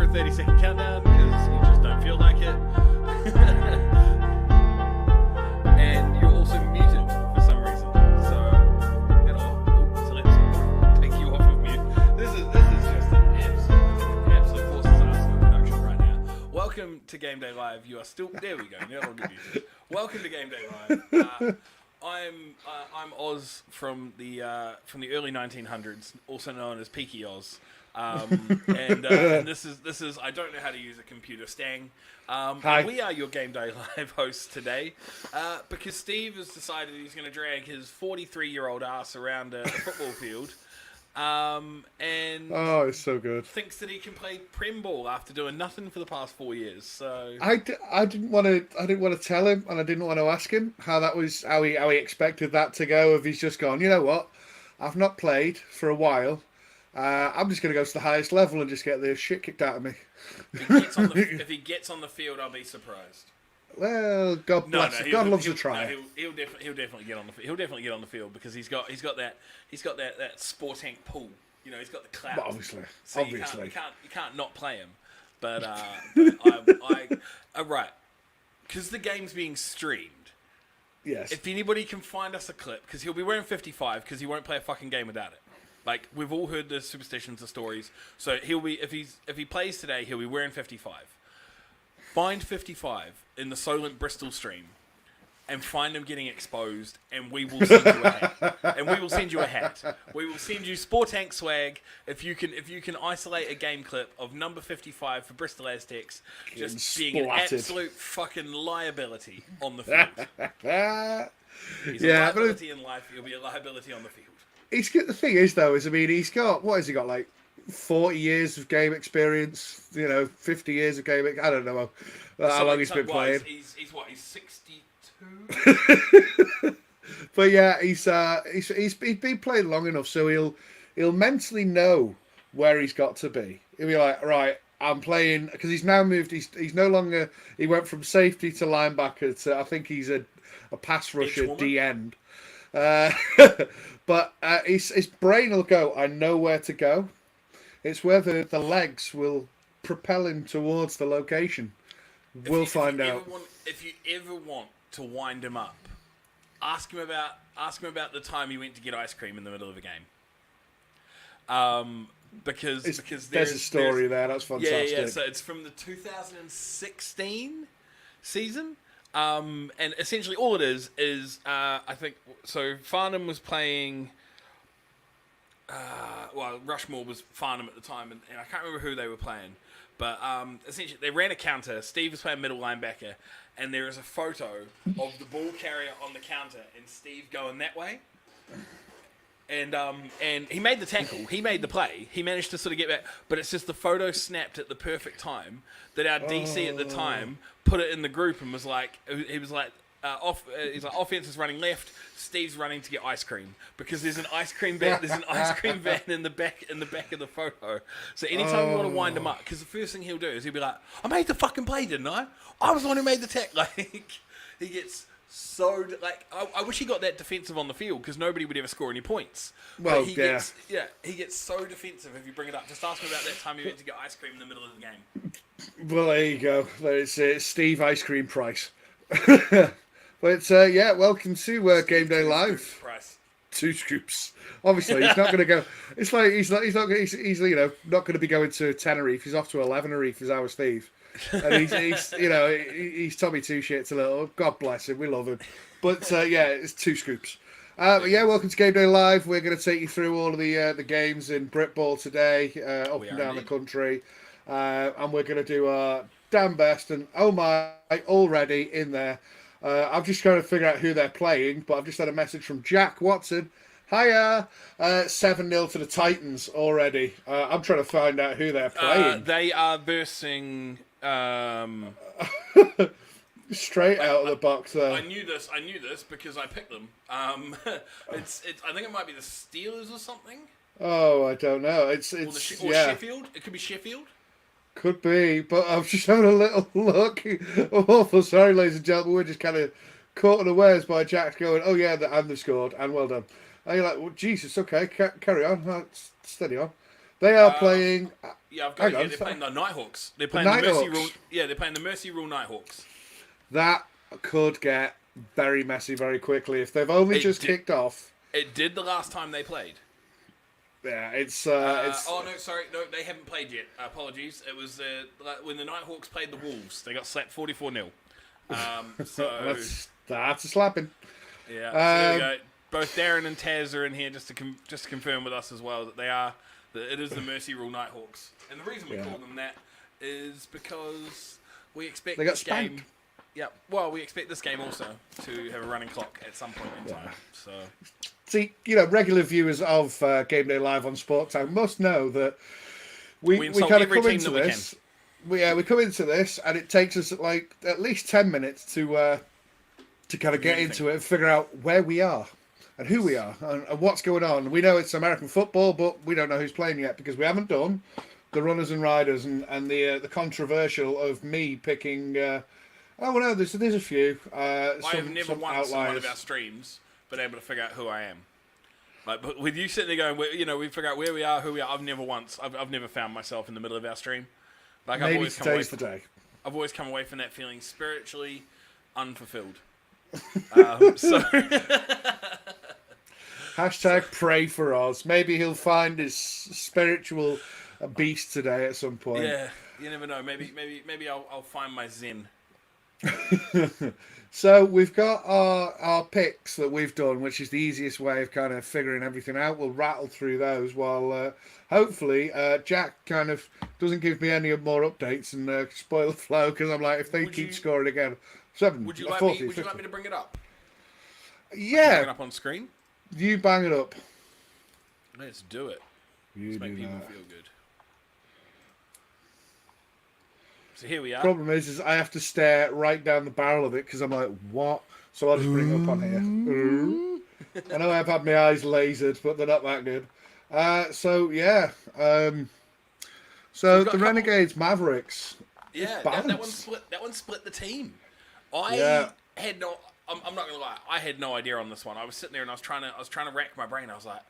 a 30-second countdown because you just don't feel like it. And you're also muted for some reason. So let's take you off of mute. This is just an absolute forces us in production right now. Welcome to Gameday Live. You are still there. We go. Now I'll give you. Welcome to Gameday Live. I'm Oz from the early 1900s, also known as Peaky Oz. And this is I don't know how to use a computer, Stang. Hi. We are your Game Day Live hosts today because Steve has decided he's going to drag his 43-year-old ass around a football field, and it's so good. thinks that he can play Prem ball after doing nothing for the past 4 years. So I didn't want to tell him, and I didn't want to ask him how he expected that to go. If he's just gone, you know what, I've not played for a while. I'm just going to go to the highest level and just get the shit kicked out of me. if he gets on the field, I'll be surprised. Well, God bless him. God loves a try. No, he'll definitely get on the field. He'll definitely get on the field because he's got that sport tank pull. You know, he's got the clout. Well, obviously. You can't not play him. But right, because the game's being streamed. Yes. If anybody can find us a clip, because he'll be wearing 55, because he won't play a fucking game without it. Like, we've all heard the superstitions, the stories. So he'll be if he plays today, he'll be wearing 55. Find 55 in the Solent Bristol stream, and find him getting exposed, and we will send you a hat. And we will send you a hat. We will send you Sport Tank swag if you can isolate a game clip of number 55 for Bristol Aztecs just being an absolute fucking liability on the field. He's a liability in life. He'll be a liability on the field. He's got, the thing is though, he's got, what has he got, like 40 years of game experience, 50 years of game, I don't know how long he's been playing. He's 62? But yeah, he's been playing long enough, so he'll mentally know where he's got to be. He'll be like, right, I'm playing, because he's now moved, he's no longer, he went from safety to linebacker to, I think he's a pass rusher D-end. But his brain will go, I know where to go. It's whether the legs will propel him towards the location. We'll find out. If you ever want to wind him up, ask him about the time he went to get ice cream in the middle of a game. Because there's a story there. That's fantastic. Yeah. So it's from the 2016 season. And essentially all it is I think so. Farnham was playing. Rushmore was Farnham at the time, and I can't remember who they were playing. But essentially, they ran a counter. Steve was playing middle linebacker, and there is a photo of the ball carrier on the counter and Steve going that way. And he made the tackle. He made the play. He managed to sort of get back. But it's just the photo snapped at the perfect time that our DC at the time put it in the group and was like, he's like, offense is running left. Steve's running to get ice cream because there's an ice cream van. There's an ice cream van in the back of the photo. So anytime you want to wind him up, because the first thing he'll do is he'll be like, "I made the fucking play, didn't I? I was the one who made the tackle." Like he gets so like I wish he got that defensive on the field because nobody would ever score any points. Well, he gets so defensive if you bring it up. Just ask him about that time he went to get ice cream in the middle of the game. Well, there you go. There's Steve Ice Cream Price. But welcome to Gameday Live. Price. 2 scoops. Obviously, he's not going to go. It's like he's not going to be going to Tenerife. He's off to 11 Tenerife as our Steve, and he's Tommy Two Shits a little. God bless him, we love him. But it's 2 scoops. Welcome to Gameday Live. We're going to take you through all of the games in Britball today, up and down the country, and we're going to do our damn best. And oh my, already in there. I'm just trying to figure out who they're playing, but I've just had a message from Jack Watson. Hiya! 7-0 to the Titans already. I'm trying to find out who they're playing. They are versing... Straight out of the box there. I knew this because I picked them. I think it might be the Steelers or something. Oh, I don't know. Or Sheffield. It could be Sheffield. Could be, but I'm just having a little look. I'm awful sorry, ladies and gentlemen. We're just kind of caught unawares by Jack going, oh yeah, and they scored, and well done. And you're like, well, Jesus, okay, carry on. Steady on. They are playing. Yeah, I've got it here. They're playing the Nighthawks. They're playing the Mercy Rule. Yeah, they're playing the Mercy Rule Nighthawks. That could get very messy very quickly if they've only just kicked off. It did the last time they played. Yeah, it's. Oh no, sorry, no, they haven't played yet. Apologies. It was when the Nighthawks played the Wolves. They got slapped 44-0. So that's a slapping. Yeah. So there we go. Both Darren and Taz are in here just to confirm with us as well that it is the Mercy Rule Nighthawks. And the reason we call them that is because we expect this game. Yeah, well, we expect this game also to have a running clock at some point in time. So, see, regular viewers of Gameday Live on Sport Time must know that we kind of come into this. We come into this, and it takes us like at least 10 minutes to kind of get into it and figure out where we are and who we are and what's going on. We know it's American football, but we don't know who's playing yet because we haven't done the runners and riders and the controversial of me picking. Oh, well, no, there's a few. I have never once on one of our streams been able to figure out who I am. Like, but with you sitting there going, we figure out where we are, who we are. I've never found myself in the middle of our stream. Like, maybe today's the day. I've always come away from that feeling spiritually unfulfilled. Hashtag pray for Oz. Maybe he'll find his spiritual beast today at some point. Yeah, you never know. Maybe I'll find my zen. So we've got our picks that we've done, which is the easiest way of kind of figuring everything out. We'll rattle through those while hopefully Jack kind of doesn't give me any more updates and spoil the flow because I'm like, if they keep scoring again, 7. Would you like me to bring it up? Yeah. Bring it up on screen. You bang it up. Let's do it. Let's make people feel good. So here we are. Problem is I have to stare right down the barrel of it because I'm like, what? So I'll just bring it up on here. I know I've had my eyes lasered, but they're not that good. So the Renegades Mavericks. Yeah, that one split the team. I'm not gonna lie. I had no idea on this one. I was sitting there and I was trying to rack my brain. I was like,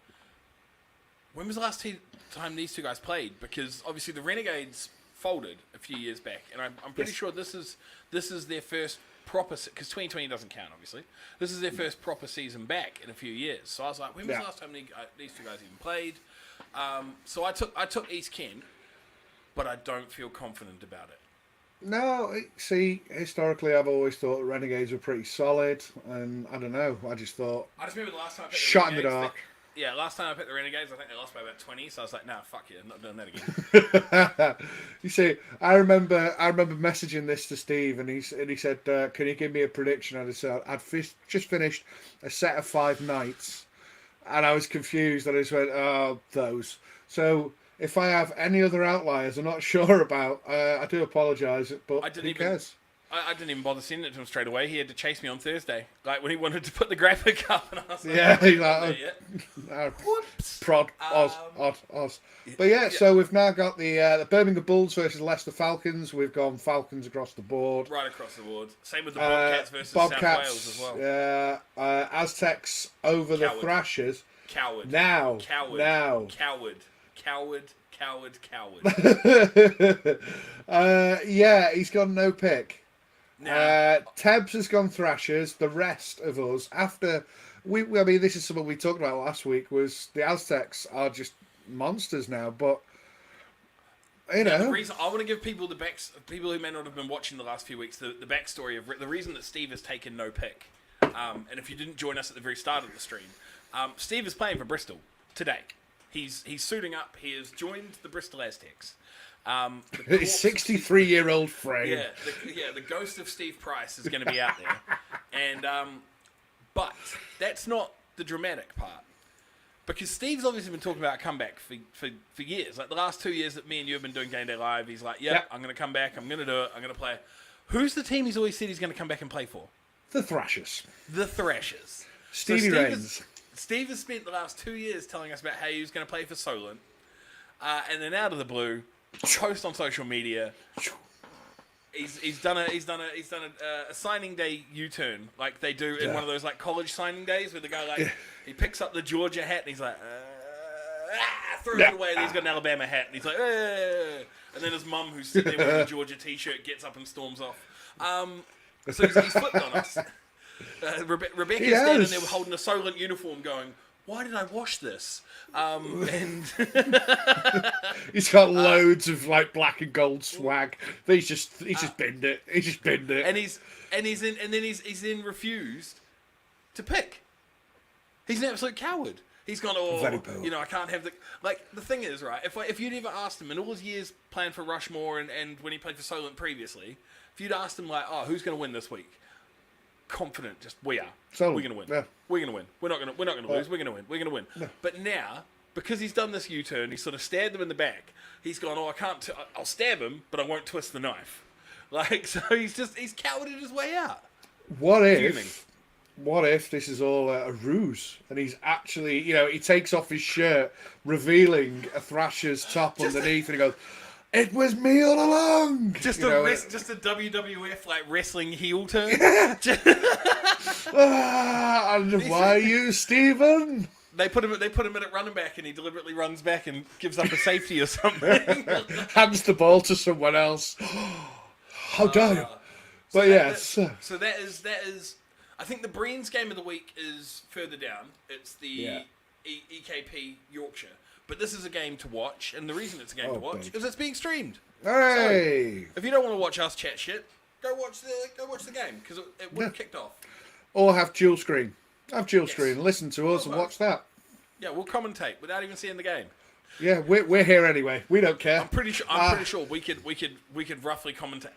when was the last time these two guys played? Because obviously the Renegades folded a few years back, and I'm pretty sure this is their first proper, because 2020 doesn't count, obviously. This is their first proper season back in a few years. So I was like, when was the last time these two guys even played? So I took East Kent, but I don't feel confident about it. No, see, historically I've always thought Renegades were pretty solid, and I don't know, I just remember the last time I picked shot in the dark. Last time I picked the Renegades, I think they lost by about 20, so I was like, nah, fuck you, I'm not doing that again. You see, I remember messaging this to Steve, and he said, can you give me a prediction? And I said, I'd just finished a set of 5 nights, and I was confused, and I just went, oh, those. So if I have any other outliers I'm not sure about, I do apologise, but who cares? I didn't even bother sending it to him straight away. He had to chase me on Thursday, like when he wanted to put the graphic up, and I was like, he's like, whoops, prod, Oz. But so we've now got the Birmingham Bulls versus Leicester Falcons. We've gone Falcons across the board. Right across the board. Same with the Bobcats versus South Wales as well. Yeah, Aztecs over the Thrashers. Coward. He's got no pick. Tebbs has gone Thrashers. The rest of us, after I mean, this is something we talked about last week. Was the Aztecs are just monsters now? But the reason I want to give people people who may not have been watching the last few weeks, the backstory of the reason that Steve has taken no pick. And if you didn't join us at the very start of the stream, Steve is playing for Bristol today. He's suiting up. He has joined the Bristol Aztecs. His 63-year-old frame. The ghost of Steve Price is going to be out there, and but that's not the dramatic part, because Steve's obviously been talking about a comeback for years. Like the last 2 years that me and you have been doing Gameday Live, he's like, I'm going to come back. I'm going to do it. I'm going to play. Who's the team he's always said he's going to come back and play for? The Thrashers. Stevie Rains. Steve has spent the last 2 years telling us about how he was going to play for Solent, and then out of the blue, post on social media. He's done a signing day U-turn like they do in one of those like college signing days where the guy he picks up the Georgia hat and he's like, throws it away, and he's got an Alabama hat, and he's like, and then his mum, who's sitting there wearing a Georgia t-shirt, gets up and storms off. So he's flipped on us. Rebecca's standing there holding a Solent uniform going, why did I wash this? And he's got loads of like black and gold swag. He's just binned it. He just binned it. And he's then refused to pick. He's an absolute coward. He's gone, I can't have the thing is, right, if you'd ever asked him in all his years playing for Rushmore and when he played for Solent previously, if you'd asked him who's going to win this week? Confident, just we are. Solent. We're going to win. Yeah. We're going to win. We're not going to lose. We're going to win. We're going to win. No. But now, because he's done this U-turn, he sort of stabbed him in the back. He's gone, I can't. I'll stab him, but I won't twist the knife. So he's cowarded his way out. What if this is all a ruse and he's actually, he takes off his shirt, revealing a Thrashers top underneath, and he goes, "It was me all along." Just a WWF wrestling heel turn. And why you, Stephen? They put him in at running back, and he deliberately runs back and gives up a safety or something. Hands the ball to someone else. How dare you? But yes. So that is. I think the Breens game of the week is further down. It's the EKP Yorkshire. But this is a game to watch, and the reason it's a game to watch is it's being streamed. Hey! So, if you don't want to watch us chat shit, go watch the game, because it would have kicked off. Or have dual screen. Have dual screen. Listen to us and watch that. Yeah, we'll commentate without even seeing the game. Yeah, we're here anyway. We don't care. I'm pretty sure we could roughly commentate.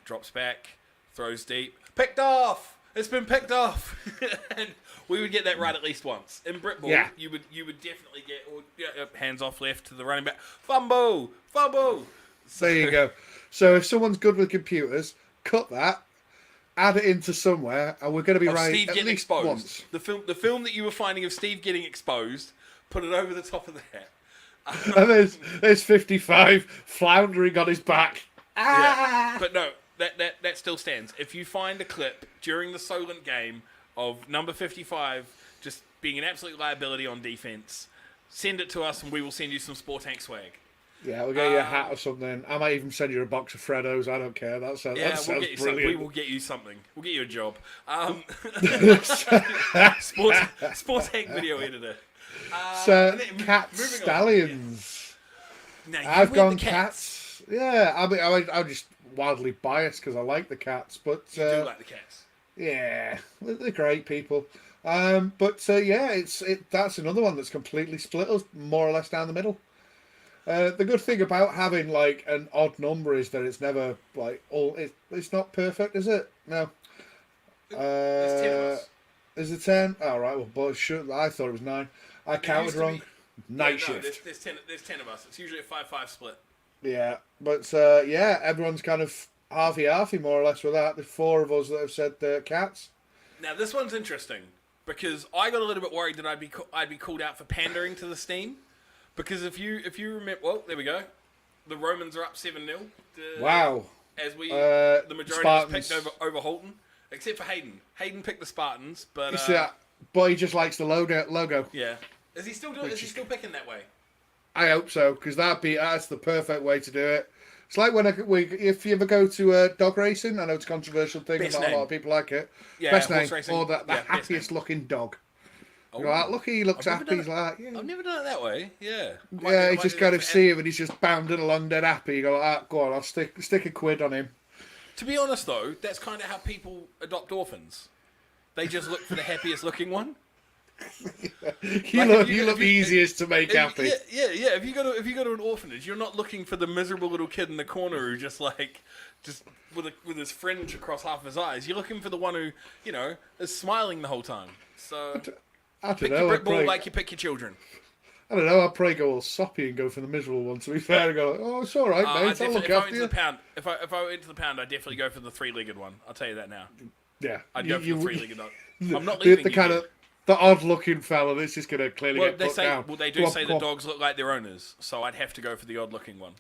Drops back, throws deep, picked off. It's been picked off, and we would get that right at least once. In Britball, you would definitely get hands off left to the running back, fumble. So, there you go. So if someone's good with computers, cut that, add it into somewhere, and we're going to be right Steve at getting least exposed. Once. The film that you were finding of Steve getting exposed, put it over the top of that. And there's 55 floundering on his back. Yeah. But no. That still stands. If you find a clip during the Solent game of number 55 just being an absolute liability on defense, send it to us and we will send you some Sport Tank swag. Yeah, we'll get you a hat or something. I might even send you a box of Freddos. I don't care. That sounds brilliant. We will get you something. We'll get you a job. Sport Tank video editor. So, Cat Stallions. Now, I've gone Cats. Yeah, I'm just wildly biased because I like the Cats, but you do like the Cats. Yeah, they're great people. That's another one that's completely split us more or less down the middle. The good thing about having like an odd number is that it's never like it's not perfect, is it? No. There's 10 of us. Is it 10? Oh, right. Well, but I thought it was 9. I counted wrong. Night shift. There's 10 of us. It's usually a 5-5 split. Yeah, but everyone's kind of halfy more or less with that. There's 4 of us that have said Cats. Now this one's interesting because I got a little bit worried that I'd be called out for pandering to the steam, because if you remember, well, there we go, the Romans are up 7-0. Wow. As the majority Spartans. picked over Holton, except for Hayden. Hayden picked the Spartans, but but he just likes the logo. Yeah. Is he still picking that way? I hope so, because that's the perfect way to do it. It's like if you ever go to dog racing, I know it's a controversial thing, but not a lot of people like it. Yeah, best name, racing. or the happiest looking dog. Oh, you're like, look, he looks happy. He's like, I've never done it that way. Yeah. You just kind of see him and he's just bounding along dead happy. You go, go on, I'll stick a quid on him. To be honest, though, that's kind of how people adopt orphans. They just look for the happiest looking one. you look easiest to make happy. Yeah. If you go to an orphanage, you're not looking for the miserable little kid in the corner who just with his fringe across half his eyes. You're looking for the one who is smiling the whole time. So I don't pick know. your brick ball like you pick your children. I don't know. I'd probably go all soppy and go for the miserable one. To be fair, and go, it's all right, mate. I'll look after you. If I went into the pound, I'd definitely go for the 3-legged one. I'll tell you that now. Yeah, I'd go for the 3-legged dog. I'm not leaving the odd-looking fella that's just going to clearly get put down. Well, they do say that dogs look like their owners, so I'd have to go for the odd-looking one.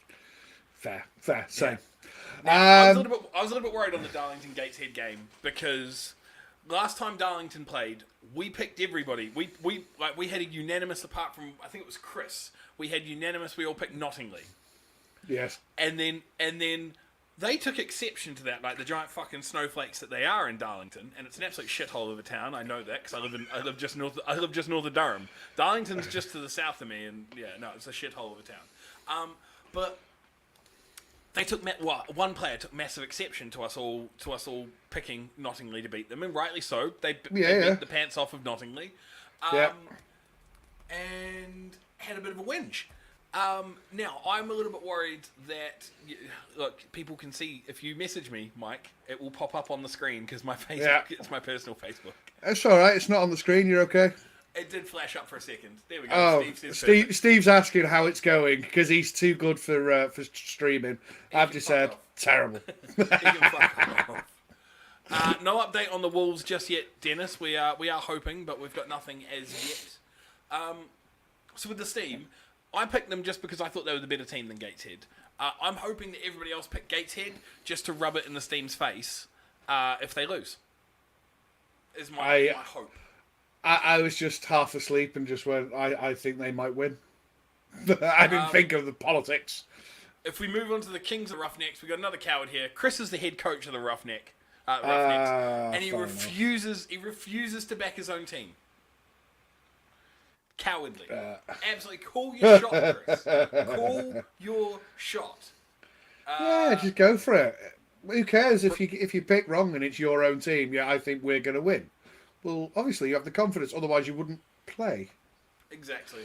Fair, same. Now, I was a little bit worried on the Darlington Gateshead game because last time Darlington played, we picked everybody. We had a unanimous, apart from I think it was Chris. We had unanimous. We all picked Nottingley. Yes. And then they took exception to that, like the giant fucking snowflakes that they are in Darlington, and it's an absolute shithole of a town. I know that because I live just north of Durham. Darlington's just to the south of me, and it's a shithole of a town. But they took one player took massive exception to us all picking Nottingley to beat them, and rightly so. They beat the pants off of Nottingley, and had a bit of a whinge. Now I'm a little bit worried that look, people can see if you message me, Mike, it will pop up on the screen because my Facebook it's my personal Facebook. It's all right. It's not on the screen. You're okay. It did flash up for a second. There we go. Oh, Steve's asking how it's going because he's too good for streaming. I've just said terrible. He can fuck off. No update on the Wolves just yet, Dennis. We are hoping, but we've got nothing as yet. So with the Steam, I picked them just because I thought they were the better team than Gateshead. I'm hoping that everybody else picked Gateshead just to rub it in the Steam's face if they lose. Is my hope. I was just half asleep and just went, I think they might win. I didn't think of the politics. If we move on to the Kings of Roughnecks, we've got another coward here. Chris is the head coach of the Roughnecks, and he refuses to back his own team. Cowardly. Absolutely. Call your shot, Chris. Call your shot. Just go for it. Who cares if you pick wrong and it's your own team? Yeah, I think we're going to win. Well, obviously you have the confidence, otherwise you wouldn't play. Exactly.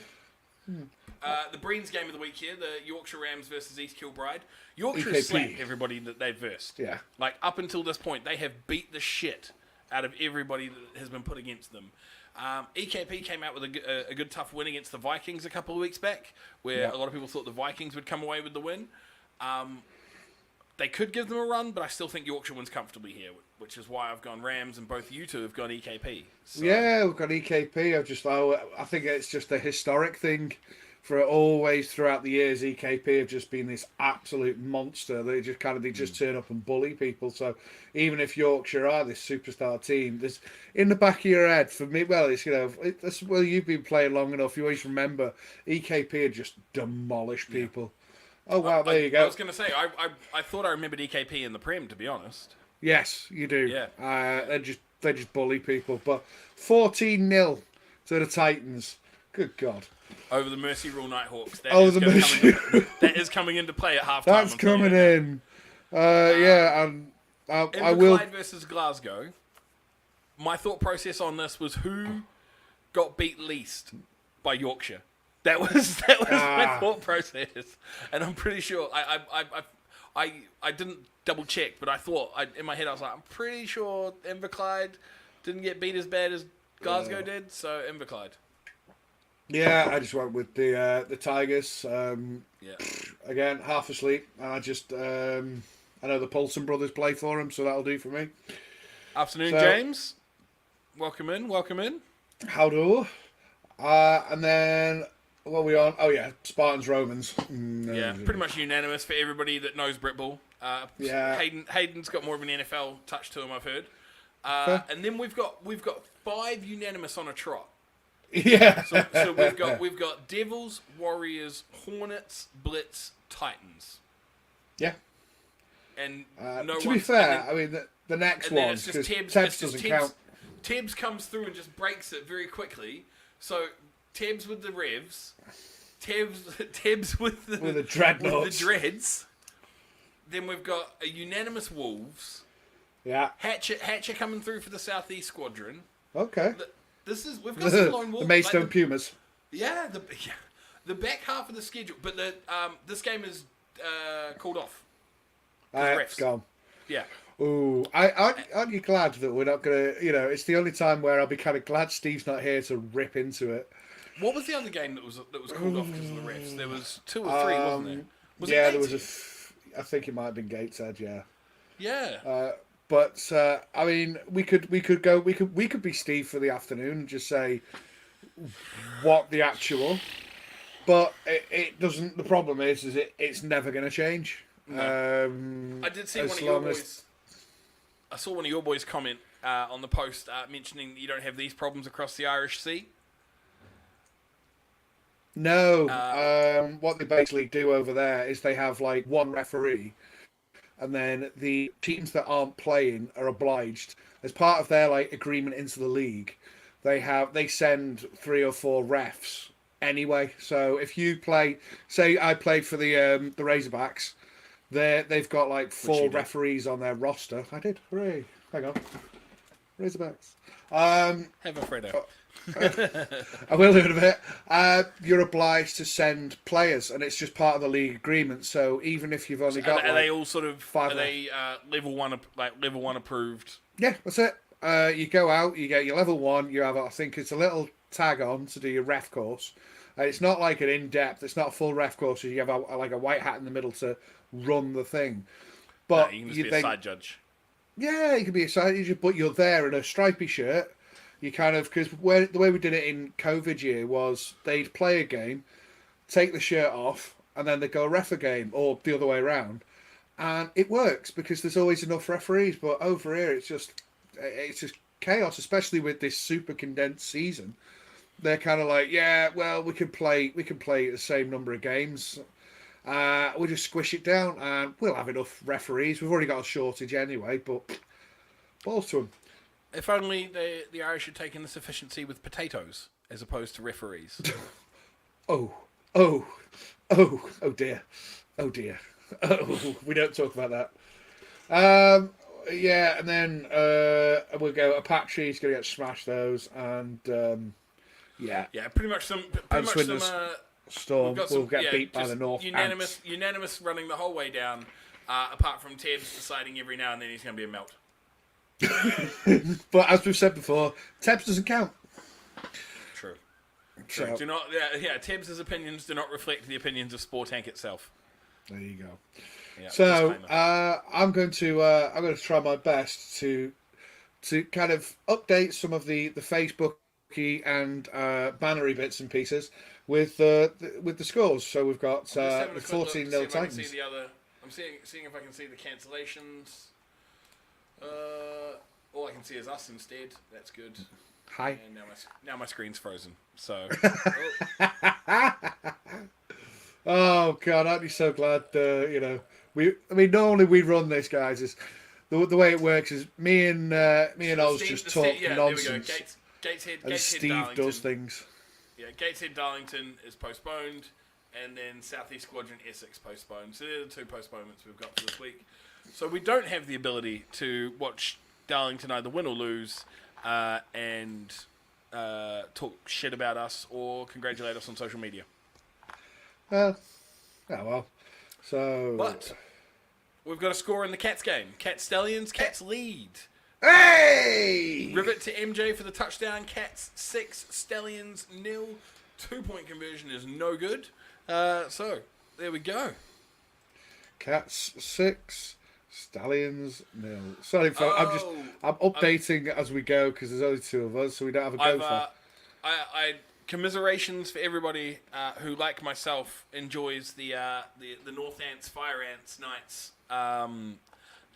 The Breens game of the week here, the Yorkshire Rams versus East Kilbride. Yorkshire has slapped everybody that they've versed. Yeah. Like, up until this point, they have beat the shit out of everybody that has been put against them. EKP came out with a good tough win against the Vikings a couple of weeks back, where a lot of people thought the Vikings would come away with the win. They could give them a run, but I still think Yorkshire wins comfortably here, which is why I've gone Rams, and both you two have gone EKP. So. Yeah, we've got EKP. I think it's just a historic thing for always throughout the years. EKP have just been this absolute monster. They just turn up and bully people. So even if Yorkshire are this superstar team, there's in the back of your head for me. Well, it's you've been playing long enough. You always remember EKP had just demolished people. Oh wow, there you go. I was going to say I thought I remembered EKP in the Prem, to be honest. Yes, you do. Yeah. They just bully people. But 14-0 to the Titans. Good God. Over the Mercy Rule Nighthawks. That is coming into play at halftime. That's coming in. And I will. Clyde versus Glasgow. My thought process on this was who got beat least by Yorkshire. That was my thought process, and I'm pretty sure I didn't double check, but I thought in my head I was like, I'm pretty sure Inverclyde didn't get beat as bad as Glasgow did, so Inverclyde. Yeah, I just went with the Tigers. Again, half asleep. I just I know the Poulsen brothers play for him, so that'll do for me. Afternoon, James. Welcome in. How do? And then. What are we on? Oh, yeah. Spartans, Romans. Pretty much unanimous for everybody that knows Britball. Hayden's got more of an NFL touch to him, I've heard. And then we've got 5 unanimous on a trot. Yeah. So we've got Devils, Warriors, Hornets, Blitz, Titans. Yeah. And to be fair, I mean the next one, because Tebs doesn't count. Tebs comes through and just breaks it very quickly. So Tebs with the Revs, Tebs with the Dreadnoughts, with the Dreads. Then we've got a unanimous Wolves. Yeah. Hatcher coming through for the Southeast Squadron. Okay. We've got some lone wolves. The Maidstone Pumas. Yeah, the back half of the schedule, but this game is called off. It's gone. Yeah. Ooh, aren't you glad that we're not gonna? It's the only time where I'll be kind of glad Steve's not here to rip into it. What was the other game that was called off because of the refs? There was 2 or 3, wasn't there? There was I think it might have been Gateshead. Yeah. Yeah. But I mean, we could be Steve for the afternoon and just say what the actual. But it doesn't. The problem is it's never going to change. No. I did see one of your boys. I saw one of your boys comment on the post mentioning that you don't have these problems across the Irish Sea. No, what they basically do over there is they have like one referee, and then the teams that aren't playing are obliged, as part of their like agreement into the league, they send 3 or 4 refs anyway. So if you play, say I played for the Razorbacks, they've got like 4 referees on their roster. I did, hooray! Hang on, Razorbacks. Have a Fredo. I will do it in a bit. You're obliged to send players, and it's just part of the league agreement. So even if you've only got, are they all sort of 5? Are they level 1 approved? Yeah, that's it. You go out, you get your level 1. You have, I think it's a little tag on to do your ref course. It's not like an in-depth. It's not a full ref course. You have like a white hat in the middle to run the thing. But no, you can just be a side judge. Yeah, you can be a side judge, but you're there in a stripy shirt. You kind of, because the way we did it in COVID year was they'd play a game, take the shirt off, and then they'd go ref a game, or the other way around. And it works because there's always enough referees. But over here, it's just chaos, especially with this super condensed season. They're kind of like, yeah, well, we can play the same number of games. We'll just squish it down, and we'll have enough referees. We've already got a shortage anyway, but balls to them. If only the Irish had taken this efficiency with potatoes as opposed to referees. Oh dear. Oh, we don't talk about that. Yeah, and then we'll go Apache's going to get smashed those, and yeah, pretty much some. Storm will get beat by the North. Unanimous running the whole way down. Apart from Tebs deciding every now and then he's going to be a melt. But as we've said before, Tebs doesn't count. True. So, Tebs' opinions do not reflect the opinions of Sport Tank itself. There you go. Yeah, so I'm going to try my best to kind of update some of the Facebook and bannery bits and pieces with the scores. So we've got the 14-0 Titans. I'm seeing if I can see the cancellations. All I can see is us instead. That's good. Hi. And now my screen's frozen. So. Oh God, aren't you so glad? Normally we run this, guys. Is the way it works is me and Oz just talk nonsense. Gateshead Steve Darlington does things. Yeah, Gateshead Darlington is postponed, and then Southeast Squadron Essex postponed. So they're the 2 postponements we've got for this week. So we don't have the ability to watch Darlington either win or lose, and talk shit about us or congratulate us on social media. Well. So. But we've got a score in the Cats game. Cats Stallions, Cats lead. Hey! Rivet to MJ for the touchdown. Cats 6, Stallions 0. 2-point conversion is no good. So there we go. Cats 6, Stallions 0. Sorry, I'm updating as we go because there's only 2 of us, so we don't have a gopher. Commiserations for everybody who, like myself, enjoys the North Ants, Fire Ants Knights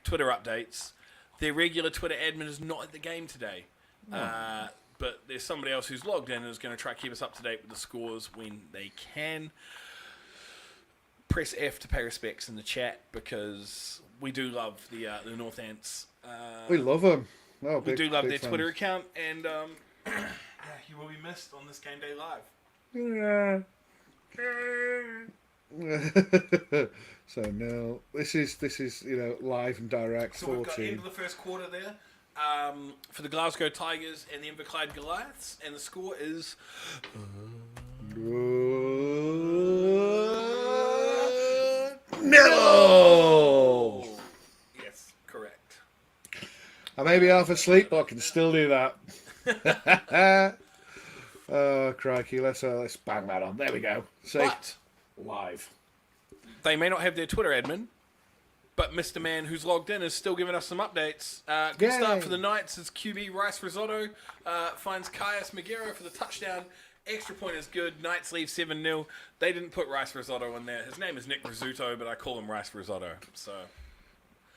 Twitter updates. Their regular Twitter admin is not at the game today, but there's somebody else who's logged in and is going to try to keep us up to date with the scores when they can. Press F to pay respects in the chat because we do love the North Ants. We love them. Oh, we do love their fans. Twitter account, and you will be missed on this Game Day Live. So no, this is live and direct. So 14. we've got into the first quarter there for the Glasgow Tigers and the Inverclyde Goliaths, and the score is 0. Yes, correct. I may be half asleep, but I can still do that. Oh crikey! Let's bang that on. There we go. But live. They may not have their Twitter admin, but Mr. Man who's logged in is still giving us some updates. Good start for the Knights as QB Rice Risotto finds Caius Magero for the touchdown. Extra point is good. Knights leave 7-0. They didn't put Rice Risotto in there. His name is Nick Risotto, but I call him Rice Risotto. So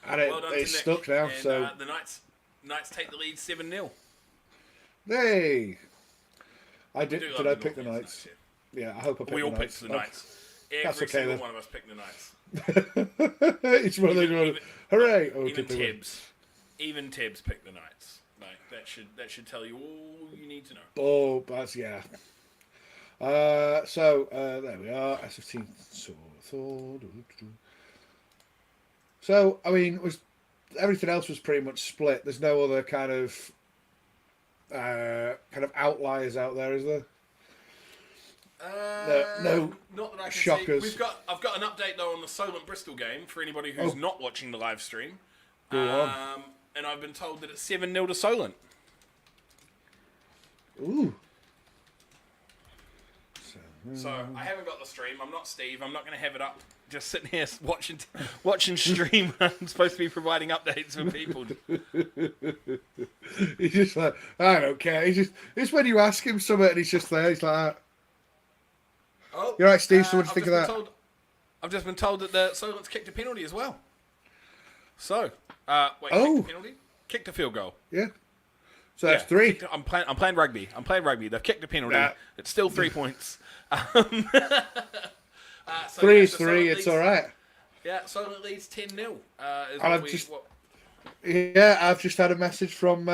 And well done to it's Nick. stuck now. And, So the Knights Knights take the lead 7-0. Hey, I do did. love Did I the pick the North Knights? Knights, Yeah, I hope I picked We all the picked Knights. the Knights. That's Every okay single then. one of us picked the Knights. It's one of those. Hooray! Oh, Even did they win? Tibbs picked the Knights. Like that should tell you all you need to know. Oh, that's yeah. There we are. S15 sword. So I mean, everything else was pretty much split. There's no other kind of outliers out there, is there? No not that I can shockers. see. I've got an update though on the Solent Bristol game for anybody who's not watching the live stream. Go on. And I've been told that it's 7-0 to Solent. Ooh. So I haven't got the stream. I'm not Steve. I'm not going to have it up. Just sitting here watching stream. I'm supposed to be providing updates for people. He's just like, I don't care. It's when you ask him something and he's just there. He's like, oh, you're right, Steve. So what do you think of that? I've just been told that the Solent's kicked a penalty as well. So, kicked a penalty? Kicked a field goal. Yeah. So that's 3. I'm playing rugby. They've kicked a penalty. Nah. It's still 3 points. 3 is 3. It's all right. Yeah, Solent leads 10-0. I've just had a message from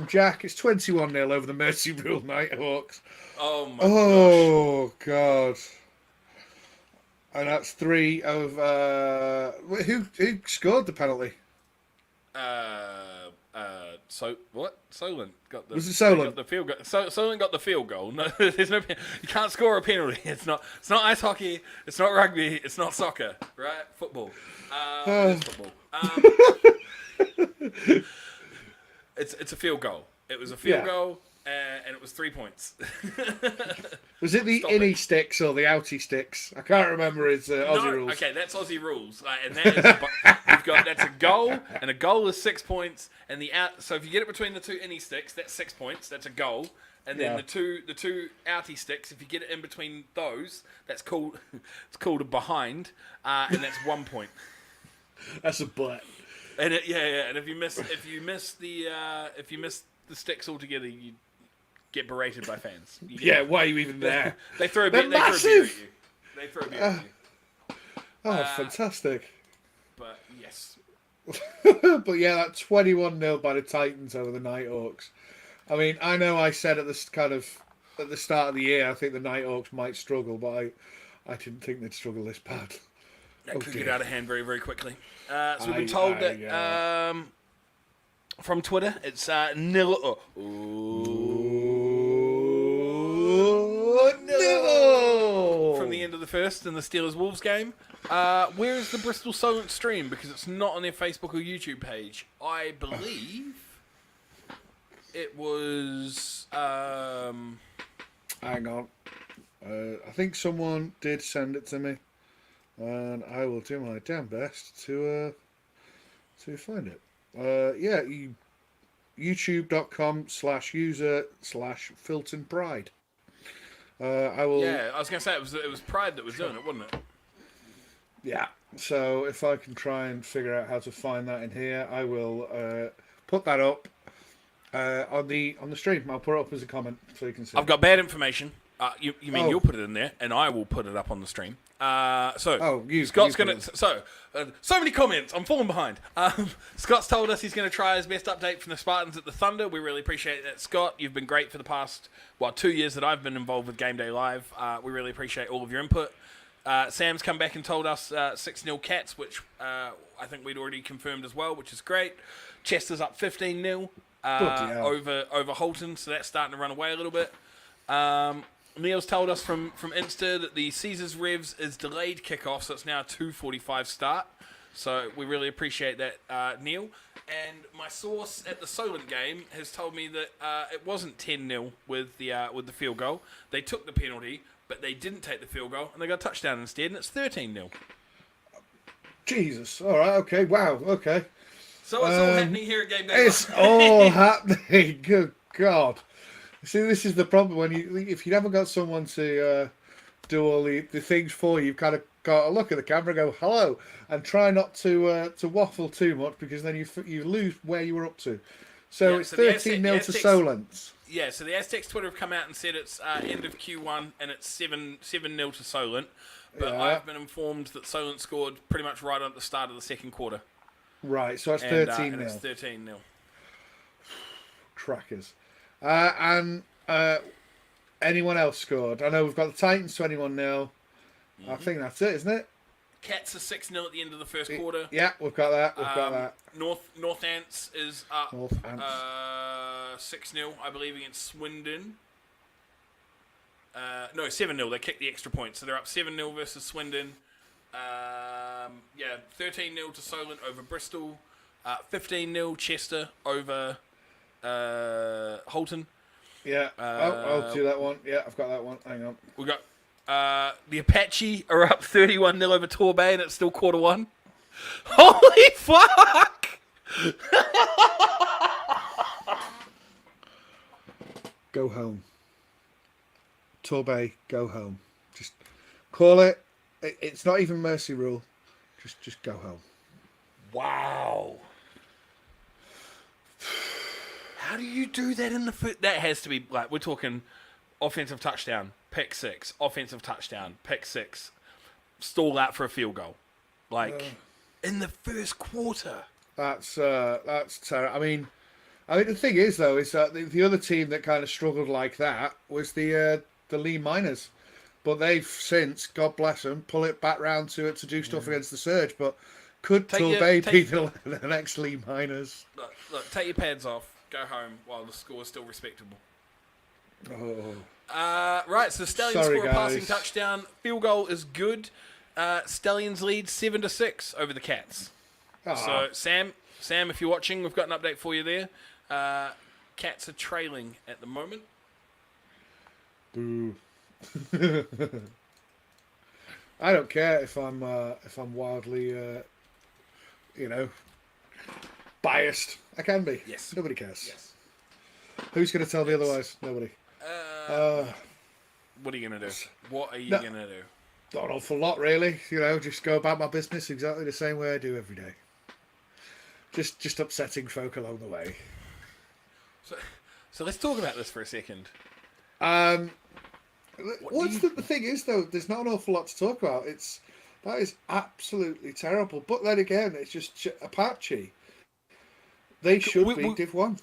Jack. It's 21-0 over the Mercy Rule Nighthawks. Oh my gosh. God. And that's 3 of who scored the penalty? Solent got the. Was it Solent? Got the field goal. Solent got the field goal. No, there's no. You can't score a penalty. It's not ice hockey. It's not rugby. It's not soccer. Right? Football. It's football. It's a field goal. It was a field goal, and it was 3 points. Was it the innie sticks or the outie sticks? I can't remember. It's Aussie rules. Okay, that's Aussie rules, and that is that's a goal, and a goal is 6 points, and the out. So if you get it between the two innie sticks, that's 6 points. That's a goal, and then the two outie sticks, if you get it in between those, that's called it's called a behind, and that's 1 point. That's a butt. And and if you miss the sticks altogether, you get berated by fans. Why are you even there? They throw a beer at you. Oh, fantastic. But yes. But yeah, that 21-0 by the Titans over the Nighthawks. I mean, I know I said at the start of the year, I think the Nighthawks might struggle, but I didn't think they'd struggle this bad. That could get out of hand very, very quickly. So we've been told that from Twitter, it's nil. No! From the end of the first in the Steelers-Wolves game. Where is the Bristol Solent stream? Because it's not on their Facebook or YouTube page. I believe it was... Hang on. I think someone did send it to me. And I will do my damn best to find it. youtube.com/user/Filton Pride. I will. Yeah, I was going to say it was Pride that was doing it, wasn't it? Yeah. So if I can try and figure out how to find that in here, I will put that up on the stream. I'll put it up as a comment so you can see. I've got bad information. You mean you'll put it in there, and I will put it up on the stream. Scott's going to... So many comments. I'm falling behind. Scott's told us he's going to try his best update from the Spartans at the Thunder. We really appreciate that, Scott. You've been great for the past, 2 years that I've been involved with Gameday Live. We really appreciate all of your input. Sam's come back and told us 6-0 Cats, which I think we'd already confirmed as well, which is great. Chester's up 15-0 over Holton, so that's starting to run away a little bit. Neil's told us from Insta that the Caesars Revs is delayed kickoff, so it's now a 2:45 start. So we really appreciate that, Neil. And my source at the Solent game has told me that it wasn't 10-0 with the field goal. They took the penalty, but they didn't take the field goal, and they got a touchdown instead, and it's 13-0. Jesus. All right. Okay. Wow. Okay. So it's all happening here at Gameday. It's all happening. Good God. See, this is the problem when if you haven't got someone to do all the things for you, you've kind of got to look at the camera, and go hello, and try not to waffle too much because then you lose where you were up to. So Yeah, it's so the 13-0 to Aztecs- Solent. Yeah, so the Aztecs Twitter have come out and said it's end of Q1 and it's 7-0 to Solent. But Yeah. I've been informed that Solent scored pretty much right at the start of the second quarter. Right, so that's And 13-0. it's 13-0. Crackers. And anyone else scored? I know we've got the Titans 21-0. I think that's it, isn't it? Cats are 6-0 at the end of the first quarter. Yeah, we've got that. We've got that. North Ants is up North Ants. 6-0, I believe, against Swindon. No, 7-0. They kicked the extra point, so they're up 7-0 versus Swindon. 13-0 to Solent over Bristol. 15-0 Chester over Holton. Yeah, I'll do that one. Yeah, I've got that one. Hang on. We got the Apache are up 31-0 over Torbay, and it's still quarter one. Holy fuck! Go home. Torbay, go home. Just call it. It's not even mercy rule. Just go home. Wow. How do you do that in the foot? That has to be like, we're talking offensive touchdown, pick six, offensive touchdown, pick six, stall out for a field goal. Like in the first quarter. That's terrible. I mean, the thing is though, is that the other team that kind of struggled like that was the Lee Miners, but they've since, God bless them, pull it back round to do stuff against the Surge. But could Torbay be the next Lee Miners? Look, take your pads off, go home while the score is still respectable. Oh. Right, so Stallions Sorry, score a guys. passing touchdown. Field goal is good. Stallions lead 7-6 over the Cats. So Sam, if you're watching, we've got an update for you there. Cats are trailing at the moment. Boo. I don't care if I'm wildly biased. I can be. Yes. Nobody cares. Yes. Who's going to tell me otherwise? Nobody. What are you going to do? What are you going to do? Not an awful lot, really. Just go about my business exactly the same way I do every day. Just upsetting folk along the way. So let's talk about this for a second. The thing is, though, there's not an awful lot to talk about. That is absolutely terrible. But then again, it's just Apache. They should be Div 1.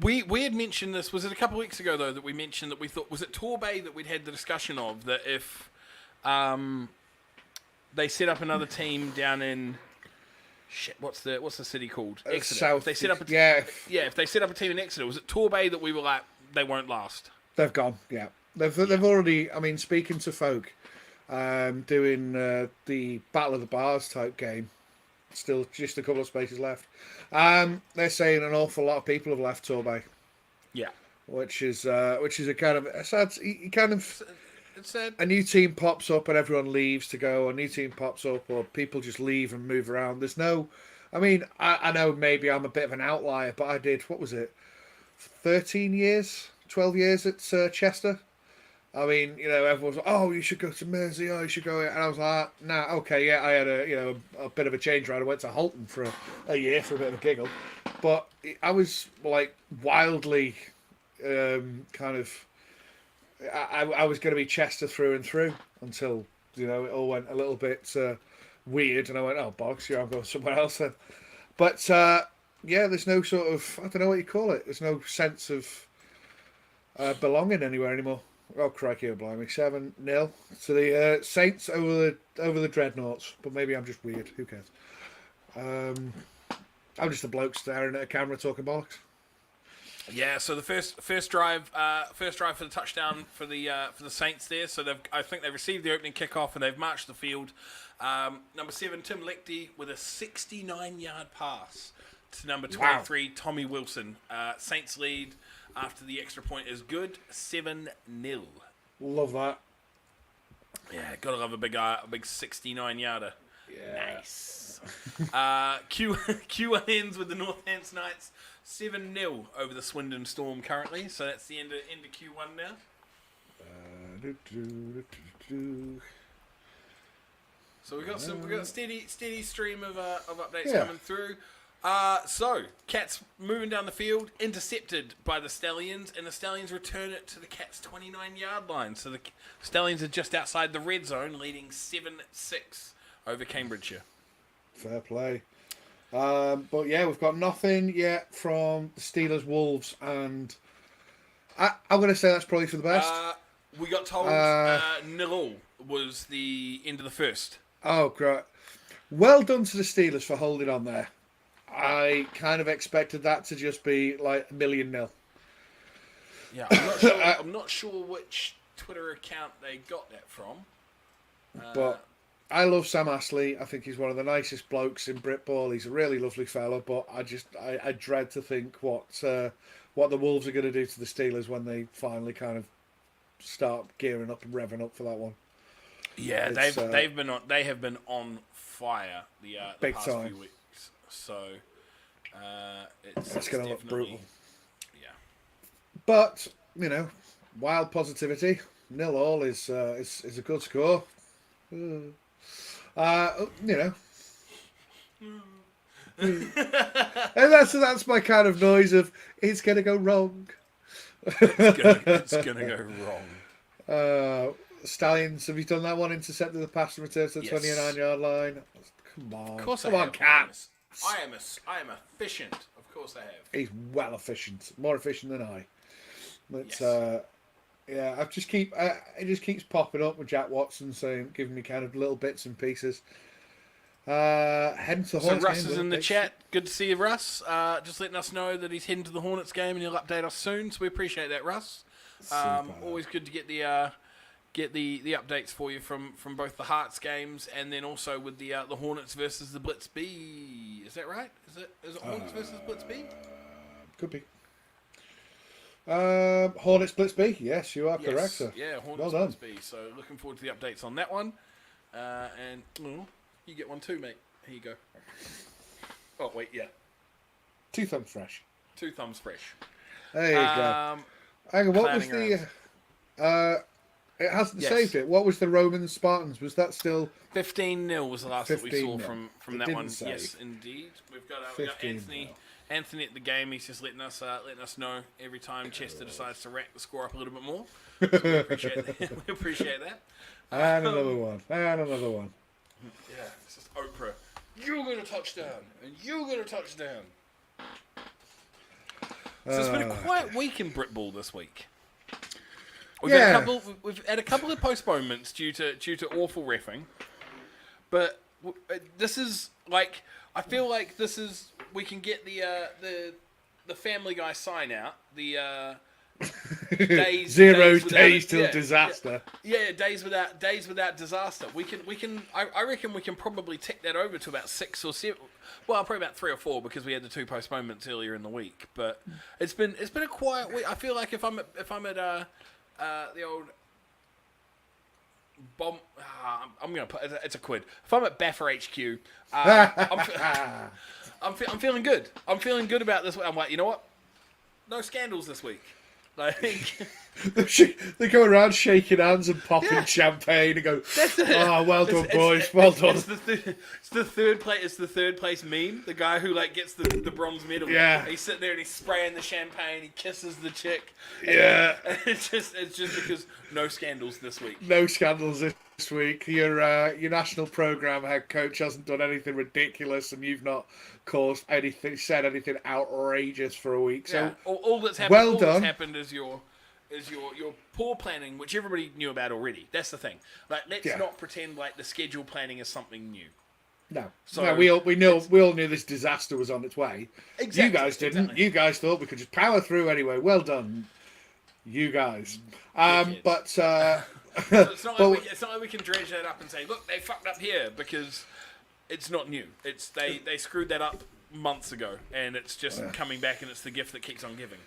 We had mentioned this, was it a couple of weeks ago, though, that we mentioned that we thought, was it Torbay that we'd had the discussion of, that if they set up another team down in, what's the city called? Exeter. South. If they set up if they set up a team in Exeter, was it Torbay that we were like, they won't last? They've gone, yeah. They've already, speaking to folk, doing the Battle of the Bars type game, still just a couple of spaces left. They're saying an awful lot of people have left Torbay. Yeah. Which is a kind of a sad. It's sad. A new team pops up and everyone leaves to go. A new team pops up, or people just leave and move around. There's no. I know maybe I'm a bit of an outlier, but I did, what was it, 13 years, 12 years at Chester. Everyone's like, oh, you should go to Mersey, you should go here. And I was like, nah, okay, yeah, I had a bit of a change around. I went to Holton for a year for a bit of a giggle. But I was, like, wildly I was going to be Chester through and through until, it all went a little bit weird. And I went, oh, box, I'm going somewhere else then. But, there's no sort of, I don't know what you call it. There's no sense of belonging anywhere anymore. Oh, crikey, oh, blimey. 7-0 to the Saints over the Dreadnoughts. But maybe I'm just weird. Who cares? I'm just a bloke staring at a camera talking bollocks. Yeah, so the first drive for the touchdown for the Saints there. So I think they've received the opening kickoff and they've marched the field. Number 7, Tim Lecty, with a 69-yard pass to number 23, wow. Tommy Wilson. Saints lead after the extra point is good, 7-0. Love that. Yeah, gotta love a big 69-yarder. Yeah. Nice. Q1 ends with the North Ants Knights 7-0 over the Swindon Storm currently. So that's the end of Q1 now. So we got a steady stream of updates coming through. So, Cats moving down the field, intercepted by the Stallions, and the Stallions return it to the Cats' 29-yard line. So the Stallions are just outside the red zone, leading 7-6 over Cambridgeshire. Fair play. But yeah, we've got nothing yet from the Steelers, Wolves, and I'm going to say that's probably for the best. We got told 0-0 was the end of the first. Oh, great. Well done to the Steelers for holding on there. I kind of expected that to just be like 1,000,000. Yeah, I'm not sure. I'm not sure which Twitter account they got that from. But I love Sam Astley. I think he's one of the nicest blokes in Britball. He's a really lovely fella. But I dread to think what the Wolves are going to do to the Steelers when they finally kind of start gearing up and revving up for that one. Yeah, they have been on fire the big past time. few weeks. So it's going to look brutal. Yeah, but wild positivity. 0-0 is a good score. And that's my kind of noise of it's going to go wrong. it's gonna go wrong. Stallions, have you done that one? Intercepted the pass and return to the 29-yard line. Come on, of course come on, Cats. I am efficient. Of course I have. He's well efficient, more efficient than I. But yeah, it just keeps popping up with Jack Watson saying, giving me kind of little bits and pieces. Heading to the So Hornets Russ game, is in the chat. Good to see you, Russ. Just letting us know that he's heading to the Hornets game and he'll update us soon. So we appreciate that, Russ. Always good to get the updates for you from both the Hearts games and then also with the Hornets versus the Blitz B. Is that right? Is it Hornets versus Blitz B? Could be. Hornets Blitz B. Yes, you are correct, sir. Yeah, Hornets Blitz B. So looking forward to the updates on that one. And you get one too, mate. Here you go. Oh wait, yeah. 2 thumbs fresh. 2 thumbs fresh. There you go. Hang on, what was the? It hasn't saved it. What was the Roman Spartans? Was that still 15-0 was the last that we saw 15-0. from that one. Save. Yes, indeed. We've got Anthony. Anthony at the game. He's just letting us know every time Chester decides to rack the score up a little bit more. So we appreciate that. We appreciate that. And another one. And another one. Yeah, it's just Oprah. You got a touchdown, and you got a touchdown. So it's been a quiet week in Britball this week. We've had a couple of postponements due to awful reffing, but this is like I feel like this is we can get the Family Guy sign out days till disaster. Yeah, days without disaster. We can. I reckon we can probably tick that over to about 6 or 7. Well, probably about 3 or 4 because we had the 2 postponements earlier in the week. But it's been a quiet week. I feel like if I'm at the old bomb, I'm gonna put it's a quid. If I'm at Baffer HQ, I'm feeling good. I'm feeling good about this. I'm like, you know what? No scandals this week. Like they go around shaking hands and popping champagne and go, "Oh, well done, boys, well done." It's the third place. It's the third place meme. The guy who gets the bronze medal. Yeah. He's sitting there and he's spraying the champagne. He kisses the chick. Yeah. And it's just because no scandals this week. No scandals this week. Your national program head coach hasn't done anything ridiculous, and you've not said anything outrageous for a week. So all that's happened. Well done. That's happened is your poor planning, which everybody knew about already. That's the thing. Let's not pretend like the schedule planning is something new. No. We all knew this disaster was on its way. Exactly. You guys didn't. Exactly. You guys thought we could just power through anyway. Well done, you guys. But it's not like we can dredge that up and say, look, they fucked up here because it's not new. It's they screwed that up months ago, and it's just coming back, and it's the gift that keeps on giving.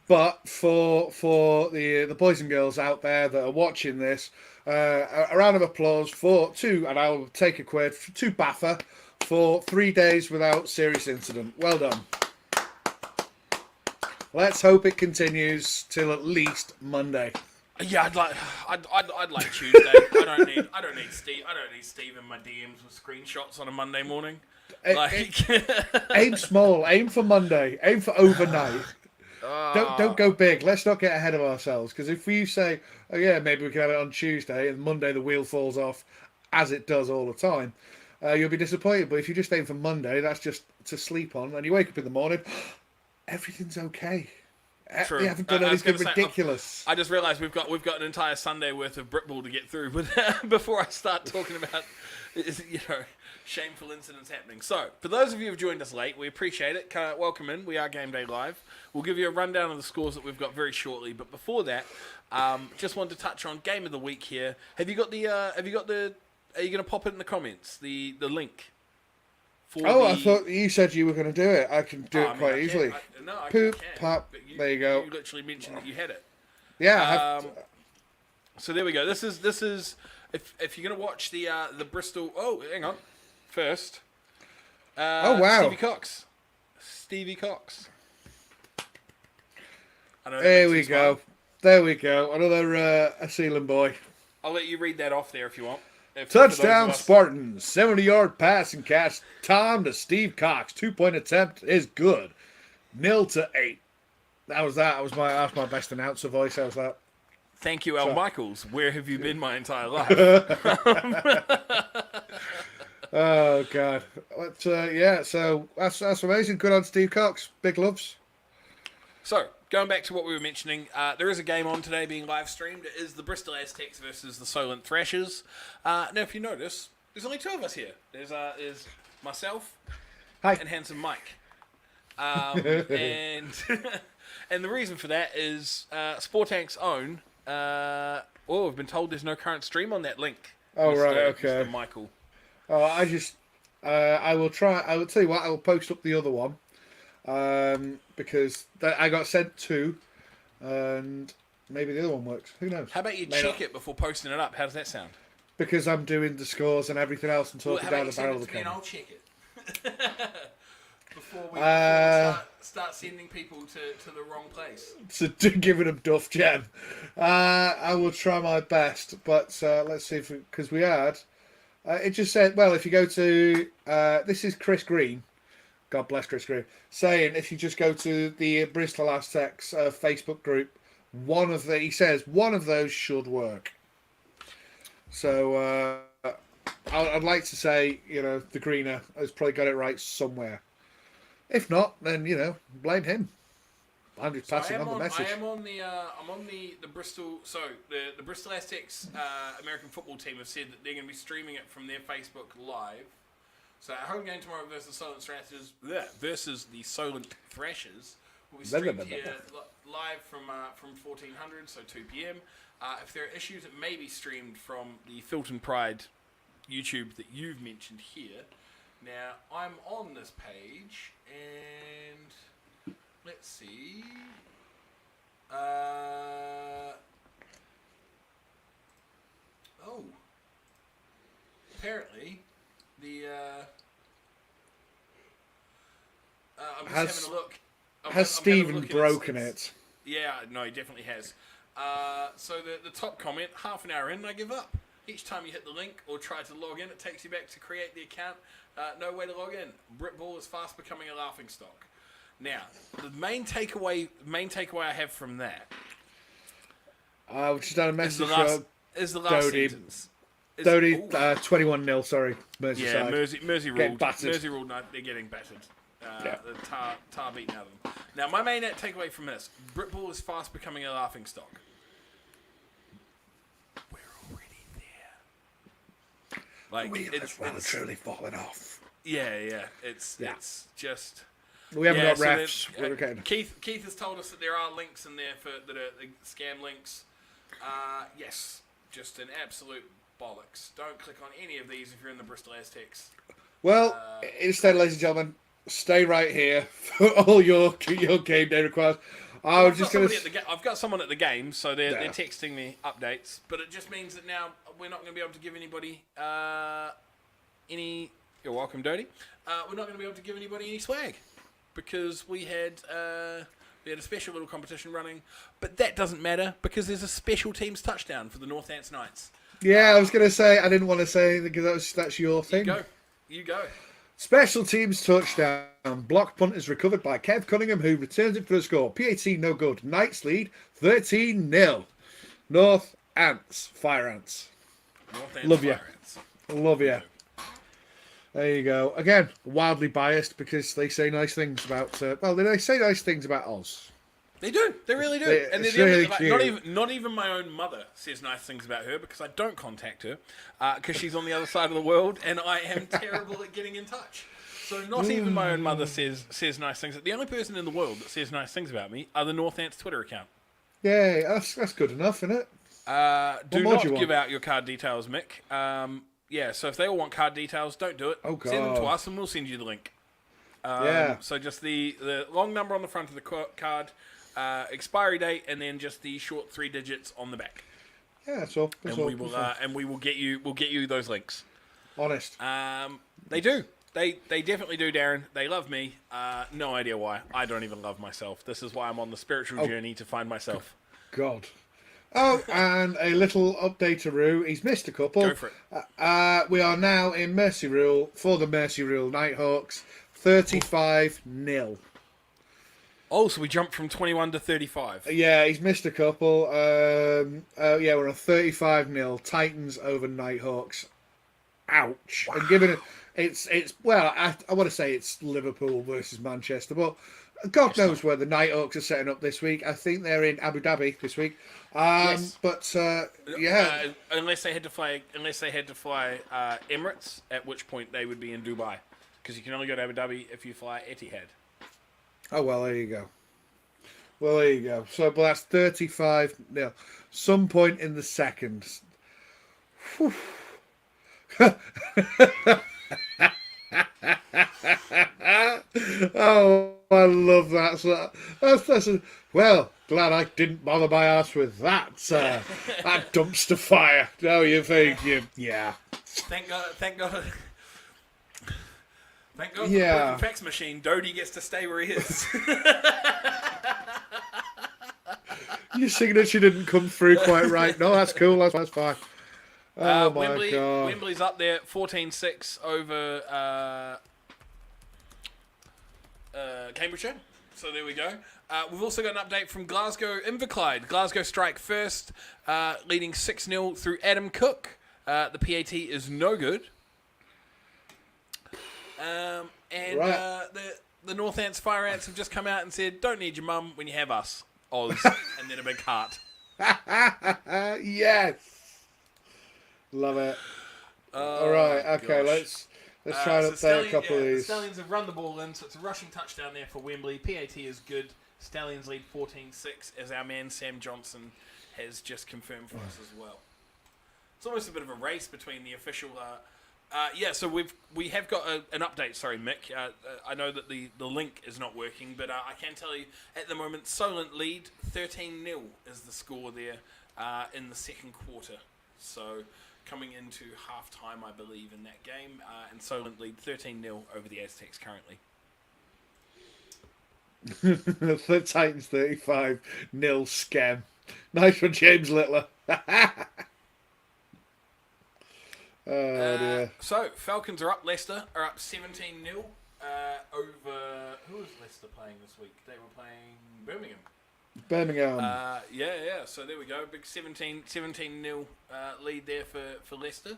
But for the boys and girls out there that are watching this, a round of applause for 2, and I'll take a quid, 2 Baffer for 3 days without serious incident. Well done. Let's hope it continues till at least Monday. Yeah, I'd like Tuesday. I don't need Steve in my DMs with screenshots on a Monday morning. Like, Aim small. Aim for Monday. Aim for overnight. Don't go big. Let's not get ahead of ourselves. Because if you say, oh yeah, maybe we can have it on Tuesday, and Monday the wheel falls off, as it does all the time, you'll be disappointed. But if you just aim for Monday, that's just to sleep on, and you wake up in the morning, everything's okay. True. They haven't done anything ridiculous. I just realised we've got an entire Sunday worth of Britball to get through, but before I start talking about shameful incidents happening. So, for those of you who've joined us late, we appreciate it. Welcome in. We are Gameday Live. We'll give you a rundown of the scores that we've got very shortly. But before that, just wanted to touch on Game of the Week here. Are you going to pop it in the comments? The link. I thought you said you were going to do it. I can do it quite easily. I Poop, can. pop. There you go. You literally mentioned that you had it. Yeah. So there we go. This is if you're going to watch the Bristol. Oh, hang on. First. Oh wow. Stevie Cox. There we go. There we go. Another a Solent boy. I'll let you read that off there if you want. Touchdown Spartans, 70-yard passing catch. Tom to Steve Cox. 2-point attempt is good. 0-8. That was my best announcer voice. That was that. Thank you, Al Michaels. Where have you been my entire life? Oh God. But, yeah. So that's amazing. Good on Steve Cox. Big loves. So, going back to what we were mentioning, there is a game on today being live streamed. It is the Bristol Aztecs versus the Solent Thrashers. Now, if you notice, there's only two of us here. There's myself and handsome Mike. And and the reason for that is Sportank's own. We've been told there's no current stream on that link. Oh, right, okay. Mr. Michael. Oh, I will try. I will tell you what. I will post up the other one. Because I got sent two, and maybe the other one works. Who knows? How about you check it before posting it up? How does that sound? Because I'm doing the scores and everything else and talking down the barrel of the camera. I'll check it before we start sending people to the wrong place. So giving them duff jam. I will try my best, but let's see if because we had. It just said, well, if you go to this is Chris Green. God bless Chris Green. Saying if you just go to the Bristol Aztecs Facebook group, he says one of those should work. So I'd like to say, the greener has probably got it right somewhere. If not, then blame him. I'm just passing on the message. I'm on the Bristol. So the Bristol Aztecs American football team have said that they're going to be streaming it from their Facebook live. So our home game tomorrow versus the Solent Thrashers will be streamed here live from 1400, so 2 p.m. If there are issues, it may be streamed from the Filton Pride YouTube that you've mentioned here. Now, I'm on this page, and let's see. Apparently, the I'm just having a look. Has Stephen broken it? Yeah, no, he definitely has. So the top comment, half an hour in, I give up. Each time you hit the link or try to log in, it takes you back to create the account. No way to log in. Britball is fast becoming a laughingstock. Now, the main takeaway I have from that which is done a message is the last sentence. Dodie, 21-0, sorry. Merseyside. Yeah, Mersey ruled. Battered. Mersey ruled, no, they're getting battered. The tar beaten out of them. Now, my main takeaway from this, Britball is fast becoming a laughingstock. We're already there. Like, it's well and truly fallen off. Yeah. It's just... We haven't got so refs. Keith has told us that there are links in there that are the scam links. Yes, just an absolute bollocks. Don't click on any of these if you're in the Bristol Aztecs. Well, instead, ladies and gentlemen, stay right here for all your game day requirements. I've got someone at the game, so they're texting me updates. But it just means that now we're not going to be able to give anybody any. You're welcome, Dodie. We're not going to be able to give anybody any swag because we had We had a special little competition running, but that doesn't matter because there's a special teams touchdown for the North Ants Knights. Yeah, I was going to say, I didn't want to say anything because that's your thing. You go. Special teams touchdown. Block punt is recovered by Kev Cunningham, who returns it for the score. PAT no good. Knights lead 13-0. North Ants. Fire Ants. North Ants, Love you. Fire Ants. Love you. There you go. Again, wildly biased because they say nice things about... they say nice things about Oz. They do. They really do. And they're the only, not even my own mother says nice things about her because I don't contact her because she's on the other side of the world and I am terrible at getting in touch. So not even my own mother says nice things. The only person in the world that says nice things about me are the North Ants Twitter account. Yeah, that's good enough, isn't it? Do not give out your card details, Mick. So if they all want card details, don't do it. Oh, God. Send them to us and we'll send you the link. So just the long number on the front of the card, expiry date, and then just the short 3 digits on the back. Yeah, that's all. We will get you those links. Honest. They do. They definitely do, Darren. They love me. No idea why. I don't even love myself. This is why I'm on the spiritual journey to find myself. God. Oh, and a little update-a-roo. He's missed a couple. Go for it. We are now in Mercy Rule for the Mercy Rule Nighthawks. 35-0. Oh, so we jumped from 21 to 35. Yeah, he's missed a couple. We're on 35-0. Titans over Nighthawks. Ouch. Wow. And given I want to say it's Liverpool versus Manchester, but God knows where the Nighthawks are setting up this week. I think they're in Abu Dhabi this week. Yes. But unless they had to fly Emirates, at which point they would be in Dubai, because you can only go to Abu Dhabi if you fly Etihad. Oh well, there you go. So, but that's 35-0. Some point in the second. Whew. Oh, I love that. So that's well, glad I didn't bother my ass with that. That dumpster fire. No, you think yeah. Thank God. Thank God for Yeah. the fax machine. Dodie gets to stay where he is. Your signature didn't come through quite right. No, that's cool. That's fine. Oh my God. Wembley's up there, 14-6 over Cambridgeshire. So there we go. We've also got an update from Glasgow Inverclyde. Glasgow strike first, leading 6-0 through Adam Cook. The PAT is no good. The North Ants Fire Ants have just come out and said, don't need your mum when you have us, Oz, and then a big heart. Yes. Love it. All right, okay, let's try and update a couple of these. The Stallions have run the ball in, so it's a rushing touchdown there for Wembley. PAT is good. Stallions lead 14-6, as our man Sam Johnson has just confirmed for us as well. It's almost a bit of a race between the official... so we have got an update. Sorry, Mick. I know that the link is not working, but I can tell you at the moment, Solent lead 13-0 is the score there in the second quarter. So coming into half-time, I believe, in that game, and Solent lead 13-0 over the Aztecs currently. The Titans 35-0 scam. Nice one, James Littler. Oh, dear. So, Falcons are up. Leicester are up 17-0 over... Who was Leicester playing this week? They were playing Birmingham. So there we go. Big 17-0 lead there for Leicester.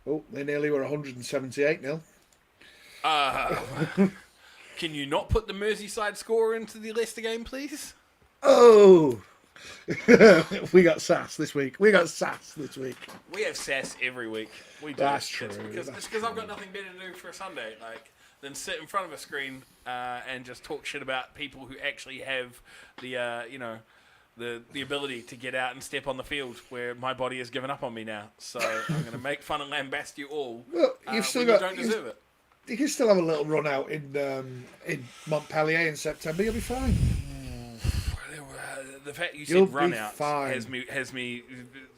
Oh, they nearly were 178-0. Can you not put the Merseyside score into the Leicester game, please? Oh! We got sass this week. We have sass every week. We do. That's true. It's because I've got nothing better to do for a Sunday, than sit in front of a screen and just talk shit about people who actually have the ability to get out and step on the field, where my body has given up on me now. So I'm going to make fun and lambast you all. Well, you don't deserve it. You can still have a little run out in Montpellier in September. You'll be fine. The fact you said run out fine. has me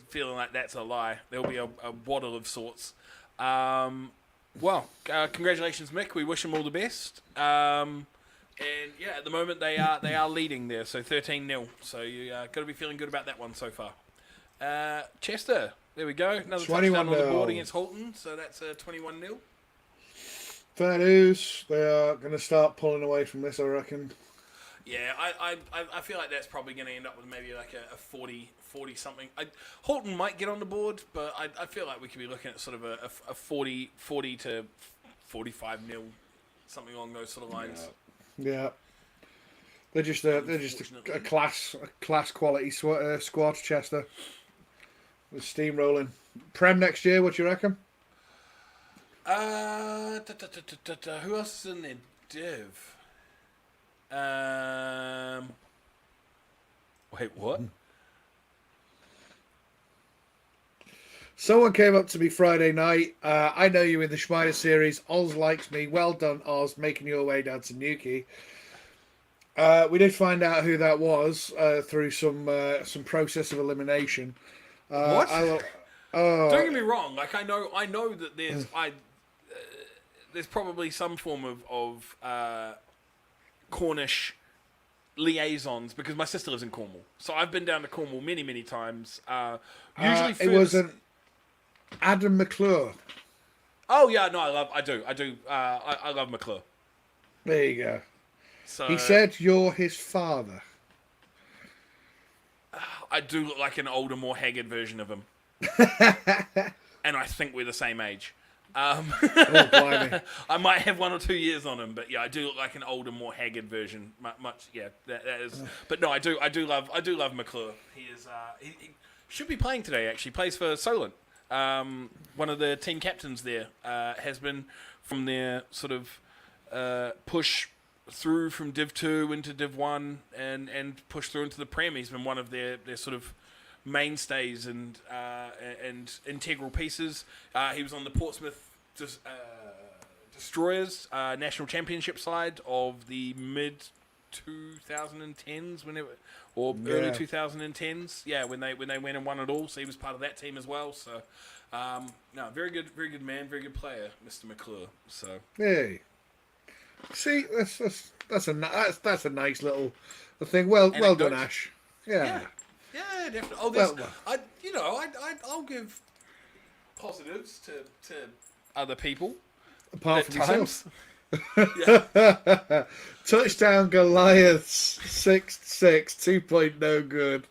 feeling like that's a lie. There'll be a waddle of sorts. Congratulations, Mick. We wish him all the best. And yeah, at the moment they are leading there, so 13-0. So you got to be feeling good about that one so far. Chester, there we go. Another touchdown on the board against Halton, so that's 21-0. Fair news. They are going to start pulling away from this, I reckon. Yeah, I feel like that's probably going to end up with maybe like a 40 something. Halton might get on the board, but I feel like we could be looking at sort of a 40 to 45-0, something along those sort of lines. Yeah. They're just a class quality squad, Chester. With steamrolling. Prem next year, what do you reckon? Who else is in there? Div. Wait, what? Someone came up to me Friday night. I know you in the Schmeider series. Oz likes me. Well done, Oz, making your way down to Newquay. We did find out who that was through some process of elimination. What? Don't get me wrong. Like I know that there's there's probably some form of Cornish liaisons because my sister lives in Cornwall, so I've been down to Cornwall many times. Usually, it was an Adam McClure. Oh yeah, no, I do. I love McClure. There you go. So he said you're his father. I do look like an older, more haggard version of him. And I think we're the same age. Oh, blimey. I might have 1 or 2 years on him, but yeah, I do look like an older, more haggard version. Much, yeah, that is. But no, I do love McClure. He is. He should be playing today. Actually, plays for Solent. One of the team captains there has been from their sort of push through from Div 2 into Div 1 and push through into the Prem. He's been one of their sort of mainstays and integral pieces. He was on the Portsmouth Destroyers national championship side of the mid 2010s early 2010s. Yeah, when they went and won it all. So he was part of that team as well. So no, very good man, very good player, Mr. McClure. So hey. See, that's a nice little thing. Well done, Ash. Yeah, definitely. I'll give positives to other people. Apart from yourself. Touchdown Goliaths 6-6 2 no good.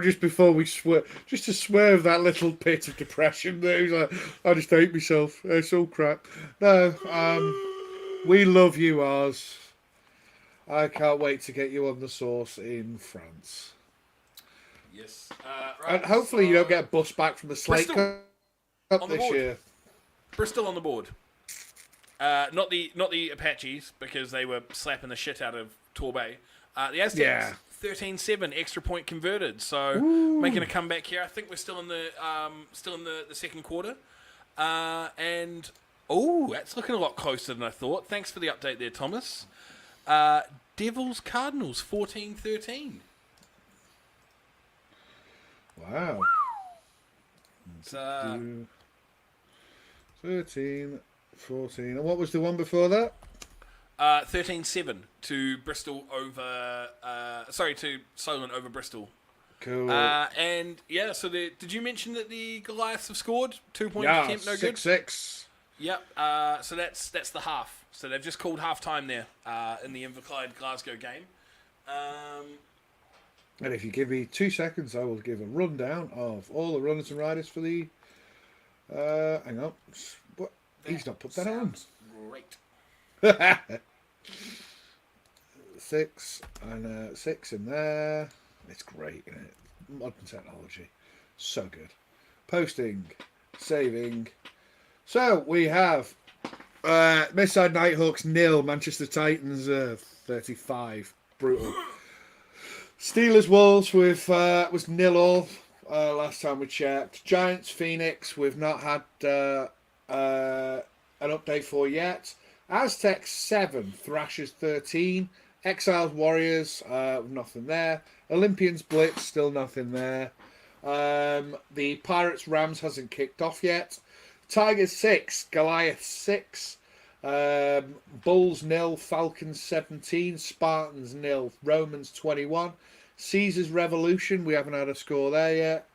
Just before we just to swerve that little pit of depression there. He's like, I just hate myself. It's all crap. No, we love you, Oz. I can't wait to get you on the sauce in France. Yes. Right, and hopefully you don't get a bus back from the Slate Cup this year. Bristol on the board. Not the Apaches, because they were slapping the shit out of Torbay. The Aztecs, 13-7 extra point converted. So making a comeback here. I think we're still in the second quarter. And that's looking a lot closer than I thought. Thanks for the update there, Thomas. Devils Cardinals 14-13. Wow. It's 13, 14. And what was the one before that? 13-7 to Bristol over... to Solent over Bristol. Cool. And, yeah, so did you mention that the Goliaths have scored? 2 point attempt, no good? 6-6. Yep. So that's the half. So they've just called half-time there in the Inverclyde Glasgow game. And if you give me 2 seconds, I will give a rundown of all the runners and riders for the... hang on. What? He's not put that on. Great. 6 and 6 in there. It's great, isn't it? Modern technology. So good. Posting. Saving. So we have Midside Nighthawks 0, Manchester Titans 35. Brutal. Steelers Wolves with was 0-0 last time we checked. Giants Phoenix we've not had an update for yet. Aztecs 7, Thrashers 13. Exiles Warriors nothing there. Olympians Blitz still nothing there. The Pirates Rams hasn't kicked off yet. Tigers 6, Goliath 6. Bulls 0, Falcons 17, Spartans 0, Romans 21. Caesars Revolution, we haven't had a score there yet.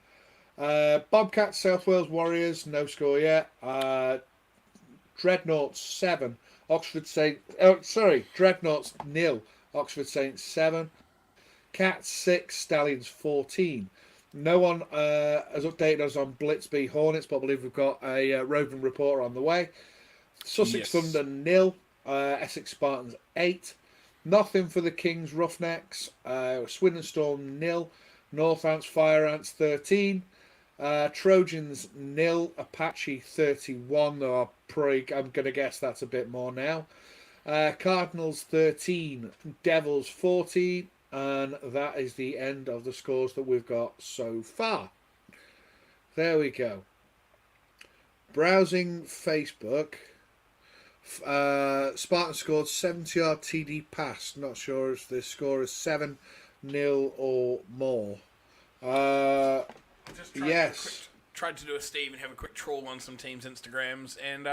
Bobcats, South Wales Warriors, no score yet. Dreadnoughts 7, Oxford Saints. Oh, sorry, Dreadnoughts 0, Oxford Saints 7. Cats 6, Stallions 14. No one has updated us on Blitzby Hornets, but I believe we've got a roving reporter on the way. Sussex Thunder 0, Essex Spartans 8. Nothing for the Kings Roughnecks. Swindon Storm 0, North Ants Fire Ants 13. Trojans 0, Apache 31. Though I'm going to guess that's a bit more now. Cardinals 13, Devils 14. And that is the end of the scores that we've got so far. There we go. Browsing Facebook. Spartan scored 70-yard TD pass. Not sure if the score is 7-0 or more. Just tried to do a Steve and have a quick trawl on some teams' Instagrams, and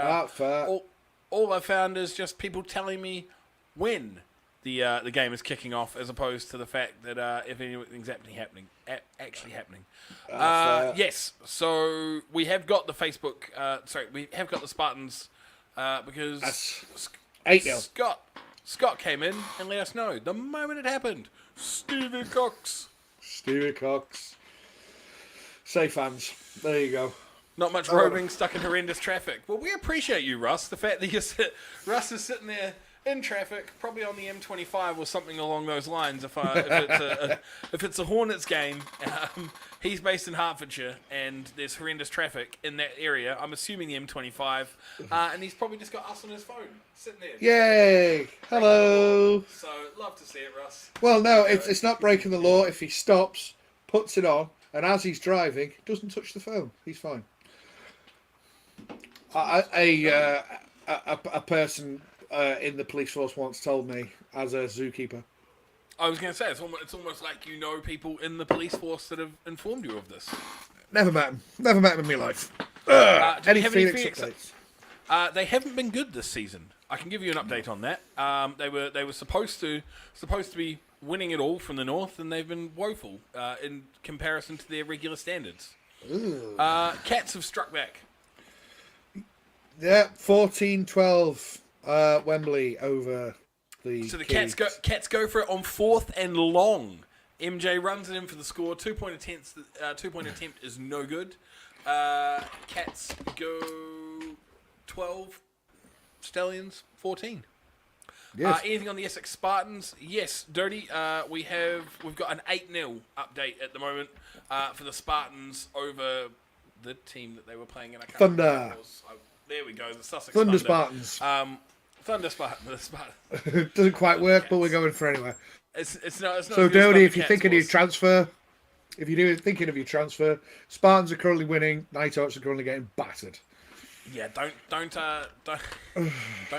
all I found is just people telling me when the game is kicking off, as opposed to the fact that if anything's actually happening. Yes, so we have got the Facebook. We have got the Spartans because that's 8-0. Scott came in and let us know the moment it happened. Stevie Cox. Say fans. There you go. Not much roving, stuck in horrendous traffic. Well, we appreciate you, Russ. The fact that Russ is sitting there in traffic, probably on the M25 or something along those lines. If it's a Hornets game, he's based in Hertfordshire, and there's horrendous traffic in that area. I'm assuming the M25, and he's probably just got us on his phone sitting there. Yay! Hello. So love to see it, Russ. Well, no, it's not breaking the law if he stops, puts it on, and as he's driving, doesn't touch the phone. He's fine. A person in the police force once told me, as a zookeeper. I was going to say, it's almost like you know people in the police force that have informed you of this. Never met him in my life. Any Phoenix updates? They haven't been good this season. I can give you an update on that. They were supposed to be winning it all from the north, and they've been woeful in comparison to their regular standards. Cats have struck back. Yeah, 14-12. Wembley over the. So the Kings. Cats go for it on 4th and long. MJ runs it in for the score. 2-point attempt is no good. Cats go 12. Stallions 14. Yes. Anything on the Essex Spartans? Yes, Dirty. We've got an 8-0 update at the moment for the Spartans over the team that they were playing in. Thunder. There we go. The Sussex Thunder Spartans. Thunder Spartans. It doesn't quite work, but we're going for it anyway. It's not. So, Dirty, if you're thinking of your transfer, Spartans are currently winning. Night Hawks are currently getting battered. Yeah, don't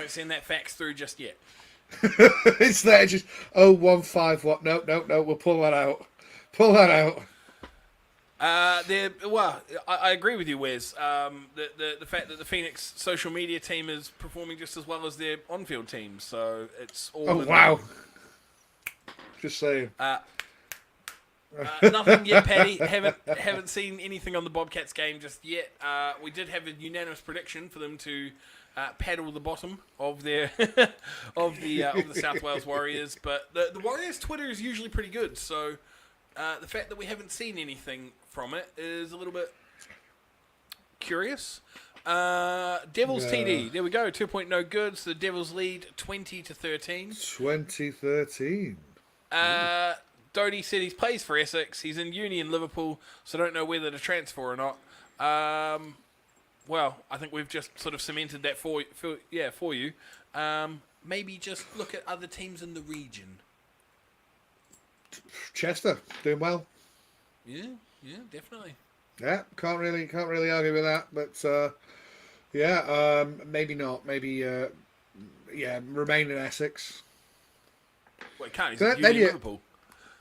send that fax through just yet. It's there, just 015 what? No, we'll pull that out. I agree with you, Wes. The fact that the Phoenix social media team is performing just as well as their on-field team, so it's all. Oh wow! Just saying. Nothing yet, Paddy. Haven't seen anything on the Bobcats game just yet. We did have a unanimous prediction for them to paddle the bottom of their of the South Wales Warriors, but the Warriors' Twitter is usually pretty good. So the fact that we haven't seen anything from it is a little bit curious. Devils TD. There we go. 2-point no good. So the Devils lead 20-13. 2013. Doty said he plays for Essex. He's in uni in Liverpool, so I don't know whether to transfer or not. Well, I think we've just sort of cemented that for you. Maybe just look at other teams in the region. Chester doing well. Yeah, definitely. Yeah, can't really argue with that. But maybe not. Maybe remain in Essex. Well, he can't. He's in Liverpool.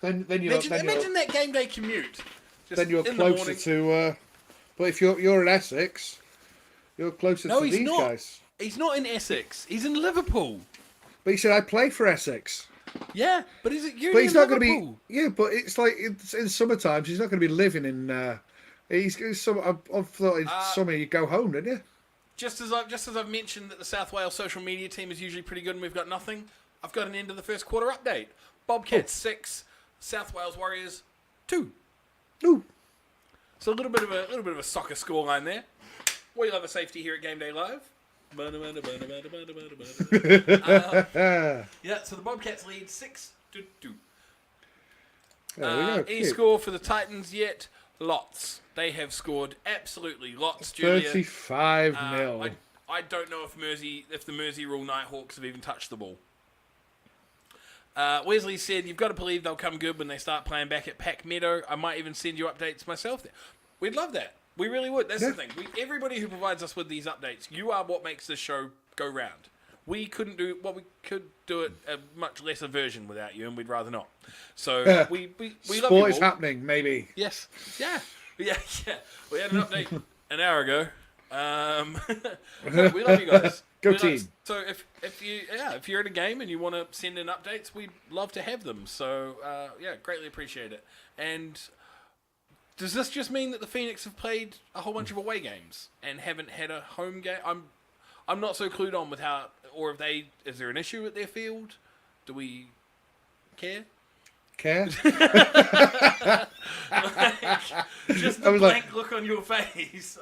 Then imagine that game day commute. Then you're closer to. But if you're in Essex, You're closer No, to he's these not. guys. He's not in Essex. He's in Liverpool. But he said, I play for Essex. Yeah, but you're But in he's not Liverpool. going to be... Yeah, but it's like in summer times, he's not going to be living in... I've thought in summer you go home, didn't you? Just as I've mentioned that the South Wales social media team is usually pretty good and we've got nothing, I've got an end of the first quarter update. Bobcats 6, South Wales Warriors 2. Ooh. So a little bit of a soccer scoreline there. We love a safety here at Gameday Live. Yeah, so the Bobcats lead 6-2. Any score for the Titans yet? Lots. They have scored absolutely lots, Julia. 35-0. I don't know if the Mersey Rule Nighthawks have even touched the ball. Wesley said, you've got to believe they'll come good when they start playing back at Pack Meadow. I might even send you updates myself there. We'd love that. We really would. That's the thing. Everybody who provides us with these updates, you are what makes this show go round. We could do it a much lesser version without you, and we'd rather not. So we love you. Sport is happening, maybe. Yes. Yeah. We had an update an hour ago. We love you guys. Go team. So if you're at a game and you want to send in updates, we'd love to have them. So greatly appreciate it. And does this just mean that the Phoenix have played a whole bunch of away games and haven't had a home game? I'm not so clued on with how, or is there an issue at their field? Do we care? Just the blank look on your face.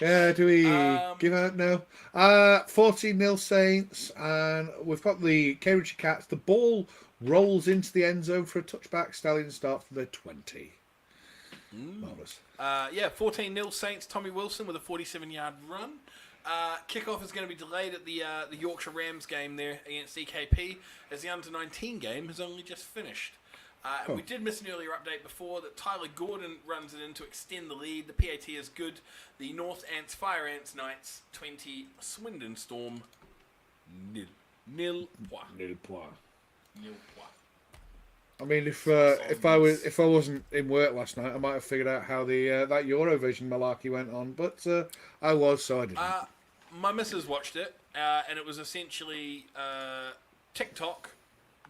Yeah, do we give out now? 14-0 Saints, and we've got the Cambridge Cats. The ball rolls into the end zone for a touchback. Stallions start from their 20. Marvelous. 14-0 Saints. Tommy Wilson with a 47-yard run. Kickoff is going to be delayed at the Yorkshire Rams game there against EKP, as the under-19 game has only just finished. And we did miss an earlier update before that Tyler Gordon runs it in to extend the lead. The PAT is good. The North Ants, Fire Ants, Knights 20, Swindon Storm nil point. I mean, if I wasn't in work last night, I might have figured out how the that Eurovision malarkey went on. But I was, so I didn't. My missus watched it, and it was essentially TikTok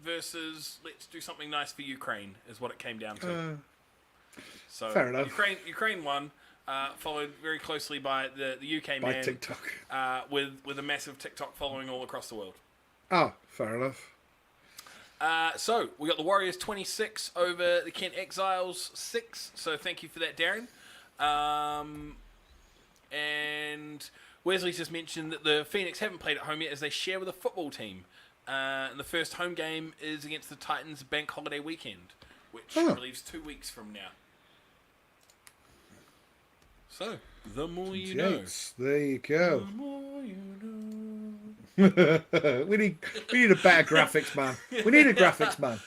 versus let's do something nice for Ukraine is what it came down to. So fair enough. Ukraine won, followed very closely by the UK by man TikTok with a massive TikTok following all across the world. Oh, fair enough. So we got the Warriors 26 over the Kent Exiles 6. So thank you for that, Darren. And Wesley just mentioned that the Phoenix haven't played at home yet, as they share with a football team. And the first home game is against the Titans bank holiday weekend, which I believe is 2 weeks from now. So the more you know. There you go. The more you know. we need a better graphics man. We need a graphics man.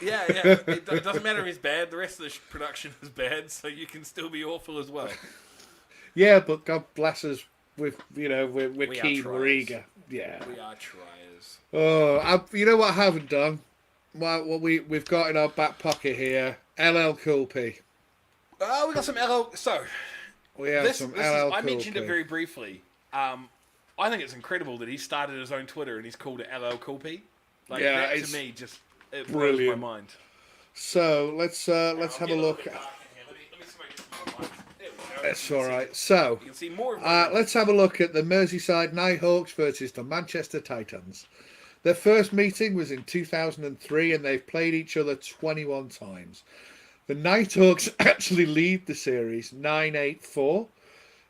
Yeah. It doesn't matter if he's bad. The rest of the production is bad, so you can still be awful as well. Yeah, but God bless us. We're keen. We're eager. Yeah, we are tryers. Oh, you know what I haven't done? What we've got in our back pocket here. LL Cool P. Oh, we got some LL. So we have some LL Cool P. I mentioned it very briefly. I think it's incredible that he started his own Twitter and he's called it LL Cool P. That to me just it blows my mind. So let's have a look. That's all right. So you can see more of let's have a look at the Merseyside Nighthawks versus the Manchester Titans. Their first meeting was in 2003, and they've played each other 21 times. The Nighthawks actually lead the series 9-8-4.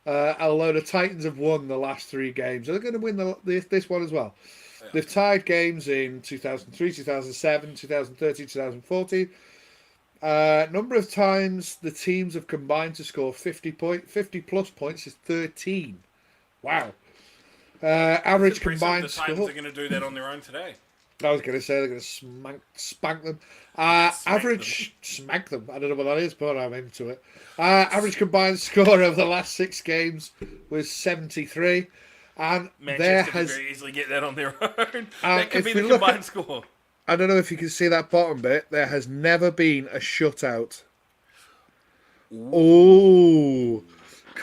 Although the Titans have won the last 3 games. They're going to win this one as well. Yeah. They've tied games in 2003, 2007, 2013, 2014. Number of times the teams have combined to score 50 plus points is 13. Wow. Average combined score. The Titans are going to do that on their own today. I was going to say they're going to spank them. Average smack them. I don't know what that is, but I'm into it. Average combined score over the last 6 games was 73, and Manchester could very easily get that on their own. That could be the combined score. I don't know if you can see that bottom bit. There has never been a shutout. Ooh.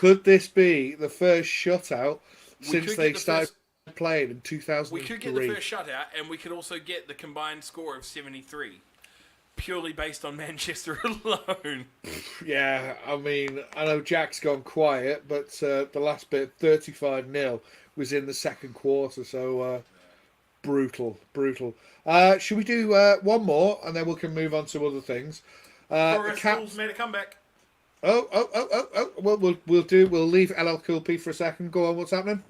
Could this be the first shutout since they started playing in 2003? We could get the first shutout, and we could also get the combined score of 73, purely based on Manchester alone. Yeah, I mean, I know Jack's gone quiet, but the last bit, 35-0, was in the second quarter, so brutal. Should we do one more, and then we can move on to other things? Bristol's made a comeback. Oh! We'll leave LL Cool P for a second. Go on, what's happening?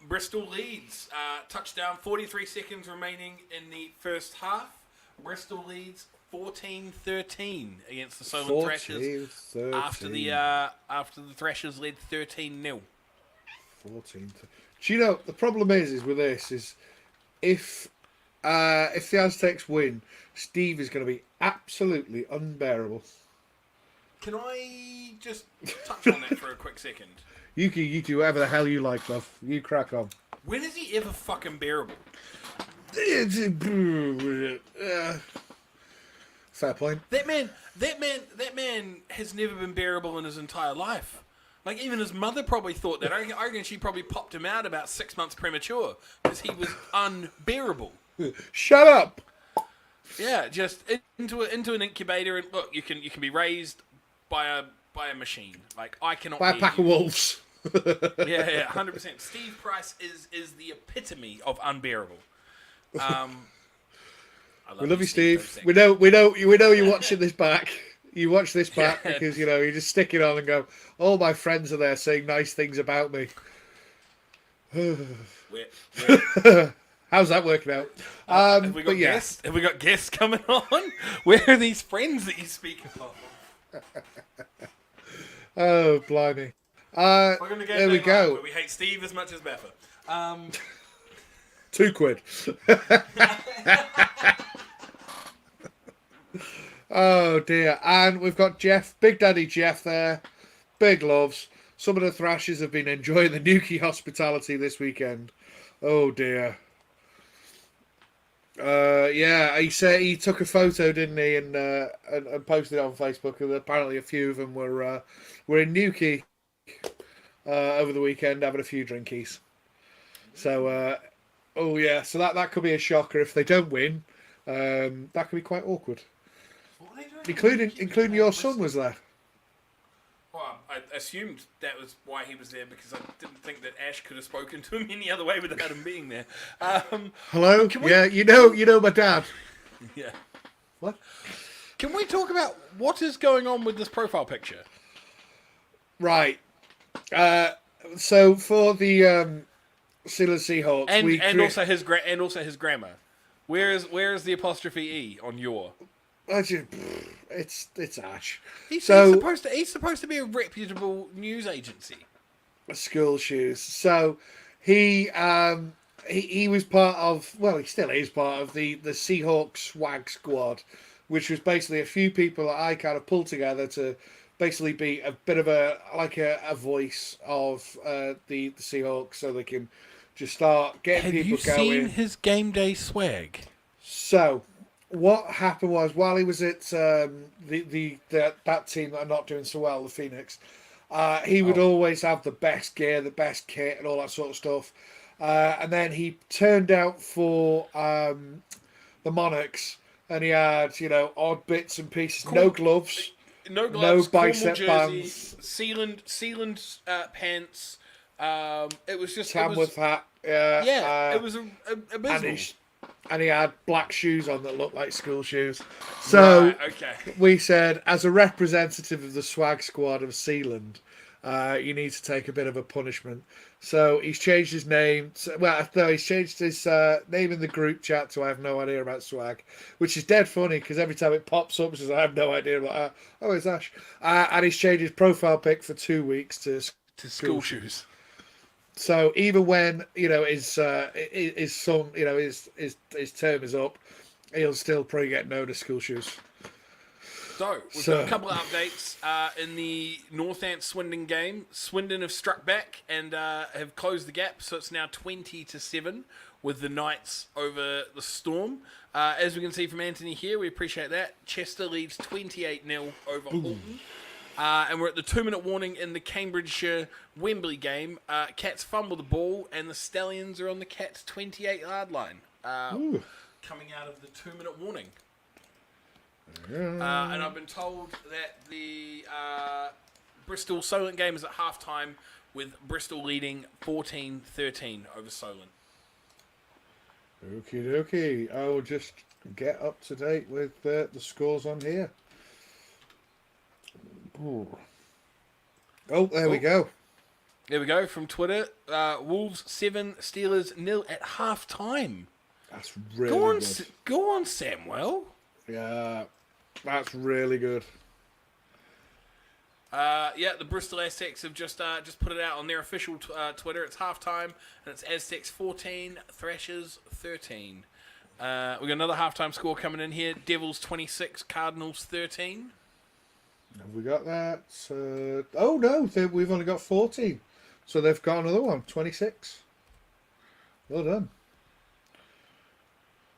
Bristol leads. Touchdown, 43 seconds remaining in the first half. Bristol leads 14-13 against the Solent Thrashers after the Thrashers led 13-0. 14. Do you know the problem is with this is if the Aztecs win, Steve is going to be absolutely unbearable. Can I just touch on that for a quick second? You do whatever the hell you like, love. You crack on. When is he ever fucking bearable? Fair point. That man has never been bearable in his entire life. Like, even his mother probably thought that. I reckon she probably popped him out about 6 months premature because he was unbearable. Shut up. Yeah, just into an incubator, and look, you can be raised by a machine. Like, I cannot by a pack of wolves. Yeah, 100%. Steve Price is the epitome of unbearable. We love you, Steve. We know you're watching this back. You watch this back because you just stick it on and go, all my friends are there saying nice things about me. How's that working out? Have we got guests? Have we got guests coming on? Where are these friends that you speak of? Oh, blimey. There we go. Where we hate Steve as much as Beffa. £2. Oh dear. And we've got Jeff, Big Daddy Jeff there. Big loves. Some of the Thrashers have been enjoying the Newquay hospitality this weekend. Oh dear. He said he took a photo, didn't he, and posted it on Facebook. And apparently, a few of them were in Newquay over the weekend having a few drinkies. So, so that could be a shocker if they don't win. That could be quite awkward. Including your son was there. Well, I assumed that was why he was there because I didn't think that Ash could have spoken to him any other way without him being there. Hello? Yeah, you know my dad. Yeah. What? Can we talk about what is going on with this profile picture? Right. So for the Solent Seahawks, and also his grammar. Where is the apostrophe E on your? It's Ash. He's supposed to be a reputable news agency. School shoes. So he was part of, well, he still is part of the Seahawks swag squad, which was basically a few people that I kind of pulled together to basically be a bit of a voice of the Seahawks, so they can just start getting people going. Have you seen his game day swag? So what happened was, while he was at that team that are not doing so well, the Phoenix, he would always have the best gear, the best kit, and all that sort of stuff. And then he turned out for the Monarchs, and he had odd bits and pieces, no gloves, no bicep bands, Sealand pants. It was just Tamworth hat. It was abysmal. And he had black shoes on that looked like school shoes. So we said, as a representative of the swag squad of Sealand, you need to take a bit of a punishment. So he's changed his name. He's changed his name in the group chat to I have no idea about swag, which is dead funny because every time it pops up, it says I have no idea about it's Ash. And he's changed his profile pic for 2 weeks to school shoes. So even when his son, his term is up, he'll still probably get known as school shoes. So we've got a couple of updates in the Northants Swindon game. Swindon have struck back and have closed the gap, so it's now 20-7 with the Knights over the Storm. As we can see from Anthony here, we appreciate that. Chester leads 28-0 over Halton. And we're at the 2-minute warning in the Cambridgeshire Wembley game. Cats fumble the ball, and the Stallions are on the Cats' 28-yard line. Coming out of the 2-minute warning. And I've been told that the Bristol Solent game is at halftime, with Bristol leading 14-13 over Solent. Okie dokie. I will just get up to date with the scores on here. Ooh. Oh, there we go. There we go from Twitter. Wolves 7, Steelers 0 at half time. That's really good. Go on, Samwell. Yeah, that's really good. The Bristol Aztecs have just put it out on their official Twitter. It's half time, and it's Aztecs 14, Thrashers 13. We got another halftime score coming in here. Devils 26, Cardinals 13. Have we got that? Oh no, we've only got 14. So they've got another one, 26. Well done.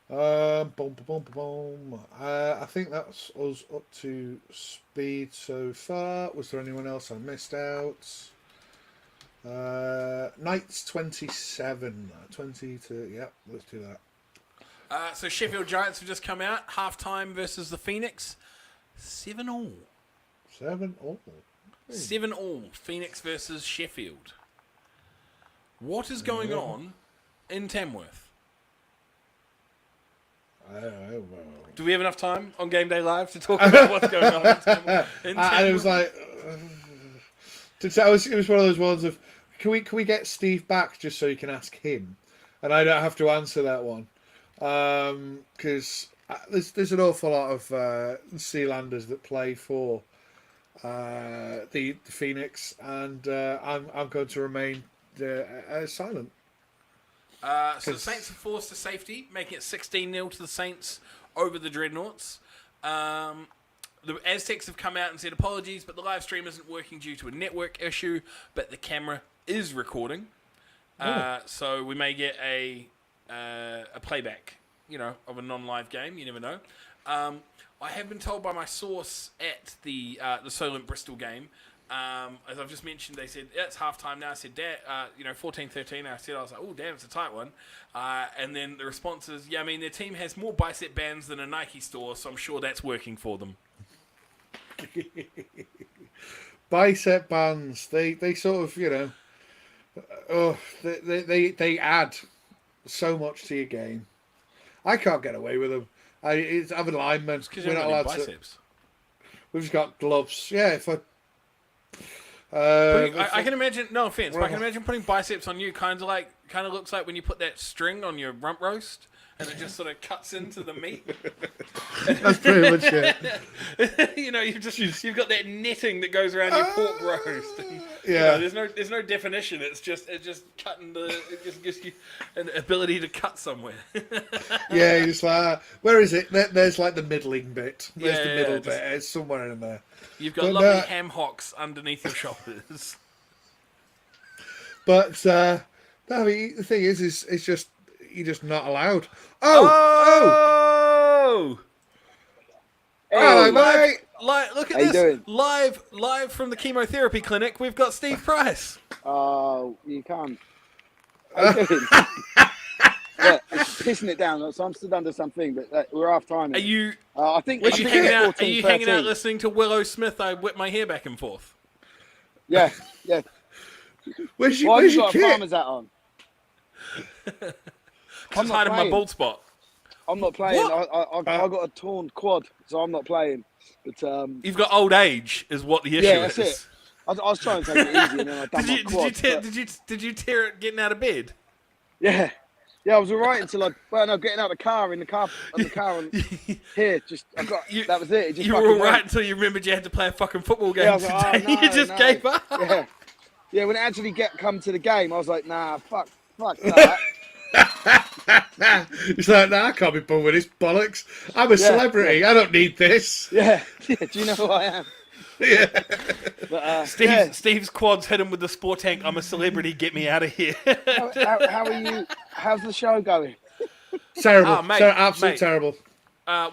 Boom, boom, boom, boom. I think that's us up to speed so far. Was there anyone else I missed out? Knights 27. 22. Yep, let's do that. So Sheffield Giants have just come out. Half-time versus the Phoenix. 7-all. 7-all. 7-all. Phoenix versus Sheffield. What is going on in Tamworth? I don't know. Do we have enough time on Game Day Live to talk about what's going on in Tamworth? And it was like... it was one of those ones of... Can we get Steve back just so you can ask him? And I don't have to answer that one. Because there's an awful lot of Sealanders that play for the Phoenix, and I'm going to remain silent. So the Saints are forced to safety, making it 16-0 to the Saints over the Dreadnoughts. The Aztecs have come out and said apologies, but the live stream isn't working due to a network issue, but the camera is recording. So we may get a playback, of a non-live game. You never know. I have been told by my source at the Solent Bristol game, as I've just mentioned, they said, it's half-time now. I said, 14-13. I was like, oh, damn, it's a tight one. And then the response is, their team has more bicep bands than a Nike store, so I'm sure that's working for them. Bicep bands, they sort of, they add so much to your game. I can't get away with them. It's having linemen. We're not allowed biceps. We've just got gloves. Yeah, if I can imagine. No offense, but I can imagine putting biceps on you. Kind of looks like when you put that string on your rump roast, and it just sort of cuts into the meat. That's pretty much it. You've got that netting that goes around your pork roast. And, there's no definition. It's just cutting it just gives you an ability to cut somewhere. Yeah, you're just like, where is it? There's like the middling bit. There's the middle bit. It's somewhere in there. You've got lovely ham hocks underneath your shoulders. But the thing is it's just you're just not allowed. Oh! Hello, mate. Look at this. Live from the chemotherapy clinic, we've got Steve Price. Oh, you can't. How you doing? Yeah, it's pissing it down. So I'm stood under something, but we're half time. Are you? I think. Are you hanging out listening to Willow Smith? I whip my hair back and forth. Yeah. Where's you kid? got a farmer's hat on? I'm not hiding my bald spot. I'm not playing. I got a torn quad, so I'm not playing. But you've got old age, is what the issue is. Yeah, that's it. I was trying to take it easy, and then I done my quad. Did you tear it getting out of bed? Yeah, I was alright until getting out of the car and here, that was it. You were alright until you remembered you had to play a fucking football game today. Like, you just gave up. Yeah. When it actually come to the game, I was like, nah, fuck that. It's like, nah, I can't be bothered with this bollocks. I'm a celebrity. Yeah. I don't need this. Yeah. Do you know who I am? Yeah. But, Steve's quads hit him with the sport tank. I'm a celebrity. Get me out of here. How are you? How's the show going? Terrible. Absolutely terrible.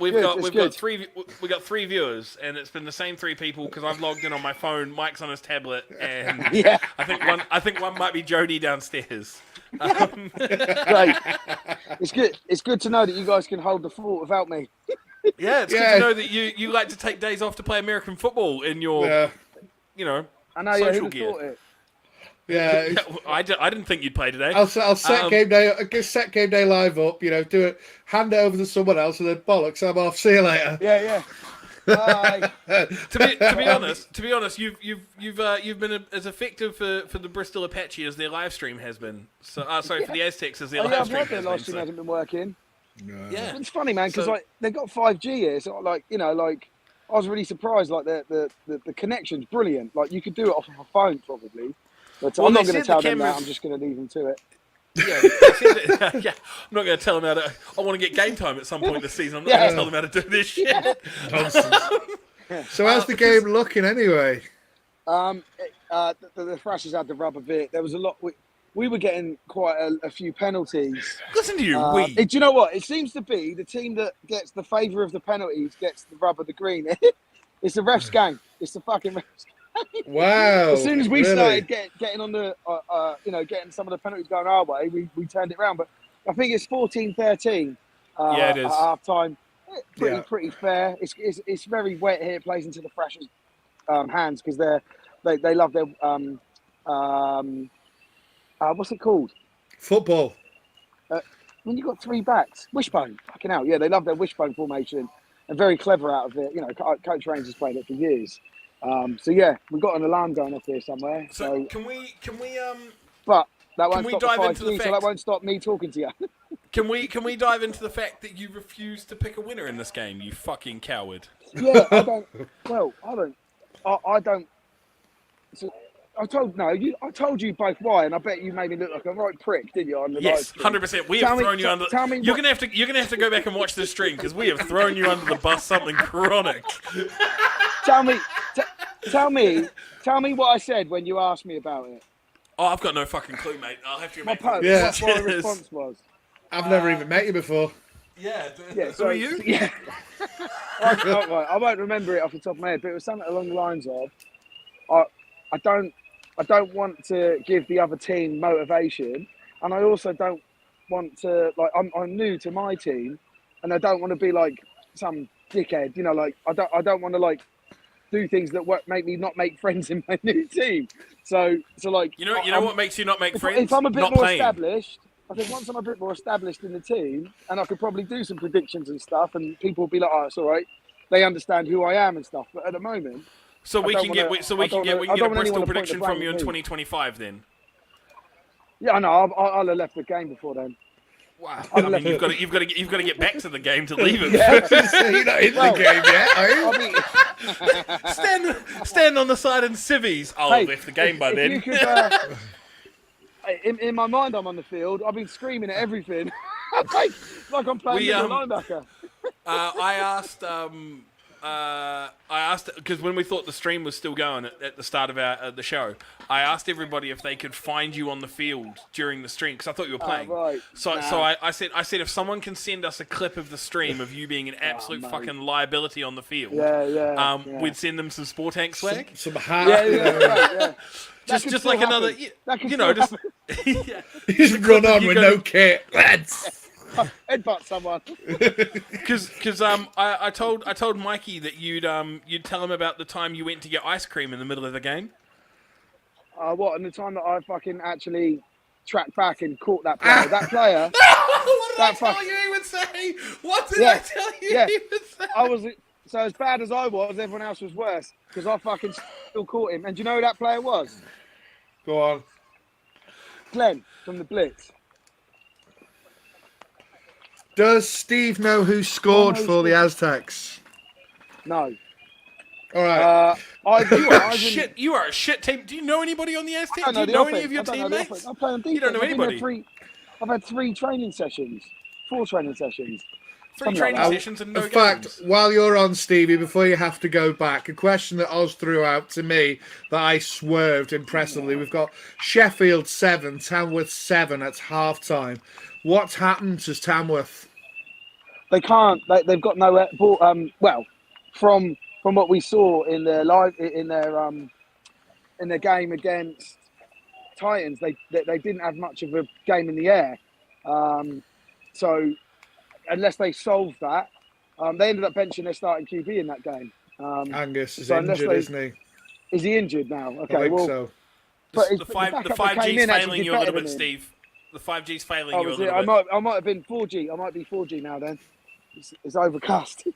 We've Good, got that's we've good. got three we got 3 viewers, and it's been the same 3 people because I've logged in on my phone, Mike's on his tablet, and Yeah. I think one might be Jody downstairs. Great. It's good. It's good to know that you guys can hold the fort without me. Yeah, it's good to know that you like to take days off to play American football in your I know. social Who'd have gear. thought it? Yeah, I didn't think you'd play today. I'll set game day. I'll set game day live up. Do it. Hand it over to someone else, and then bollocks. I'm off. See you later. Yeah. Bye. To be honest, you've been as effective for the Bristol Apache as their live stream has been. So for the Aztecs as their live I've stream heard their has live been. stream So. hasn't been working. Yeah, It's funny, man, because So- they've got 5G here. So I was really surprised. Like the connection's brilliant. Like you could do it off of a phone probably. But Well, I'm not they going to said the tell them that. cameras- I'm just going to leave them to it. Yeah, I said that- yeah. I'm not going to tell them how to. I want to get game time at some point this season. I'm not going to tell them how to do this shit. So how's the game looking anyway? The Thrashers had the rubber bit. There was a lot. We were getting quite a few penalties. Listen to you, Do you know what? It seems to be the team that gets the favour of the penalties gets the rubber, the green. It's the ref's game. It's the fucking ref's game. Wow. As soon as we really? started getting on the, getting some of the penalties going our way, we turned it around. But I think it's 14-13. Yeah, it is. At half time. Yeah. Pretty fair. It's very wet here. It plays into the Thrashers' hands because they love their what's it called? Football. When you got 3 backs, wishbone. Fucking hell, yeah, they love their wishbone formation and very clever out of it. Coach Raines has played it for years. So yeah, we've got an alarm going off here somewhere. So can we But that won't we stop the dive into the 5G, so fact- that won't stop me talking to you. can we dive into the fact that you refused to pick a winner in this game? You fucking coward. Yeah, I don't. Well, I don't. I don't. So I told you both why, and I bet you made me look like a right prick, didn't you? On the live Yes, stream? 100%. We Tell have me- thrown you under. tell me You're what- gonna have to go back and watch this stream because we have thrown you under the bus. Something chronic. Tell me what I said when you asked me about it. Oh, I've got no fucking clue, mate. I'll have to. My post. Yeah. What my Cheers. response was. I've never even met you before. Yeah. Yeah, Who are you? Yeah. I won't remember it off the top of my head, but it was something along the lines of, I don't want to give the other team motivation, and I also don't want to I'm new to my team, and I don't want to be like some dickhead, I don't want to do things that make me not make friends in my new team. So You know what makes you not make friends? if I'm a bit not more playing. established, I think once I'm a bit more established in the team, and I could probably do some predictions and stuff, and people will be like, "Oh, it's all right." They understand who I am and stuff. But at the moment, So we I can don't get wanna- so we I can don't get wanna- we I can get a don't really Bristol wanna point the prediction blame from you at in me. 2025 then. yeah, I know. I'll have left the game before then. Wow. I mean, you've got to get back to the game to leave it. Yeah. You're not in the game yet, are you? I mean, Stand on the side in civvies. I'll have left the game by if then. you could, in my mind, I'm on the field. I've been screaming at everything, like I'm playing middle linebacker. I asked because when we thought the stream was still going at the start of the show, I asked everybody if they could find you on the field during the stream because I thought you were playing. Right. So Nah. I said if someone can send us a clip of the stream of you being an absolute mate. fucking liability on the field, Yeah. we'd send them some sport tank swag. Some hat. Yeah. Just could like still another, happen. That could you know, still just yeah. Just run on You with gotta- no kit, lads. Headbutt someone. Because I told Mikey that you'd tell him about the time you went to get ice cream in the middle of the game. What? And the time that I fucking actually tracked back and caught that player. That player. What did I That tell fuck- you he would say? What did Yeah, I tell you yeah. he would say? I was so as bad as I was. Everyone else was worse because I fucking still caught him. And do you know who that player was? Go on. Glenn from the Blitz. Does Steve know who scored Oh, no, for the Aztecs? No. All right. You are a shit team. Do you know anybody on the Aztecs? I Do you the know offense. any of your I don't know the teammates? offense. I play on defense. You don't know I've been there anybody. I've had 3 training sessions, 4 training sessions. 3 something training like that. sessions and no In fact, games. while you're on, Stevie, before you have to go back, a question that Oz threw out to me that I swerved impressively. We've got Sheffield 7, Tamworth 7 at half-time. What's happened to Tamworth? they can't. They've got no ball. Well, from what we saw in their game against Titans, they didn't have much of a game in the air. So unless they solve that, they ended up benching their starting QB in that game. Angus is so injured, isn't he? Is he injured now? Okay, I think well, so. but The 5G's failing you a little bit, Steve. The 5G's failing you a little bit. I might have been 4G. I might be 4G now. Then it's overcast.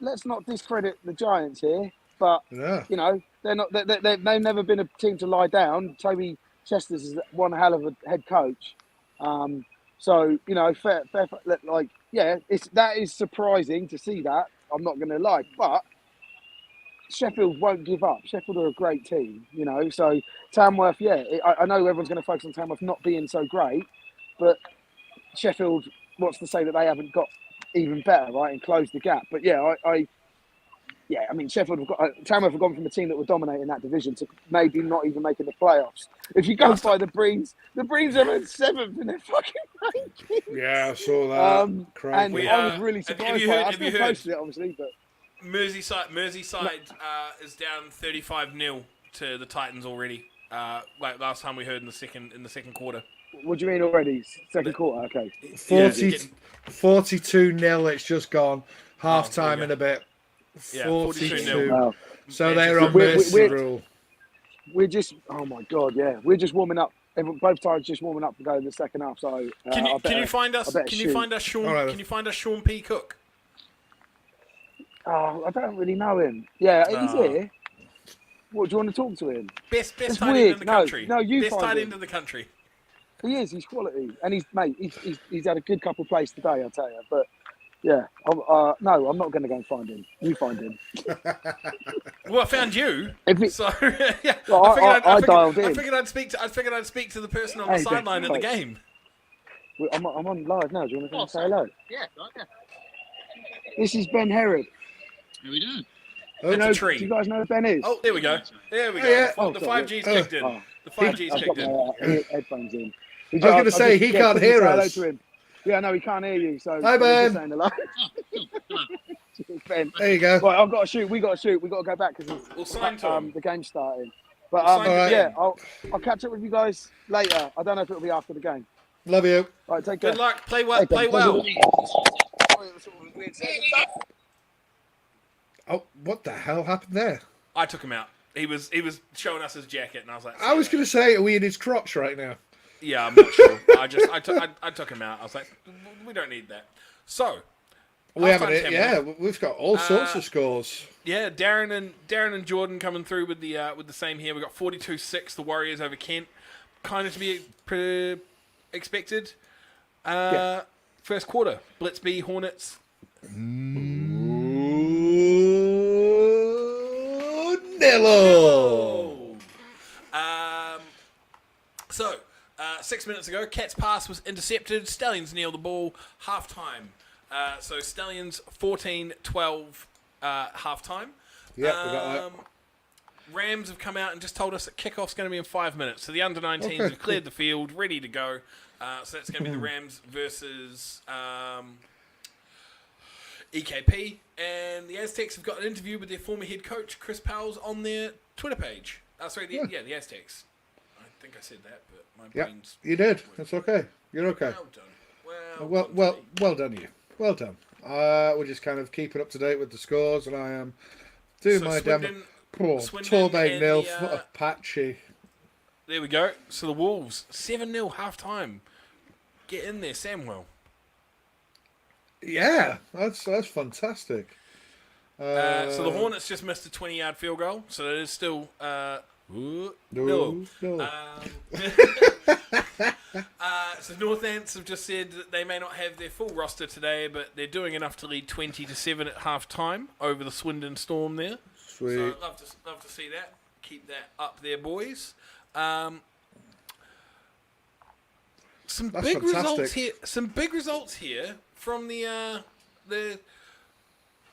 Let's not discredit the Giants here. But you know, they're not. They've never been a team to lie down. Toby Chester's is one hell of a head coach. So you know, fair. Like, yeah, that is surprising to see that. I'm not going to lie, but Sheffield won't give up. Sheffield are a great team, you know. So Tamworth, I know everyone's going to focus on Tamworth not being so great, but Sheffield wants to say that they haven't got even better, right, and closed the gap. But I mean, Sheffield Tamworth have gone from a team that were dominating that division to maybe not even making the playoffs. If you go by the Breens are in 7th in their fucking ranking. Yeah, I saw that. And I was really surprised by it. I still posted it, obviously, but Merseyside is down 35-0 to the Titans already. Like last time we heard in the second quarter. What do you mean already? Second quarter, okay. 42-0. It's just gone. Half time in a bit. 42. Wow. So they're on mercy rule. We're just, oh my god, yeah, we're just warming up. Both sides just warming up to go in the second half. So can you find us Sean? Can you find us Sean P. Cook? Oh, I don't really know him. Yeah, he's here. What, do you want to talk to him? Best tight end in the country. No, you best find tight him. end in the country. He is. He's quality, and he's had a good couple of plays today, I'll tell you. But yeah, no, I'm not going to go and find him. You find him. Well, I found you. So yeah, well, I dialed in. I figured I'd speak to the person on the sideline in the game. I'm on live now. Do you want to come and say hello? Yeah, right there. This is Ben Herod. How are we doing? It's a tree. Do you guys know who Ben is? Oh, there we go. There we go. Yeah. The 5G's kicked in. The 5G's kicked in. I've got my headphones in. I was going to say, he can't hear us. To him. Yeah, no, he can't hear you. So hi, Ben. Saying hello. Ben. There you go. Right, I've got to shoot. We got to shoot. We got to go back because the game's starting. But yeah, I'll catch up with you guys later. I don't know if it'll be after the game. Love you. Right, take care. Good luck. Play well. Play well. Oh, what the hell happened there? I took him out. He was showing us his jacket, and I was like, I was going to say, are we in his crotch right now? Yeah, I'm not sure. I took him out. I was like, we don't need that. So we haven't. Yeah, we've got all sorts of scores. Yeah, Darren and Jordan coming through with the same here. We got 42-6 the Warriors over Kent, kind of to be expected. First quarter, Blitz B Hornets. Nillo. So 6 minutes ago, Cat's pass was intercepted. Stallions nailed the ball. Half time. So Stallions 14-12 half time. Yeah, we got that. Rams have come out and just told us that kickoff's going to be in 5 minutes. So the under-19s have cleared the field, ready to go. So that's going to be the Rams versus EKP. And the Aztecs have got an interview with their former head coach, Chris Powell's, on their Twitter page. The Aztecs. I think I said that, but my brain's... You did. That's okay. You're okay. Well done. Well done, you. Well done. We're just kind of keeping up to date with the scores, and I am doing my damn... Swindon 12-8-0. What a patchy. There we go. So the Wolves, 7-0 half-time. Get in there, Samwell. Yeah, that's fantastic. So the Hornets just missed a 20-yard field goal, so it is still no. So North Ants have just said that they may not have their full roster today, but they're doing enough to lead 20-7 at half-time over the Swindon Storm there. Sweet. So love to see that. Keep that up there, boys. Some That's big fantastic. results here. Some big results here from the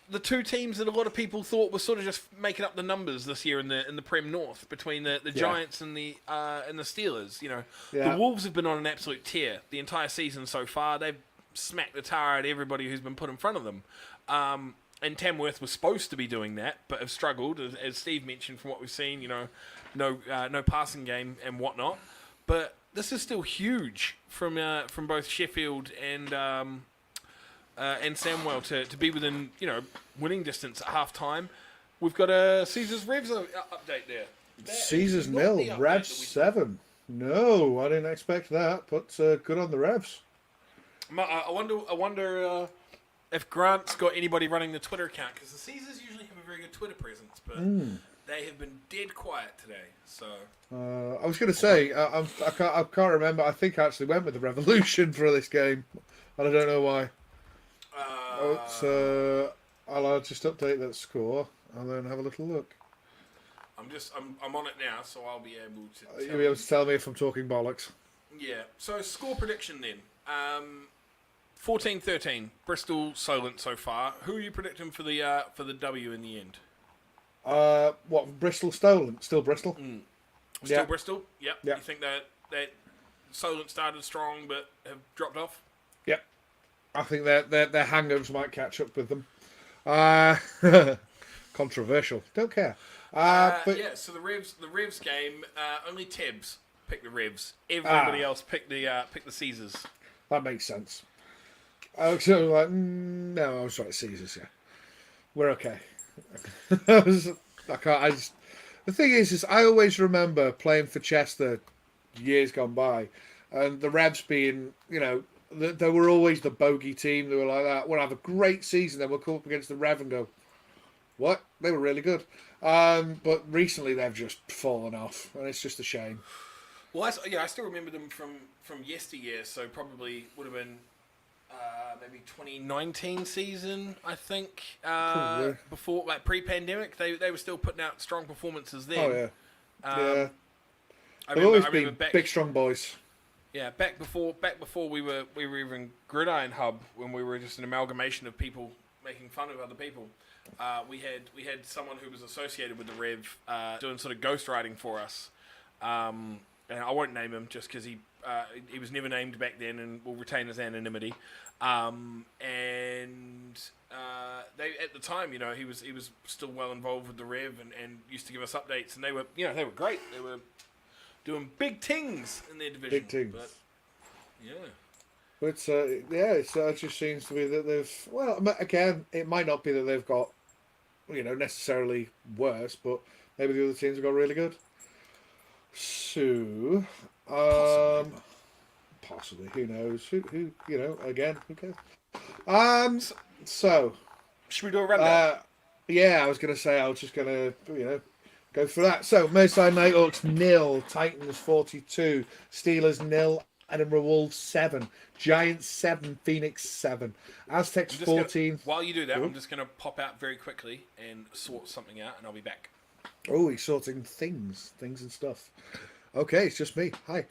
the two teams that a lot of people thought were sort of just making up the numbers this year in the Prem North between the Giants and the Steelers. You know, the Wolves have been on an absolute tear the entire season so far. They've smacked the tar out of everybody who's been put in front of them. And Tamworth was supposed to be doing that, but have struggled, as Steve mentioned from what we've seen. You know, no passing game and whatnot. But this is still huge from both Sheffield and Samwell to be within, you know, winning distance at half time. We've got a Caesars Revs update there. Caesars nil, Revs 7. No, I didn't expect that, but good on the Revs. I wonder if Grant's got anybody running the Twitter account, because the Caesars usually have a very good Twitter presence, but they have been dead quiet today. So I was going to say I can't remember. I think I actually went with the Revolution for this game, and I don't know why. I'll just update that score and then have a little look. I'm on it now, so I'll be able to. You'll be able to tell me if I'm talking bollocks. Yeah. So score prediction then. 14-13, Bristol, Solent so far. Who are you predicting for the W in the end? What, Bristol, Stolen? Still Bristol? Still Bristol? Yep. Yeah. You think that Solent started strong but have dropped off? Yep. I think their hangovers might catch up with them. Controversial. Don't care. But yeah, so the Revs game, only Tebs picked the Revs. Everybody else picked the Caesars. That makes sense. I was sort of like, no, I was right, Caesars, yeah. We're okay. The thing is I always remember playing for Chester years gone by, and the Revs being, you know, they were always the bogey team. They were like that. We'll have a great season, then we'll come up against the Rev and go, what? They were really good. But recently they've just fallen off, and it's just a shame. Well, I still remember them from yesteryear, so probably would have been maybe 2019 season, I think. Before, like pre-pandemic, they were still putting out strong performances then. Oh yeah, yeah. They've always been big, strong boys. Yeah, back before we were even Gridiron Hub, when we were just an amalgamation of people making fun of other people. We had someone who was associated with the Rev doing sort of ghostwriting for us. And I won't name him just because he was never named back then and will retain his anonymity. They at the time, you know, he was still well involved with the Rev and used to give us updates, and they were great. They were doing big things in their division. Big things. But, yeah. But it just seems to be that they've, well, again, it might not be that they've got, you know, necessarily worse, but maybe the other teams have got really good. So, possibly, who knows? Who, you know, again, who cares? So, should we do a rundown? Yeah, I was going to say, I was just going to, you know, go for that. So, Merseyside Nighthawks 0, Titans 42, Steelers 0, Edinburgh Wolves 7, Giants 7, Phoenix 7, Aztecs 14. While you do that, I'm just going to pop out very quickly and sort something out, and I'll be back. Oh, he's sorting things and stuff. Okay, it's just me. Hi.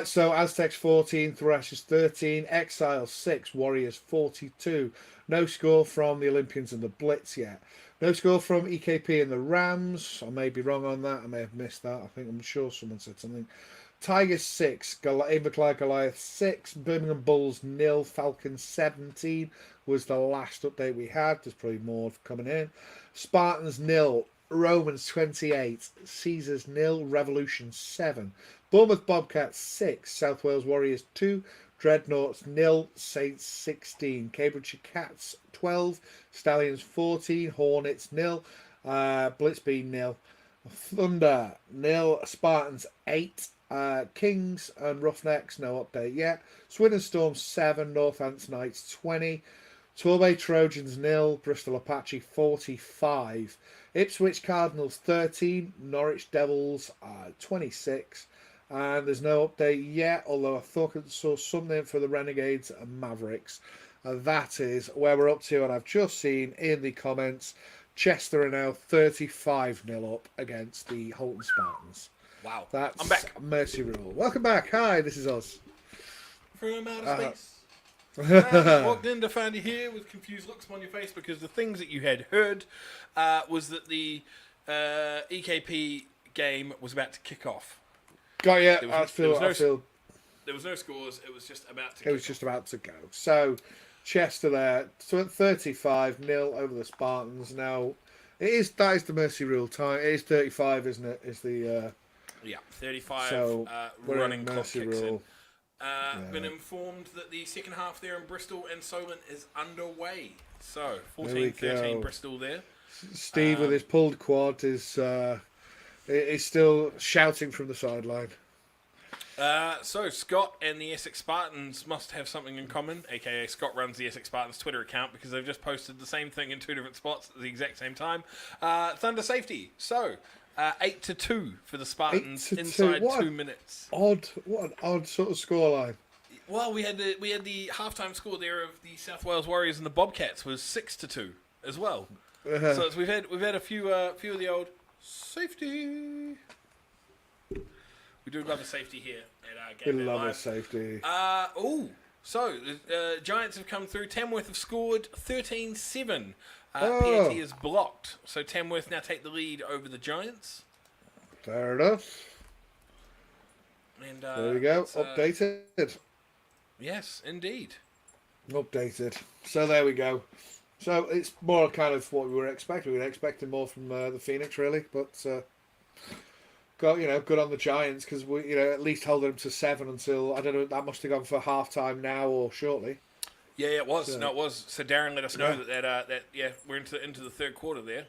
So Aztecs 14, Thrashers 13, Exiles 6, Warriors 42. No score from the Olympians and the Blitz yet. No score from EKP and the Rams. I may be wrong on that. I may have missed that. I'm sure someone said something. Tigers 6, Inverclyde Goliath 6, Birmingham Bulls 0, Falcons 17 was the last update we had. There's probably more coming in. Spartans 0, Romans 28, Caesars 0, Revolution 7, Bournemouth Bobcats 6, South Wales Warriors 2, Dreadnoughts 0, Saints 16, Cambridgeshire Cats 12, Stallions 14, Hornets 0, Blitzby 0, Thunder 0, Spartans 8, Kings and Roughnecks, no update yet. Swindon Storm 7, Northants Knights 20, Torbay Trojans 0, Bristol Apache 45, Ipswich Cardinals 13, Norwich Devils 26, and there's no update yet, although I thought I saw something for the Renegades and Mavericks. And that is where we're up to, and I've just seen in the comments, Chester are now 35-0 up against the Holton Spartans. Wow. That's I'm back. Mercy Rule. Welcome back. Hi, this is Oz. From outer space. Just walked in to find you here with confused looks on your face because the things that you had heard was that the EKP game was about to kick off. Got you. There was no scores. It was just about to. It was just about to go. So Chester there, so 35-0 over the Spartans. Now that is the mercy rule time. It is 35, isn't it? Is the 35. So we're running in clock mercy kicks in. rule. Been informed that the second half there in Bristol and Solent is underway. So There we 14-13 go. Bristol there. Steve with his pulled quad is still shouting from the sideline. So Scott and the Essex Spartans must have something in common, aka Scott runs the Essex Spartans Twitter account because they've just posted the same thing in two different spots at the exact same time. Thunder safety. So 8-2 for the Spartans 8-2. inside What 2 minutes. What an odd sort of scoreline. Well, we had the halftime score there of the South Wales Warriors and the Bobcats was 6-2 as well. So we've had a few of the old safety. We do love a safety here at our We Gameday love a Live. safety. So the Giants have come through. Tamworth have scored 13-7. Oh. PAT is blocked. So Tamworth now take the lead over the Giants. Fair enough. And There we go. it's, Updated. Yes, indeed. Updated. So there we go. So it's more kind of what we were expecting. We were expecting more from the Phoenix, really, but good on the Giants because we at least holding them to 7 until I don't know. That must have gone for half time now or shortly. Yeah, it was. So- No, it was. So Darren let us know Yeah. that we're into the third quarter there.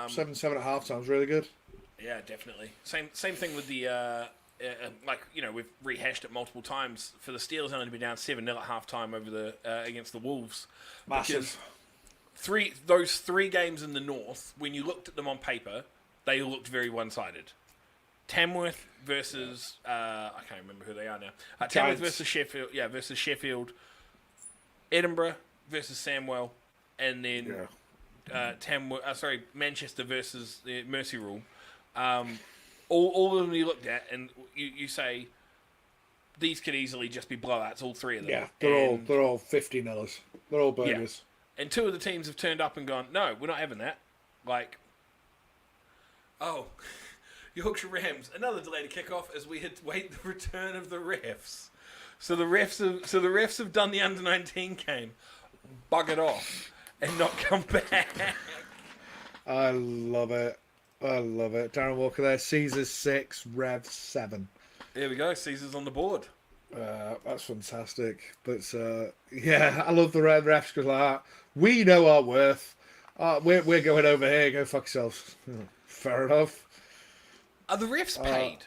7 at half time is really good. Yeah, definitely. Same thing with the we've rehashed it multiple times for the Steelers only to be down 7-0 at halftime over the against the Wolves. Massive. Because those three games in the north, when you looked at them on paper, they looked very one-sided. Tamworth versus I can't remember who they are now. Tamworth Giants. versus Sheffield. Yeah, versus Sheffield. Edinburgh versus Samwell, and then Manchester versus the Mercy Rule. All of them you looked at, and you say these could easily just be blowouts. All three of them. Yeah, And- they're all 50-0s. They're all burgers. And two of the teams have turned up and gone, no, we're not having that. Like, Yorkshire Rams, another delayed kickoff as we had to wait the return of the refs. So the refs have done the under-19 game, buggered off, and not come back. I love it. Darren Walker there. Caesars 6, Rev 7. There we go. Caesar's on the board. That's fantastic. But I love the red refs because like that. We know our worth. We're going over here. Go fuck yourselves. Fair enough. Are the refs paid?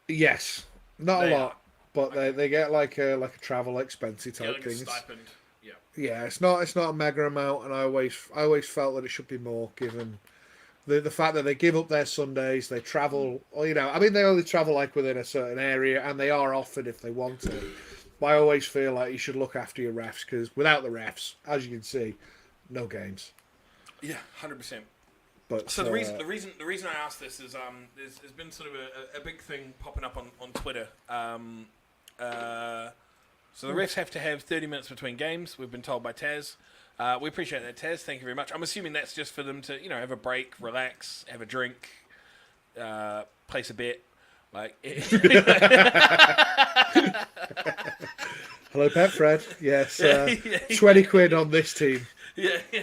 Yes, not They a lot, are. but they get like a travel expensey Yeah, type like a thing. stipend. Yeah. Yeah, it's not a mega amount, and I always felt that it should be more given the fact that they give up their Sundays, they travel. Or, they only travel like within a certain area, and they are offered if they want to. But I always feel like you should look after your refs because without the refs, as you can see, no games. Yeah, 100%. But So the reason I asked this is there's been sort of a big thing popping up on Twitter. So the refs have to have 30 minutes between games. We've been told by Taz. We appreciate that, Taz. Thank you very much. I'm assuming that's just for them to have a break, relax, have a drink, place a bet. Like, hello, Pet Fred. Yes, 20 quid on this team. yeah. Yeah.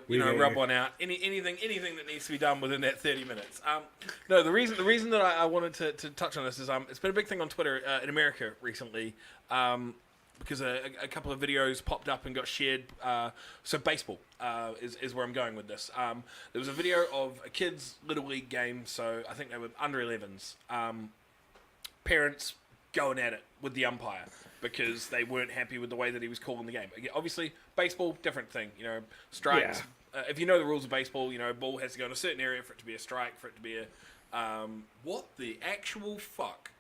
Rub one out. Anything that needs to be done within that 30 minutes. No, the reason that I wanted to touch on this is it's been a big thing on Twitter in America recently because a couple of videos popped up and got shared. So baseball is where I'm going with this. There was a video of a kid's Little League game, so I think they were under 11s. Parents going at it with the umpire because they weren't happy with the way that he was calling the game. Again, obviously, baseball, different thing. Strikes. Yeah. If you know the rules of baseball, ball has to go in a certain area for it to be a strike, for it to be a... what the actual fuck?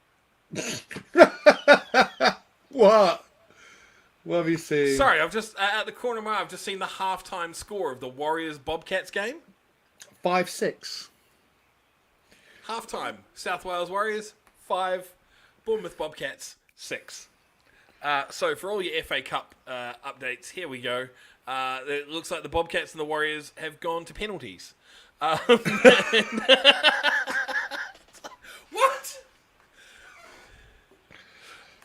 What? What have you seen? Sorry, I've just... at the corner of my eye, I've just seen the halftime score of the Warriors-Bobcats game. 5-6. Halftime. South Wales Warriors, 5. Bournemouth Bobcats, 6. So for all your FA Cup updates, here we go. It looks like the Bobcats and the Warriors have gone to penalties. What?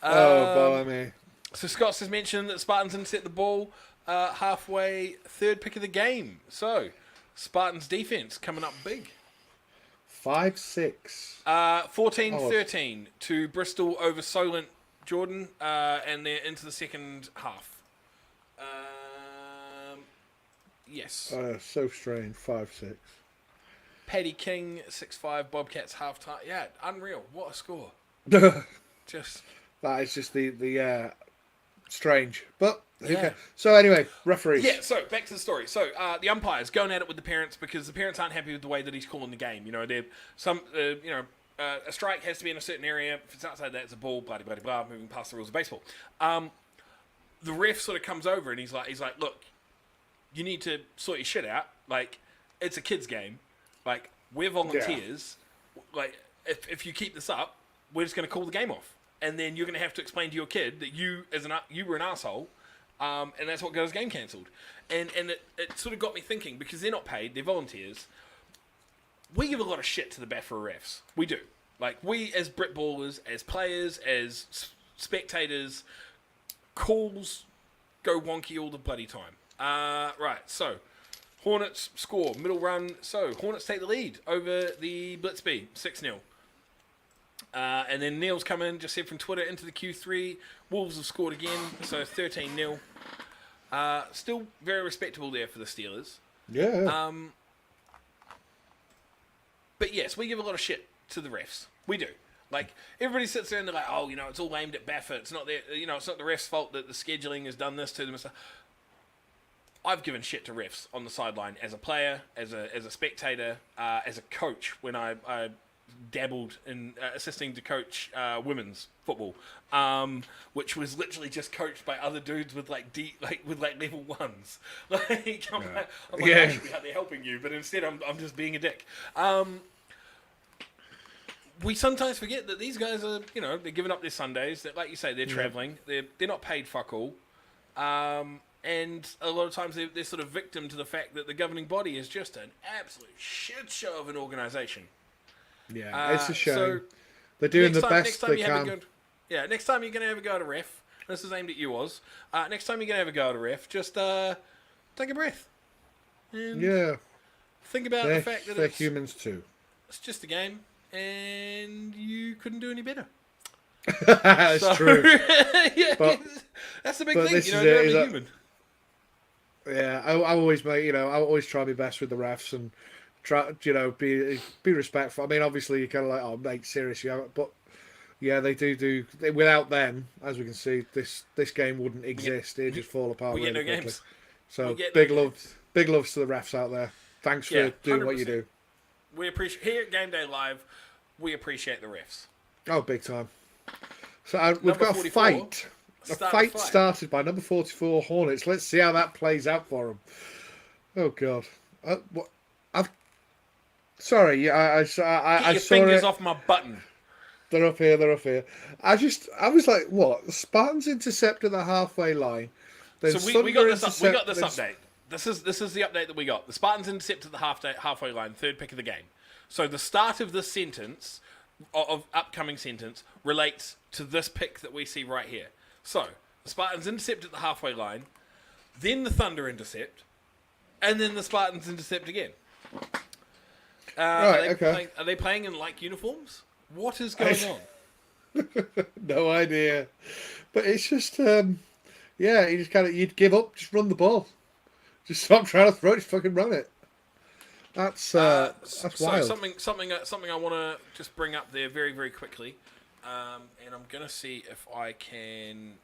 Blimey. So Scott's has mentioned that Spartans intercept the ball halfway, third pick of the game. So Spartans defense coming up big. 5-6. 14-13 to Bristol over Solent, Jordan, and they're into the second half. Yes. So strange. 5-6. Paddy King, 6-5, Bobcats half-time. Yeah, unreal. What a score. Just... That is just the strange. But, Yeah. okay. So anyway, referees. Yeah, so back to the story. So the umpire's going at it with the parents because the parents aren't happy with the way that he's calling the game. You know, they're a strike has to be in a certain area. If it's outside that, it's a ball. Blah blah blah. Moving past the rules of baseball. The ref sort of comes over and he's like, look, you need to sort your shit out. Like, it's a kids' game. Like, we're volunteers. Yeah. Like, if you keep this up, we're just going to call the game off, and then you're going to have to explain to your kid that you were an asshole. And that's what got his game cancelled. And it sort of got me thinking, because they're not paid, they're volunteers. We give a lot of shit to the BAFRA refs. We do. Like, we as Brit ballers, as players, as spectators, calls go wonky all the bloody time. Right, so Hornets score, middle run. So Hornets take the lead over the Blitzby, 6-0. And then Neil's come in, just said from Twitter, into the Q3. Wolves have scored again, so 13-0. Still very respectable there for the Steelers. Yeah. But yes, we give a lot of shit to the refs. We do. Like, everybody sits there and they're like, oh, it's all aimed at BAFRA. It's not their, it's not the refs' fault that the scheduling has done this to them and stuff. I've given shit to refs on the sideline as a player, as a spectator, as a coach when I dabbled in assisting to coach women's football, which was literally just coached by other dudes with with level ones. Like, I'm like, I should be out there helping you, but instead I'm just being a dick. We sometimes forget that these guys are, they're giving up their Sundays. That, like you say, they're travelling. They're not paid fuck all. And a lot of times they're sort of victim to the fact that the governing body is just an absolute shit show of an organisation. Yeah, it's a shame. So they're doing the best they can. Next time you're going to have a go at a ref, this is aimed at you, Oz. Next time you're going to have a go at a ref, just take a breath. And think about the fact that they're humans too. It's just a game, and you couldn't do any better. That's true. But that's the big thing, you're a human. Yeah, I always I always try my best with the refs and try, be respectful. I mean, obviously you kind of like, oh mate, seriously, but yeah, they do. Without them, as we can see, this game wouldn't exist. It'd just fall apart. We really get no quickly. games. So big loves to the refs out there. Thanks for doing 100%. What you do. We appreciate here at Gameday Live. We appreciate the refs. Oh, big time. So we've got 44, a fight. A fight started by number 44 Hornets. Let's see how that plays out for them. Oh God. Sorry, I Get your saw fingers it. off my button. They're up here. I was like, what? The Spartans intercept at the halfway line. Then So we got this update. This is the update that we got. The Spartans intercept at the halfway line, third pick of the game. So the start of this sentence, of upcoming sentence, relates to this pick that we see right here. So the Spartans intercept at the halfway line, then the Thunder intercept, and then the Spartans intercept again. Right, okay. Are they playing in like uniforms? What is going on? No idea. But it's just, you just you'd give up, just run the ball. Just stop trying to throw it, just fucking run it. That's wild. So something I want to just bring up there very, very quickly, and I'm going to see if I can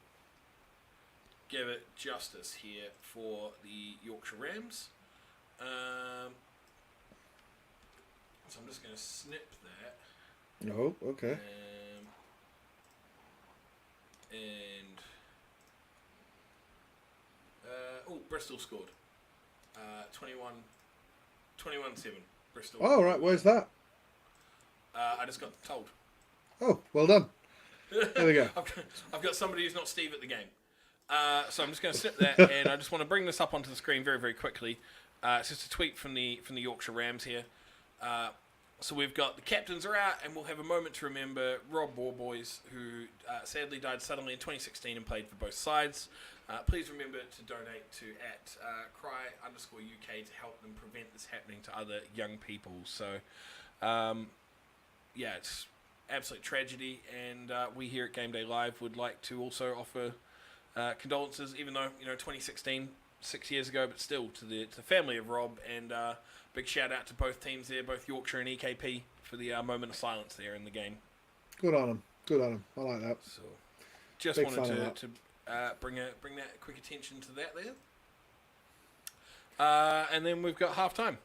give it justice here for the Yorkshire Rams. So I'm just going to snip that. Oh, okay. Bristol scored. 21-7. Bristol. Oh, right. Where's that? I just got told. Oh, well done. There we go. I've got somebody who's not Steve at the game. So I'm just going to snip that, and I just want to bring this up onto the screen very, very quickly. It's just a tweet from the Yorkshire Rams here. So we've got the captains are out, and we'll have a moment to remember Rob Warboys, who sadly died suddenly in 2016 and played for both sides. Please remember to donate to @cry_UK to help them prevent this happening to other young people. So, it's absolute tragedy, and we here at Gameday Live would like to also offer condolences, even though 2016, 6 years ago, but still to the family of Rob, and big shout out to both teams there, both Yorkshire and EKP, for the moment of silence there in the game. Good on him. Good on him. I like that. So, just Big wanted to bring that quick attention to that there. And then we've got half time.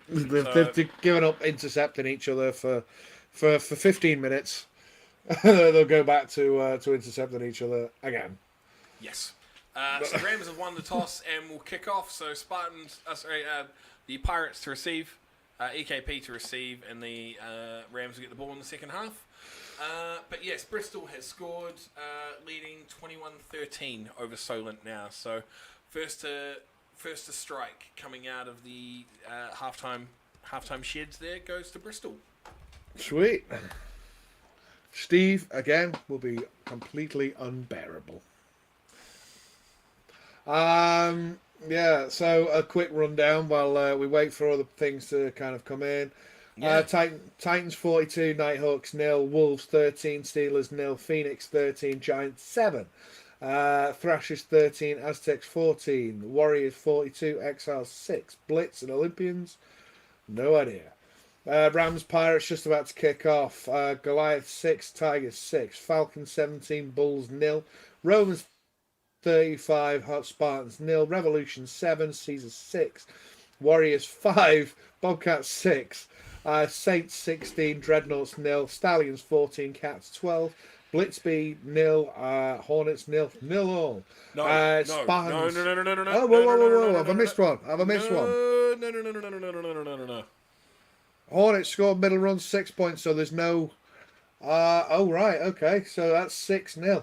They've given up intercepting each other for 15 minutes. They'll go back to intercepting each other again. Yes. So Rams have won the toss and will kick off. So the Pirates to receive, EKP to receive, and the Rams will get the ball in the second half. But yes, Bristol has scored, leading 21-13 over Solent now. So first to strike coming out of the halftime sheds there goes to Bristol. Sweet. Steve again will be completely unbearable. So a quick rundown while we wait for other things to kind of come in. Yeah. Titans 42, Nighthawks 0, Wolves 13, Steelers 0, Phoenix 13, Giants 7, Thrashers 13, Aztecs 14, Warriors 42, Exiles 6, Blitz and Olympians, no idea. Rams Pirates just about to kick off. Goliath 6, Tigers 6, Falcons 17, Bulls 0, Romans 35, Hot Spartans 0, Revolution 7, Caesars 6, Warriors 5, Bobcats 6, Saints 16, Dreadnoughts 0, Stallions 14, Cats 12, Blitzby 0, Hornets 0 all. Spartans. No. Oh, whoa. Have I missed one? No. Hornets scored middle run 6 points, so there's no. Right, okay, so that's 6-0.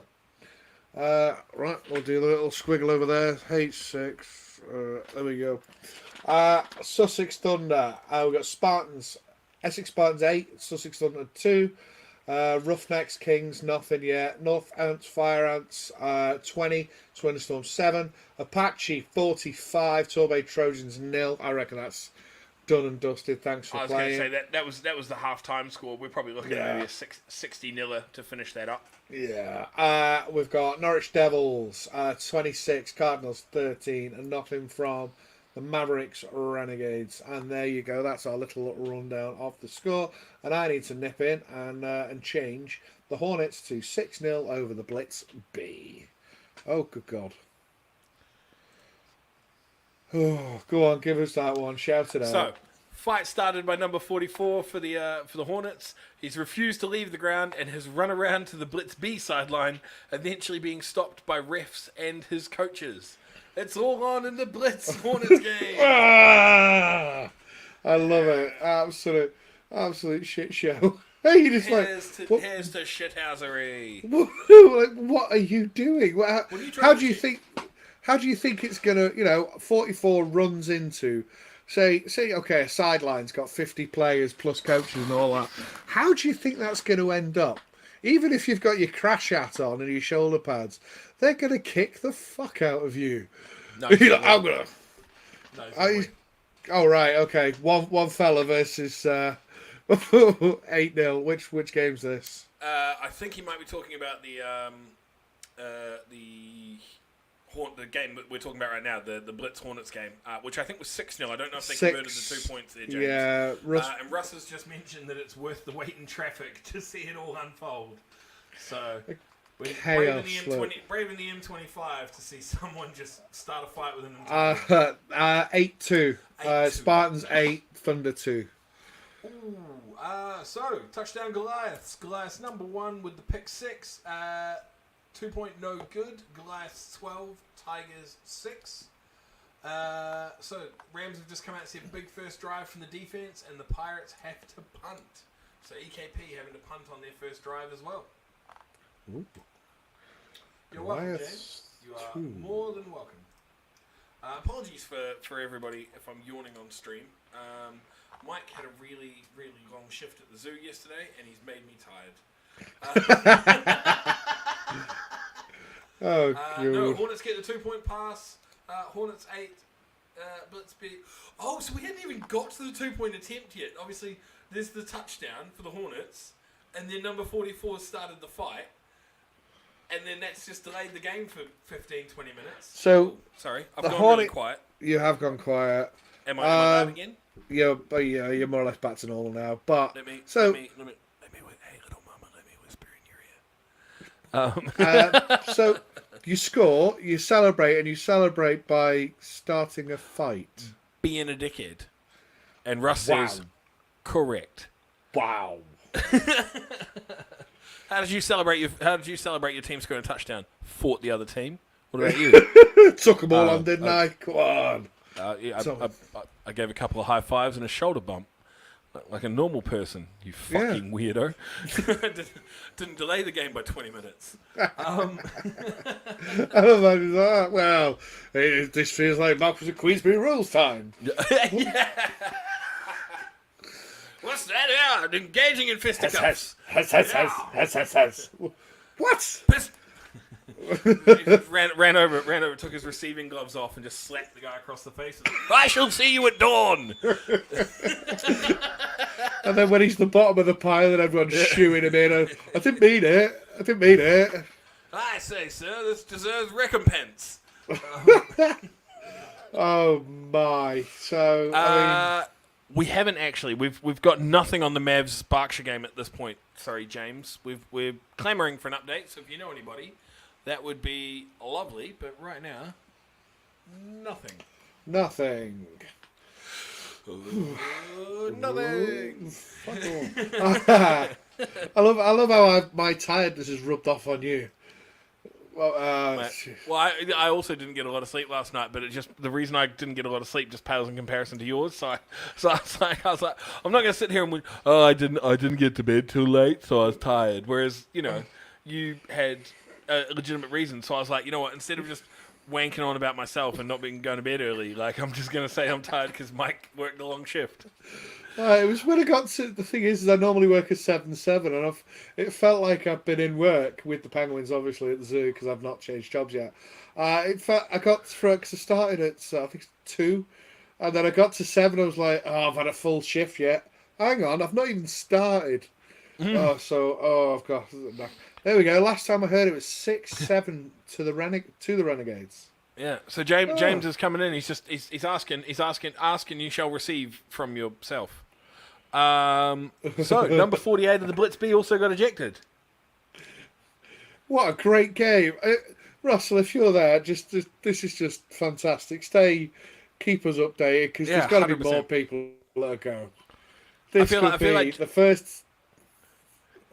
Right, we'll do the little squiggle over there. H6. There we go. Sussex Thunder. We've got Spartans. Essex Spartans 8. Sussex Thunder 2. Roughnecks Kings, nothing yet. North Ants, Fire Ants 20. Twinstorm 7. Apache 45. Torbay Trojans 0. I reckon that's done and dusted. Thanks for playing. I was going to say that was the half-time score. We're probably looking at maybe a 60-0 to finish that up. Yeah. We've got Norwich Devils 26, Cardinals 13, and nothing from the Mavericks Renegades. And there you go. That's our little rundown of the score. And I need to nip in and change the Hornets to 6-0 over the Blitz B. Oh, good God. Oh, go on, give us that one. Shout it out. So, fight started by number 44 for the Hornets. He's refused to leave the ground and has run around to the Blitz B sideline, eventually being stopped by refs and his coaches. It's all on in the Blitz Hornets game. I love it. Absolute shit show. Hey, you just here's to shithousery. What are you doing? How do you think it's gonna? 44 runs into. Say, okay, a sideline's got 50 players plus coaches and all that. How do you think that's going to end up? Even if you've got your crash hat on and your shoulder pads, they're going to kick the fuck out of you. No, I'm gonna. Oh right, okay. One fella versus 8-0. Which game's this? I think he might be talking about the game that we're talking about right now, the Blitz Hornets game, which I think was 6-0. I don't know if they converted the 2 points there, James. Yeah, and Russ has just mentioned that it's worth the wait in traffic to see it all unfold. So we're braving the M25 to see someone just start a fight with an 8-2. Spartans 8, Thunder 2. Ooh, so touchdown Goliaths. Goliaths number 1 with the pick 6. 2 point no good. Goliaths 12, Tigers 6. So Rams have just come out to see a big first drive from the defense, and the Pirates have to punt. So EKP having to punt on their first drive as well. Ooh. You're welcome, Goliath James. You are 2. more than welcome. Apologies for everybody if I'm yawning on stream. Mike had a really, really long shift at the zoo yesterday, and he's made me tired. Oh, no, God. Hornets get the 2-point pass. Hornets 8. Blitzby. Oh, so we hadn't even got to the 2-point attempt yet. Obviously, there's the touchdown for the Hornets, and then number 44 started the fight, and then that's just delayed the game for 15, 20 minutes. So, sorry, I've the gone really Hornet- quiet. You have gone quiet. Am I bad again? You're more or less back to normal now. But Let me, so hey, little mama, let me whisper in your ear. so you score, you celebrate, and you celebrate by starting a fight. Being a dickhead. And Russ Wow. says, correct. Wow. How did you celebrate your team scoring a touchdown? Fought the other team. What about you? Took them all on, didn't I? Come on. I gave a couple of high fives and a shoulder bump, like a normal person. You fucking weirdo. didn't delay the game by 20 minutes. Well, this feels like Marcus and Queensbury rules time. Yeah. What's that? Yeah, engaging in fisticuffs. What? He ran over, took his receiving gloves off, and just slapped the guy across the face. I shall see you at dawn. And then when he's the bottom of the pile and everyone's shooing him in, I didn't mean it. I say, sir, this deserves recompense. Oh my! So I mean, we haven't actually. We've got nothing on the Mavs Berkshire game at this point. Sorry, James. We're clamouring for an update. So if you know anybody, that would be lovely. But right now, nothing. nothing. Nothing. Fuck off. I love how my tiredness has rubbed off on you. Well, I also didn't get a lot of sleep last night, but the reason I didn't get a lot of sleep just pales in comparison to yours. So I was like, I'm not going to sit here and win. Oh, I didn't get to bed too late, so I was tired. Whereas you had a legitimate reason. So I was like, you know what? Instead of just wanking on about myself and not going to bed early, like I'm just going to say I'm tired because Mike worked a long shift. it was when I got to the thing is I normally work at 7-7, and it felt like I've been in work with the Penguins, obviously at the zoo because I've not changed jobs yet. I got through because I started at I think 2, and then I got to 7. I was like, I've had a full shift yet. Hang on, I've not even started. I've got. There we go. Last time I heard it was 6-7 to the Renegades. Yeah. So James is coming in. He's asking. You shall receive from yourself. So number 48 of the Blitzby also got ejected. What a great game, Russell! If you're there, this is just fantastic. Keep us updated because there's got to be 100%. more people that go. This I feel like the first.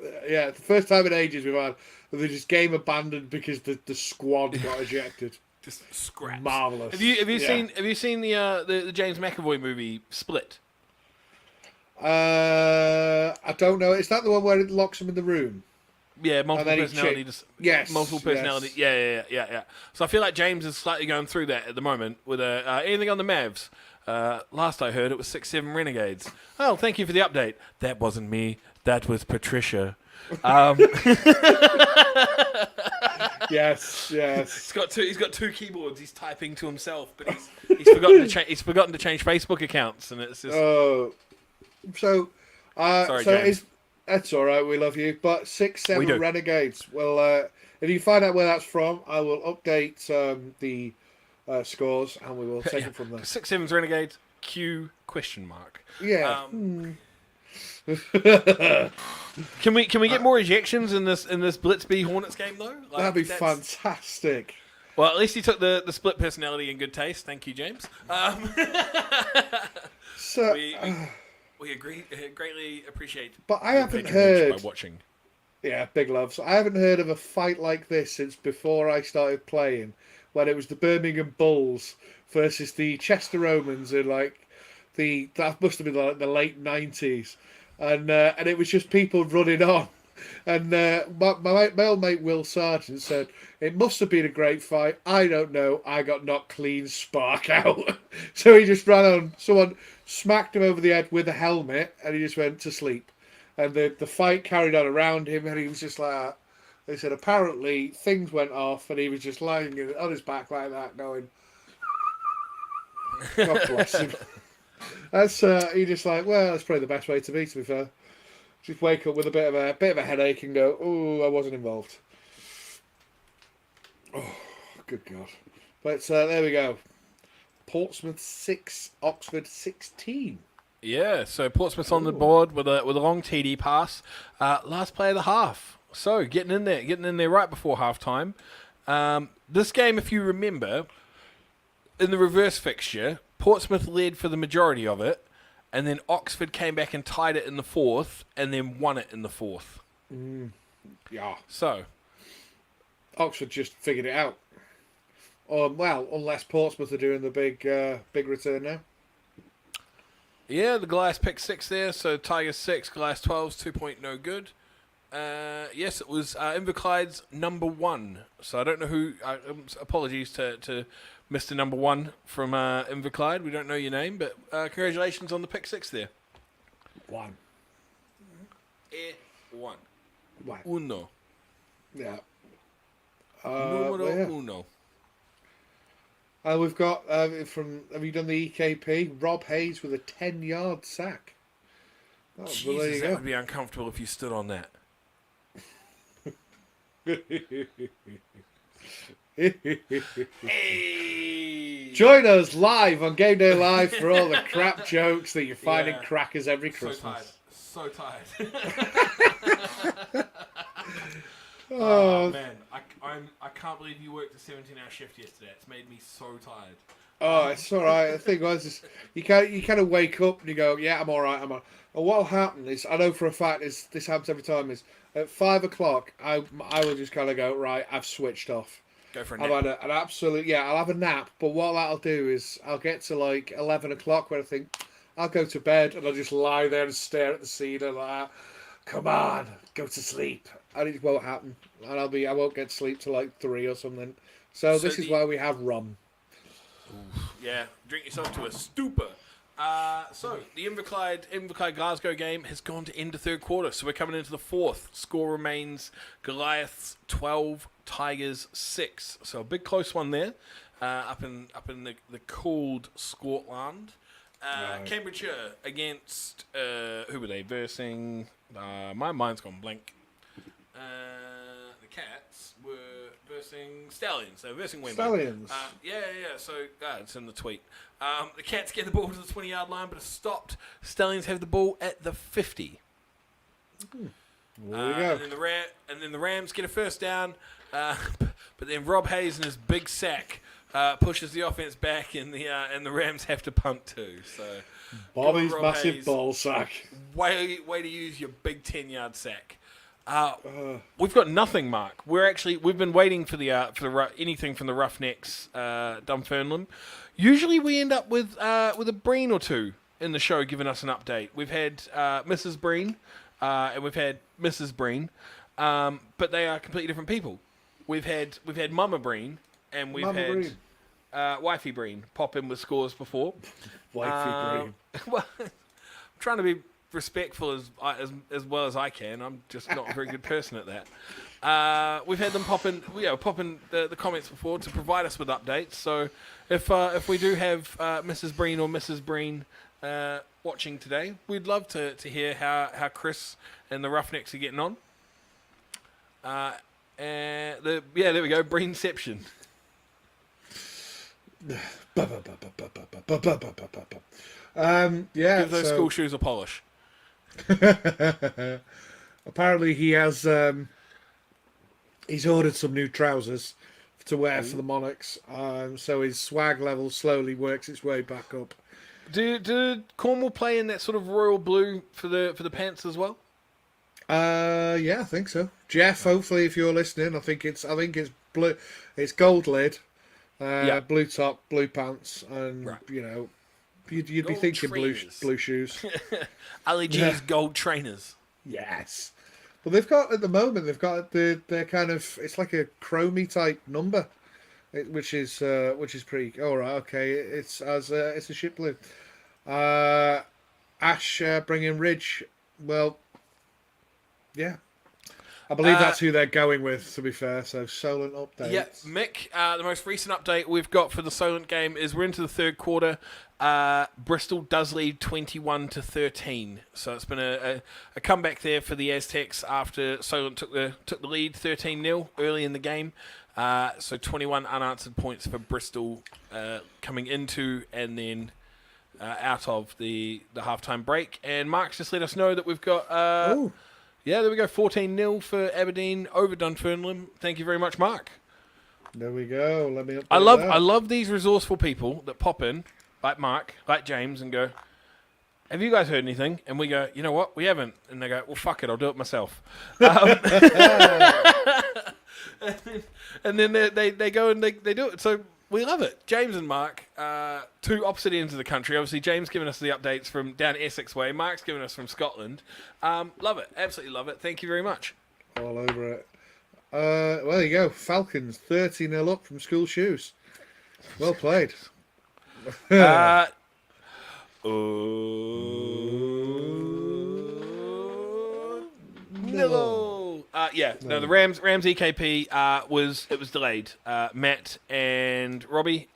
The first time in ages we've had they just game abandoned because the squad got ejected. Just scraps. Marvelous. Have you seen the James McAvoy movie Split? I don't know. Is that the one where it locks him in the room? Yeah, multiple personality. Yes, multiple personality. yes. Yeah. So I feel like James is slightly going through that at the moment with anything on the Mavs. Last I heard, it was 6-7 Renegades. Oh, thank you for the update. That wasn't me. That was Patricia. Yes. He's got two keyboards. He's typing to himself, but he's forgotten to change Facebook accounts, and it's just. Sorry, James. That's all right. We love you, but 6-7 We do. Renegades. Well, if you find out where that's from, I will update the scores, and we will take it from there. 6-7's Renegades. Q ? Yeah. Can we get more ejections in this Blitzby Hornets game though? That'd be fantastic. Well, at least he took the split personality in good taste. Thank you, James. So we greatly appreciate. But I your haven't patronage heard. by watching. Yeah, big love. So I haven't heard of a fight like this since before I started playing, when it was the Birmingham Bulls versus the Chester Romans in that must have been like the late 90s. and it was just people running on. And my old mate Will Sargent said, it must have been a great fight. I don't know. I got knocked clean spark out. So he just ran on. Someone smacked him over the head with a helmet and he just went to sleep. And the fight carried on around him and he was just like that. They said apparently things went off and he was just lying on his back like that going, God bless him. That's he just like, well, that's probably the best way to be fair. Just wake up with a bit of a headache and go, oh, I wasn't involved. Oh, good God. But there we go. Portsmouth 6, Oxford 16. Yeah, so Portsmouth's on the board with a long TD pass. Last play of the half. So getting in there right before halftime. This game, if you remember, in the reverse fixture, Portsmouth led for the majority of it, and then Oxford came back and tied it in the fourth, and then won it in the fourth. Yeah. So Oxford just figured it out. Well, unless Portsmouth are doing the big return now. yeah, the Goliath picked 6 there, so Tigers 6, Goliath 12's 2 point no good. Yes, it was Inverclyde's number 1. So I don't know who. Apologies to Mr. Number 1 from Inverclyde. We don't know your name, but congratulations on the pick 6 there. 1. 1. One. Uno. Yeah. Numero uno. We've got have you done the EKP? Rob Hayes with a 10-yard sack. Oh, well, there Jesus, you that go. would be uncomfortable if you stood on that. Hey! Join us live on Gameday Live for all the crap jokes that you find in crackers every Christmas. So tired. Oh, Oh man, I can't believe you worked a 17-hour shift yesterday. It's made me so tired. oh, it's all right. The thing was, is you kind of wake up and you go, yeah, I'm all right. I'm all right. And what'll happen is, I know for a fact, is this happens every time. Is at 5 o'clock, I will just kind of go, right, I've switched off. Go for a I've nap. had an absolute, I'll have a nap. But what that'll do is, I'll get to like 11 o'clock where I think I'll go to bed and I'll just lie there and stare at the ceiling like that. Come on, go to sleep. And it won't happen. And I won't get sleep till like 3 or something. So this is why we have rum. Yeah, drink yourself to a stupor. So the Inverclyde Glasgow game has gone to end of third quarter. So we're coming into the fourth. Score remains Goliaths 12, Tigers 6. So a big close one there, up in the cold Scotland. Right. Cambridgeshire against who were they versing? My mind's gone blank. The Cats were versing Stallions. They were versing Wembley. Stallions. Yeah. So it's in the tweet. The Cats get the ball to the 20-yard line, but it's stopped. Stallions have the ball at the 50. There we go. And then the Rams get a first down, but then Rob Hayes and his big sack pushes the offense back, and the Rams have to punt too. So Bobby's Rob massive Hayes, ball sack. way to use your big 10-yard sack. We've got nothing, Mark. We've been waiting for the anything from the Roughnecks, Dunfermline. Usually we end up with a Breen or two in the show giving us an update. We've had Mrs. Breen and we've had Mrs. Breen, but they are completely different people. We've had Mama Breen and we've Mama had Breen. Wifey Breen pop in with scores before. Wifey Breen. Well, I'm trying to be respectful as well as I can. I'm just not a very good person at that. We've had them pop in the comments before to provide us with updates. So if we do have Mrs. Breen or Mrs. Breen watching today, we'd love to hear how Chris and the Roughnecks are getting on. There we go, Breenception. Give those school shoes a polish. Apparently he has he's ordered some new trousers to wear for the Monarchs, so his swag level slowly works its way back up. Did Cornwall play in that sort of royal blue for the pants as well? Yeah, I think so. Jeff, hopefully if you're listening, I think it's blue, it's gold lid, blue top, blue pants, and Right. You'd be Gold thinking trainers. blue shoes. Ali G's gold trainers. Yes. Well, they've got at the moment. They've got their kind of. It's like a chromey type number, which is pretty. All right, okay. It's a ship blue. Ash bringing Ridge. Well, yeah. I believe that's who they're going with, to be fair. So, Solent updates. Yeah, Mick, the most recent update we've got for the Solent game is we're into the third quarter. Bristol does lead 21-13. So it's been a comeback there for the Aztecs after Solent took the lead 13-0 early in the game. So 21 unanswered points for Bristol coming into and then out of the halftime break. And Mark's just let us know that we've got... Yeah, there we go. 14-0 for Aberdeen over Dunfermline. Thank you very much, Mark. There we go. Let me update I that. love these resourceful people that pop in, like Mark, like James, and go, have you guys heard anything? And we go, you know what? We haven't. And they go, well, fuck it. I'll do it myself. And then they go and they do it. So we love it. James and Mark, two opposite ends of the country. Obviously, James giving us the updates from down Essex way. Mark's giving us from Scotland. Love it. Absolutely love it. Thank you very much. All over it. Well, there you go. Falcons 30-0 up from school shoes. Well played. No. The Rams EKP was delayed. Matt and Robbie.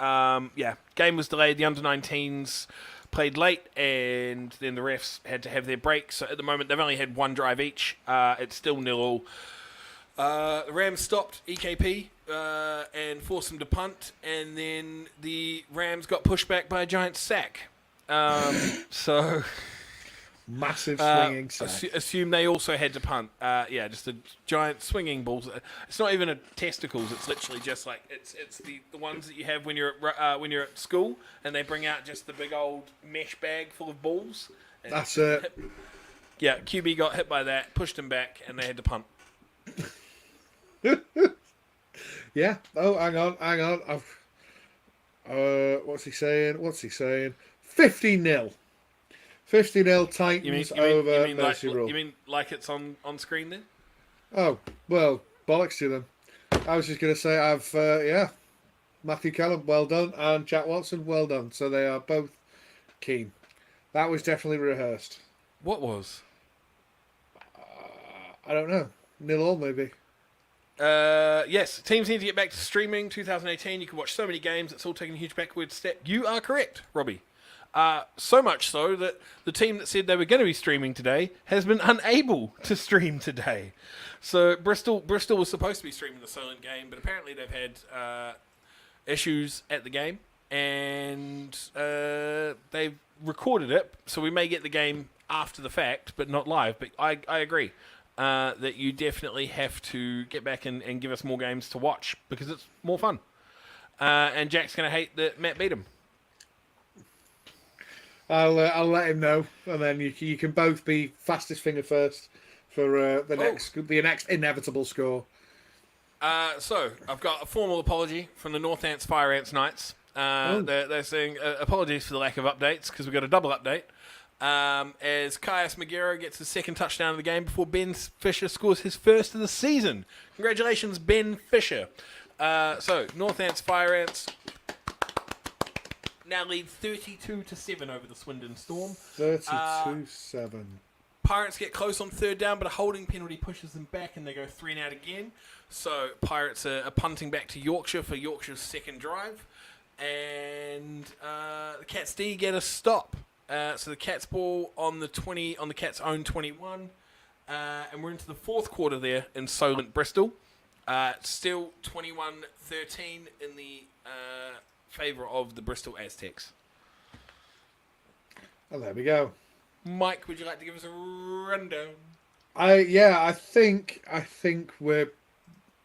Game was delayed. The under-19s played late, and then the refs had to have their break. So at the moment, they've only had one drive each. It's still 0-0. The Rams stopped EKP and forced them to punt, and then the Rams got pushed back by a giant sack. So massive swinging sack. Assume they also had to punt. Just a giant swinging balls. It's not even a testicles. It's literally just like it's the ones that you have when you're at school, and they bring out just the big old mesh bag full of balls. And That's it. QB got hit by that, pushed him back, and they had to punt. Yeah. Oh, hang on. What's he saying? 50-0. 50-0 Titans over Mercy Rule. You mean like it's on screen then? Oh, well, bollocks to them. I was just going to say, Matthew Callum, well done, and Jack Watson, well done. So they are both keen. That was definitely rehearsed. What was? I don't know. 0-0 maybe. Yes, teams need to get back to streaming. 2018, you can watch so many games. It's all taking a huge backward step. You are correct, Robbie. So much so that the team that said they were going to be streaming today has been unable to stream today. So Bristol was supposed to be streaming the Solent game, but apparently they've had issues at the game, and they've recorded it, so we may get the game after the fact, but not live. But I agree. That you definitely have to get back and give us more games to watch because it's more fun. And Jack's going to hate that Matt beat him. I'll let him know, and then you can both be fastest finger first for the next inevitable score. So I've got a formal apology from the North Ants Fire Ants Knights. They're saying apologies for the lack of updates because we've got a double update. As Caius Magero gets his second touchdown of the game before Ben Fisher scores his first of the season. Congratulations, Ben Fisher. So, North Ants, Fire Ants now lead 32-7 over the Swindon Storm. 32-7. Pirates get close on third down, but a holding penalty pushes them back, and they go 3 and out again. So, Pirates are punting back to Yorkshire for Yorkshire's second drive. And the Cats D get a stop. So the Cats ball on the Cats' own 21, and we're into the fourth quarter there in Solent, Bristol. Still 21-13 in the favour of the Bristol Aztecs. Well, there we go. Mike, would you like to give us a rundown? I think we're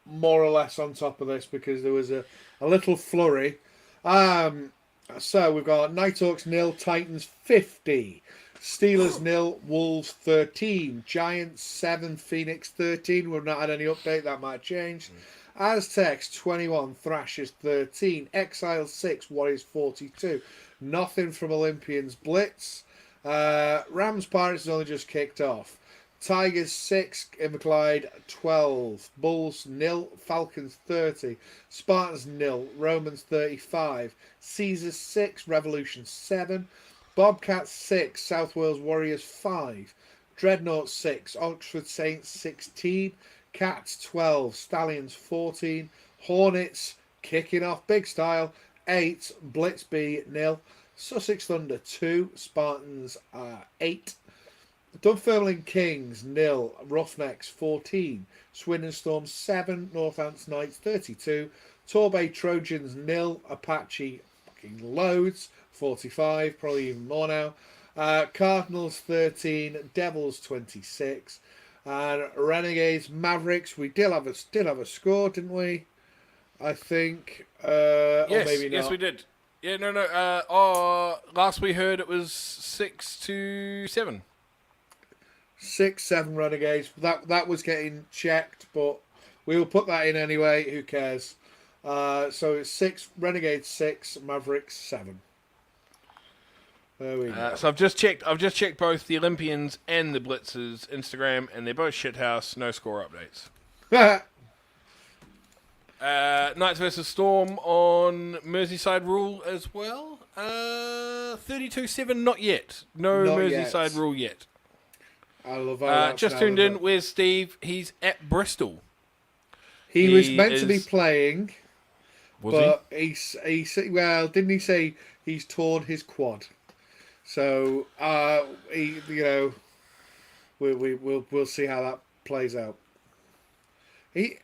more or less on top of this because there was a little flurry. So we've got Nighthawks 0, Titans 50. Steelers 0, Wolves 13, Giants 7, Phoenix 13. We've not had any update, that might change. Aztecs 21, Thrashers 13, Exiles 6, Warriors 42. Nothing from Olympians Blitz. Rams Pirates has only just kicked off. Tigers 6, Inverclyde 12, Bulls 0, Falcons 30, Spartans 0, Romans 35, Caesars 6, Revolution 7, Bobcats 6, South Wales Warriors 5, Dreadnought 6, Oxford Saints 16, Cats 12, Stallions 14, Hornets kicking off big style 8, Blitz B 0, Sussex Thunder 2, Spartans 8, Dunfermline Kings 0, Roughnecks 14, Swindon Storm 7, Northants Knights 32, Torbay Trojans 0, Apache fucking loads 45, probably even more now. Cardinals 13, Devils 26, and Renegades Mavericks. We still have a score, didn't we? I think. Yes, or maybe not. yes, we did. Yeah, no. Last we heard it was 6-7. 6-7 Renegades. That was getting checked, but we will put that in anyway. Who cares? So it's 6 Renegades 6, Mavericks 7. There we go. So I've just checked both the Olympians and the Blitzers Instagram, and they're both shithouse. No score updates. Knights versus Storm on Merseyside rule as well. 32-7, not yet. No Not Merseyside yet. rule yet. I love that. Just tuned in. Where's Steve? He's at Bristol. He was meant to be playing, Was but he well, didn't he say he's torn his quad? So we'll see how that plays out. He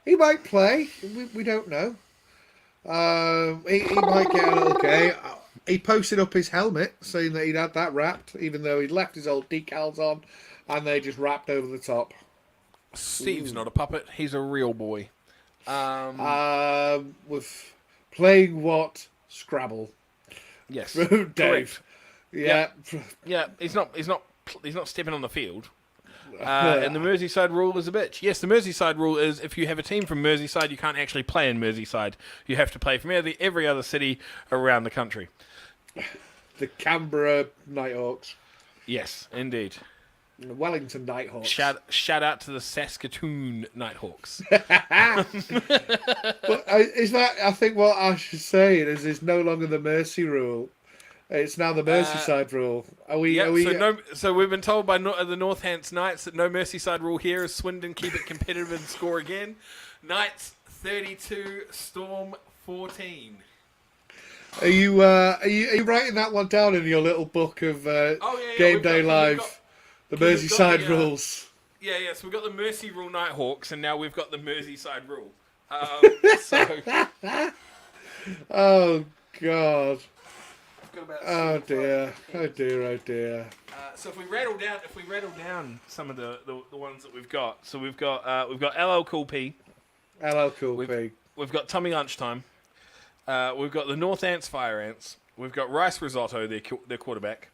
he might play. We don't know. He might get a little game. He posted up his helmet saying that he'd had that wrapped, even though he'd left his old decals on, and they just wrapped over the top. Steve's not a puppet. He's a real boy. With playing what? Scrabble. Yes, Dave. correct. Yeah. Yeah, he's not stepping on the field. And the Merseyside rule is a bitch. Yes, the Merseyside rule is if you have a team from Merseyside, you can't actually play in Merseyside. You have to play from every other city around the country. The Canberra Nighthawks. Yes, indeed. The Wellington Nighthawks. Shout out to the Saskatoon Nighthawks. But is that? I think what I should say is it's no longer the Mersey rule. It's now the Merseyside rule. Are we? So we've been told by the Northants Knights that no Merseyside rule here. Is Swindon keep it competitive and score again? Knights 32, Storm 14. Are you writing that one down in your little book of Game Day Live? The Merseyside rules. Yeah. So we've got the Mersey rule Nighthawks, and now we've got the Merseyside rule. Oh God. Oh dear. So if we rattle down some of the ones that we've got. So we've got LL Cool P. Hello, Cool P. We've got Tommy Lunchtime. We've got the North Ants Fire Ants. We've got Rice Risotto, their quarterback.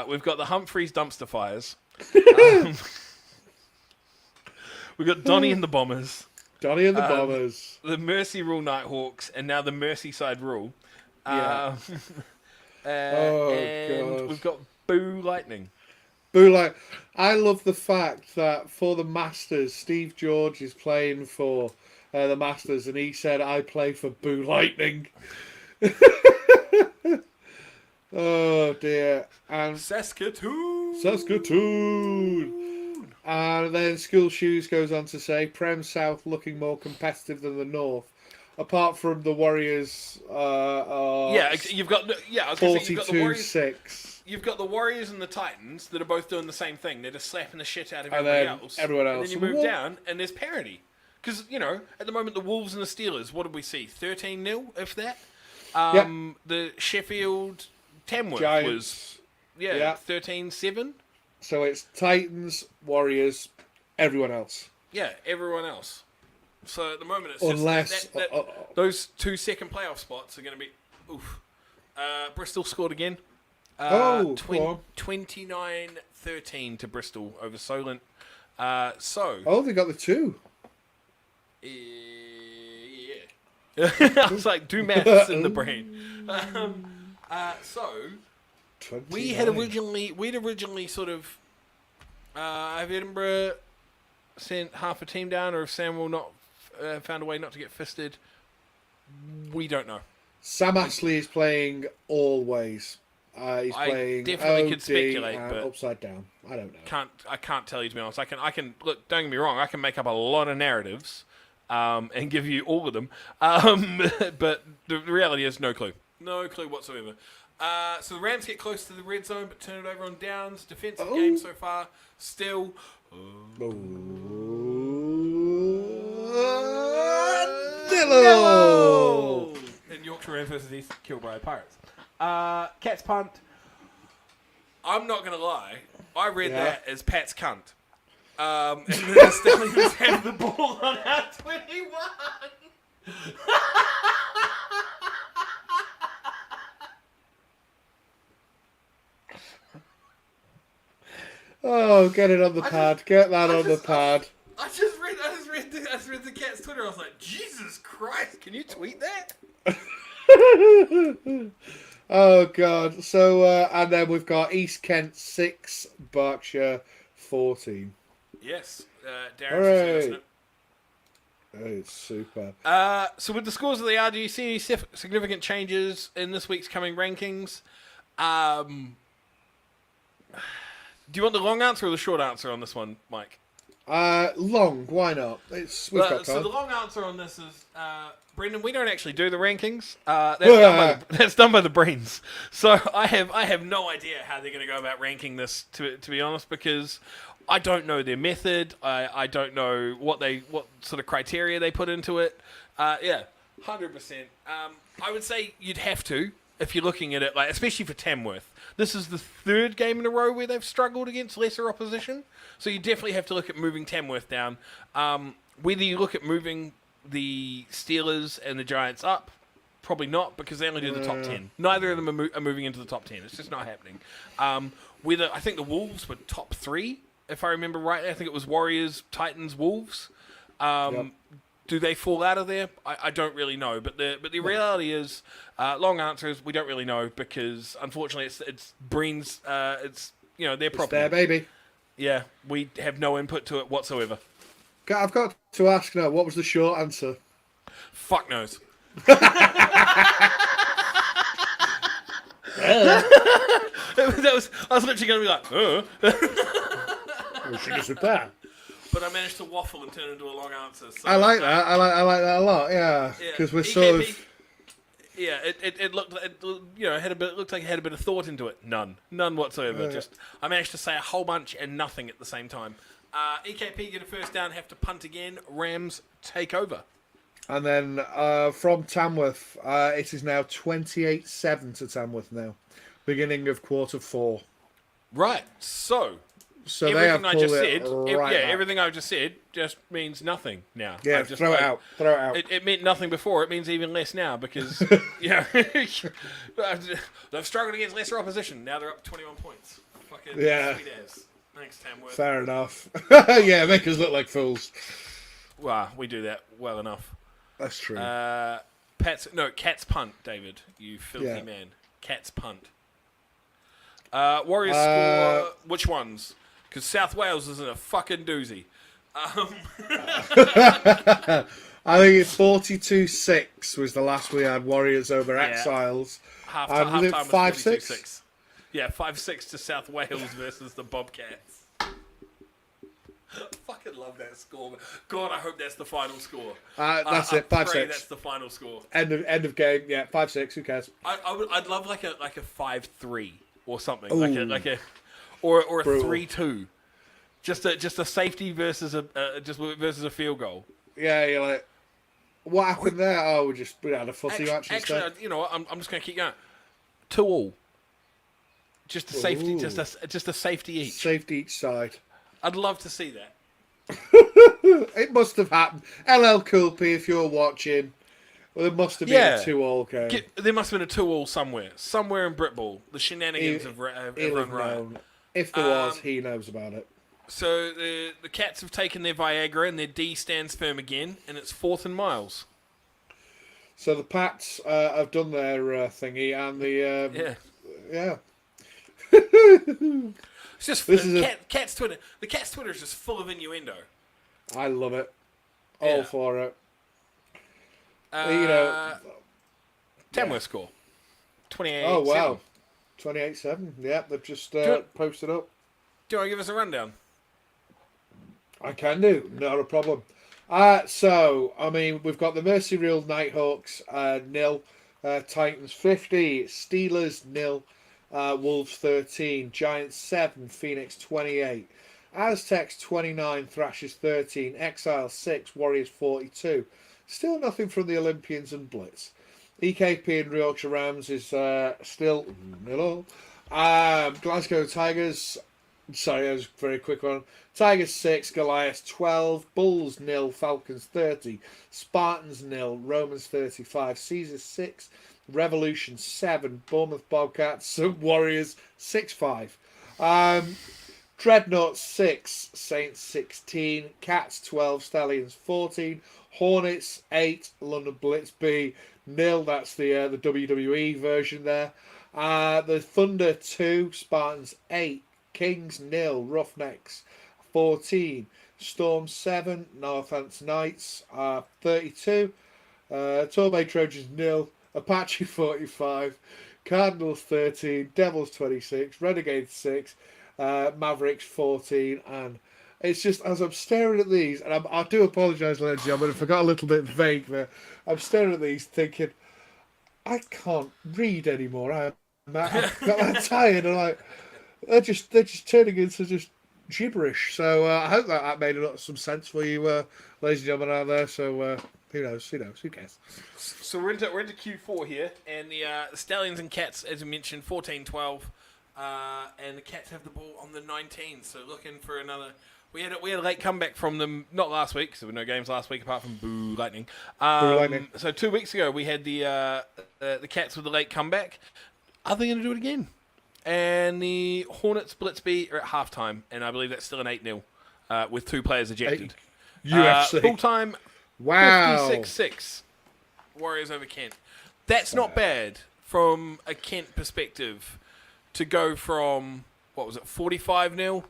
We've got the Humphreys Dumpster Fires. We've got Donny and the Bombers. Donny and the Bombers. The Mersey Rule Nighthawks, and now the Merseyside Rule. Yeah. And God. we've got Boo Lightning. I love the fact that for the Masters, Steve George is playing for the Masters, and he said, "I play for Boo Lightning." Oh dear! And Saskatoon. And then School Shoes goes on to say, "Prem South looking more competitive than the North." Apart from the Warriors, you've got 42-6. You've got the Warriors and the Titans that are both doing the same thing. They're just slapping the shit out of And everyone then else. everyone else. And then you move down, and there's parity. Because, at the moment, the Wolves and the Steelers, what did we see? 13-0, if that? The Sheffield Tamworth Giants. was 13-7. So it's Titans, Warriors, everyone else. Yeah, everyone else. So at the moment, it's Unless just those 2 second playoff spots are going to be oof. Bristol scored again. Go on. 29-13 to Bristol over Solent. Oh, they got the 2. Yeah. I was like, do maths in the brain. So 29. we'd originally sort of have Edinburgh sent half a team down, or if Sam will not found a way not to get fisted. We don't know. Sam Ashley is playing always. He's playing definitely OD could speculate, and but upside down. I don't know. I can't tell you, to be honest. I can look. Don't get me wrong. I can make up a lot of narratives, and give you all of them. But the reality is no clue. No clue whatsoever. So the Rams get close to the red zone, but turn it over on downs. Defensive game so far. Still. Dillo! In Yorkshire Rams versus East Kilbride Pirates. Cat's punt. I'm not going to lie. I read that as Pat's cunt. And then the Stallions have the ball on our 21. Oh, get it on the pad. Get that on the pad. I just read the Cat's Twitter. I was like, Jesus Christ, can you tweet that? Oh God! So and then we've got East Kent 6, Berkshire 14. Yes, Darren's Hooray. it. It's super. So with the scores of the R, do you see any significant changes in this week's coming rankings? Do you want the long answer or the short answer on this one, Mike? Long. Why not? We've got so time. the long answer on this is, Brendan, we don't actually do the rankings. That's done by the brains. So I have no idea how they're going to go about ranking this, to be honest, because I don't know their method. I don't know what sort of criteria they put into it. 100%. I would say you'd have to, if you're looking at it, like, especially for Tamworth. This is the third game in a row where they've struggled against lesser opposition. So you definitely have to look at moving Tamworth down. Whether you look at moving the Steelers and the Giants up, probably not, because they only do the top 10. Neither of them are moving into the top 10. It's just not happening. I think the Wolves were top 3, if I remember right. I think it was Warriors, Titans, Wolves. Do they fall out of there? I don't really know. But the reality is, long answer is we don't really know, because unfortunately it's Breen's, it's their problem. It's their baby. Yeah, we have no input to it whatsoever. I've got to ask now, what was the short answer? Fuck knows. I was literally going to be like, She gets with that. But I managed to waffle and turn it into a long answer. So, I like that. I like that a lot. Yeah, because we're sort of. Yeah, it looked looked like it had a bit of thought into it. None whatsoever. Just I managed to say a whole bunch and nothing at the same time. EKP get a first down, have to punt again. Rams take over. And then from Tamworth, it is now 28-7 to Tamworth now, beginning of quarter 4. Right. So everything I just said, everything I just said just means nothing now. Yeah, just, throw it out. Throw it out. It meant nothing before. It means even less now because they've struggled against lesser opposition. Now they're up 21 points. Fucking sweet ass. Thanks, Tamworth. Fair enough. Yeah, make us look like fools. Well, we do that well enough. That's true. Cat's punt, David. You filthy man. Cat's punt. Warriors score which ones? Because South Wales is in a fucking doozy. I think it's 42-6 was the last we had. Warriors over Exiles. Half time was 5-6? Yeah, 5-6 to South Wales versus the Bobcats. I fucking love that score. God, I hope that's the final score. That's it. 5-6. That's the final score. End of game. Yeah, 5-6. Who cares? I'd love like a 5-3 or something. Ooh. Like a or a Brutal. 3-2. Just a safety versus a field goal. Yeah, you're like, what happened there? Oh, we had a footy match instead. Actually, you know what? I'm just going to keep going. 2-2. Just a safety, just a safety each. Safety each side. I'd love to see that. It must have happened. LL Cool P, if you're watching, Well, there must have been Yeah. a 2-all game. There must have been a 2-all somewhere in Britball. The shenanigans have He'll run have riot. known. If there was, he knows about it. So the Cats have taken their Viagra and their D stands firm again, and it's 4th and miles. So the Pats have done their thingy, and the yeah. It's just This is Cats Twitter. The Cats Twitter is just full of innuendo. I love it. All Yeah. for it. Tamworth score. 28. Oh wow, 28-7. Yeah, they've just posted up. Do you want to give us a rundown? I can do, not a problem. So, I mean, we've got the Mercy Real Nighthawks 0, Titans 50, Steelers 0, Wolves 13, Giants 7, Phoenix 28, Aztecs 29, Thrashers 13, Exile 6, Warriors 42. Still nothing from the Olympians and Blitz. EKP and Yorkshire Rams is still 0. Glasgow Tigers. Sorry, that was a very quick one. Tigers 6, Goliaths 12, Bulls 0, Falcons 30, Spartans 0, Romans 35, Caesars 6, Revolution 7, Bournemouth Bobcats, Warriors 6-5. Dreadnought 6, Saints 16, Cats 12, Stallions 14, Hornets 8, London Blitz B 0. That's the WWE version there. The Thunder 2, Spartans 8, Kings 0, Roughnecks 14, Storm 7, Northants Knights 32, Tormay Trojans 0, Apache 45, Cardinals 13, Devils 26, Renegades 6, Mavericks 14, and it's just as I'm staring at these, and I do apologise, ladies and gentlemen, if I got a little bit vague there. I'm staring at these thinking, I can't read anymore. I've got that tired, and they're just turning into just gibberish. So I hope that made some sense for you, ladies and gentlemen out there. So who knows? Who cares? So we're into Q4 here, and the Stallions and Cats, as we mentioned, 14-12, and the Cats have the ball on the 19. So looking for another. We had a late comeback from them, not last week, because there were no games last week apart from Boo Lightning. Boo Lightning. So 2 weeks ago we had the Cats with the late comeback. Are they going to do it again? And the Hornets Blitzby are at halftime, and I believe that's still an 8-0 with 2 players ejected. UFC. Full time, Wow. 56-6. Warriors over Kent. That's not bad from a Kent perspective to go from, 45-0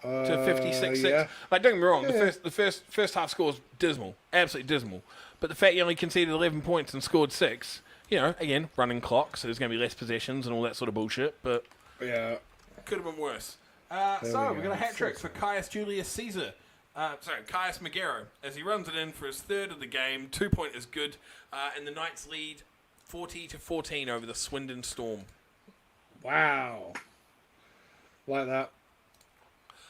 to 56-6. Yeah. Like, don't get me wrong, Yeah. the first half score was dismal, absolutely dismal. But the fact you only conceded 11 points and scored 6, again, running clock, so there's going to be less possessions and all that sort of bullshit, but Yeah. could have been worse. we We've go. got a hat-trick for Caius Julius Caesar. Caius Magero, as he runs it in for his third of the game. 2-point is good, and the Knights lead 40-14 over the Swindon Storm. Wow. Like that.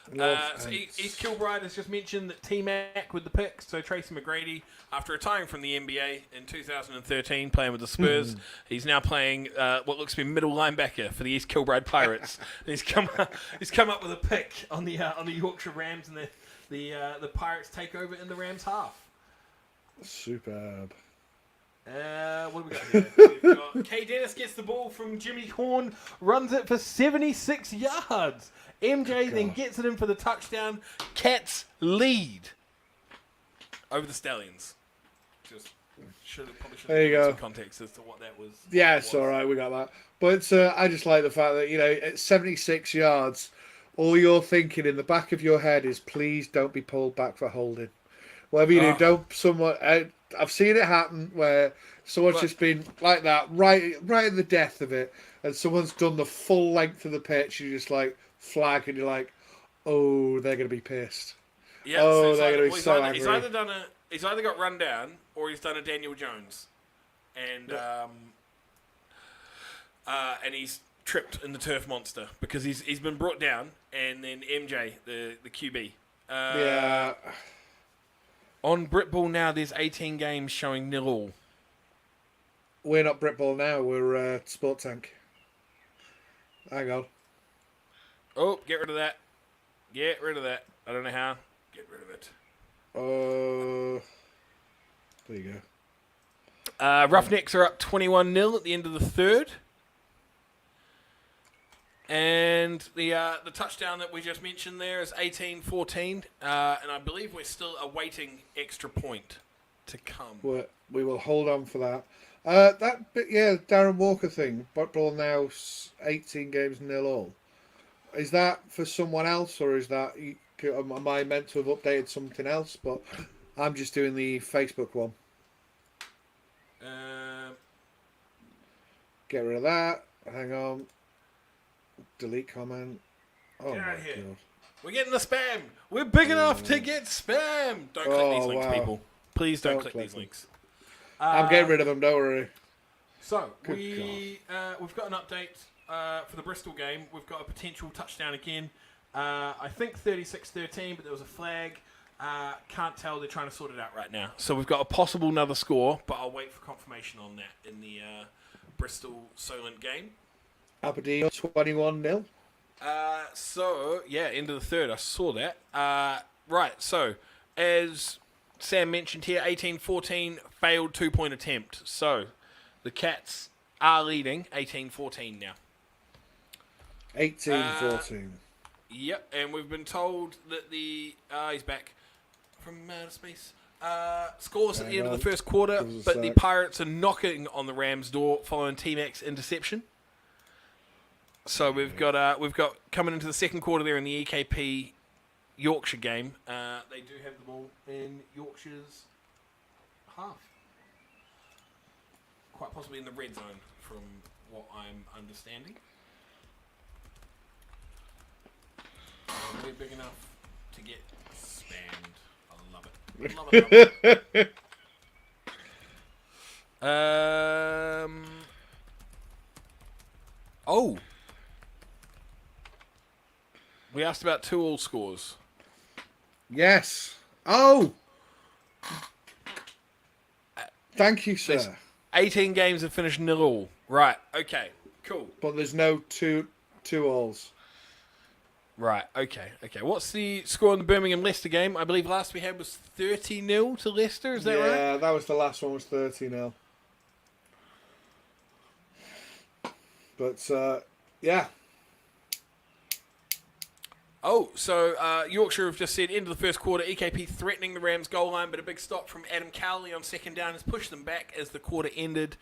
East Kilbride has just mentioned that T-Mac with the pick, so Tracy McGrady, after retiring from the NBA in 2013, playing with the Spurs, he's now playing what looks to be middle linebacker for the East Kilbride Pirates. And he's come up with a pick on the Yorkshire Rams, and the Pirates take over in the Rams half. Superb. What do we got here? We've got Kay Dennis gets the ball from Jimmy Horn, runs it for 76 yards. MJ then gets it in for the touchdown. Cats lead over the Stallions. Just probably should There you have go. some context as to what that was. Yeah, it's all right. We got that. But I just like the fact that, at 76 yards, all you're thinking in the back of your head is, please don't be pulled back for holding. Whatever you do, I've seen it happen where someone's just been like that, right in the death of it, and someone's done the full length of the pitch, and you're just like, flag, and you're like, oh, they're going to be pissed. Yeah, oh, so they're going to be so angry. He's either got run down or he's done a Daniel Jones, and he's tripped in the turf monster because he's been brought down, and then MJ the QB. Yeah. On Britball now, there's 18 games showing 0-0. We're not Britball now. We're Sport Tank. Hang on. Oh, get rid of that. Get rid of that. I don't know how. Get rid of it. There you go. Roughnecks are up 21-0 at the end of the third. And the touchdown that we just mentioned there is 18-14. And I believe we're still awaiting extra point to come. We will hold on for that. Darren Walker thing. Bristol now 18 games 0-all. Is that for someone else, or is that... Am I meant to have updated something else? But I'm just doing the Facebook one. Get rid of that. Hang on. Delete comment. Oh Get my out of here. god. We're getting the spam. We're big enough to get spam. Don't click these links, wow. people. Please don't click click these them. links. I'm getting rid of them. Don't worry. So Good we've got an update for the Bristol game. We've got a potential touchdown again. I think 36-13, but there was a flag. Can't tell. They're trying to sort it out right now. So we've got a possible another score, but I'll wait for confirmation on that in the Bristol Solent game. Aberdeen 21-0. End of the third. I saw that. Right, so as Sam mentioned here, 18-14 failed 2-point attempt. So the Cats are leading 18-14 now. 18-14. Yep, and we've been told that he's back from outer space. Scores at the end of the first quarter, but the Pirates are knocking on the Rams' door following T-Mac's interception. So we've got coming into the second quarter there in the EKP Yorkshire game. They do have the ball in Yorkshire's half, quite possibly in the red zone, from what I'm understanding. We're big enough to get spammed. I love it. Love it. We asked about 2-all scores. Yes. Oh. Thank you, sir. 18 games have finished 0-all. Right. Okay. Cool. But there's no two-alls. Right. Okay. What's the score in the Birmingham Leicester game? I believe last we had was 30-0 to Leicester. Is that right? Yeah, that was the last one. Was 30-0. But yeah. Oh, so Yorkshire have just said end of the first quarter, EKP threatening the Rams goal line, but a big stop from Adam Cowley on second down has pushed them back as the quarter ended.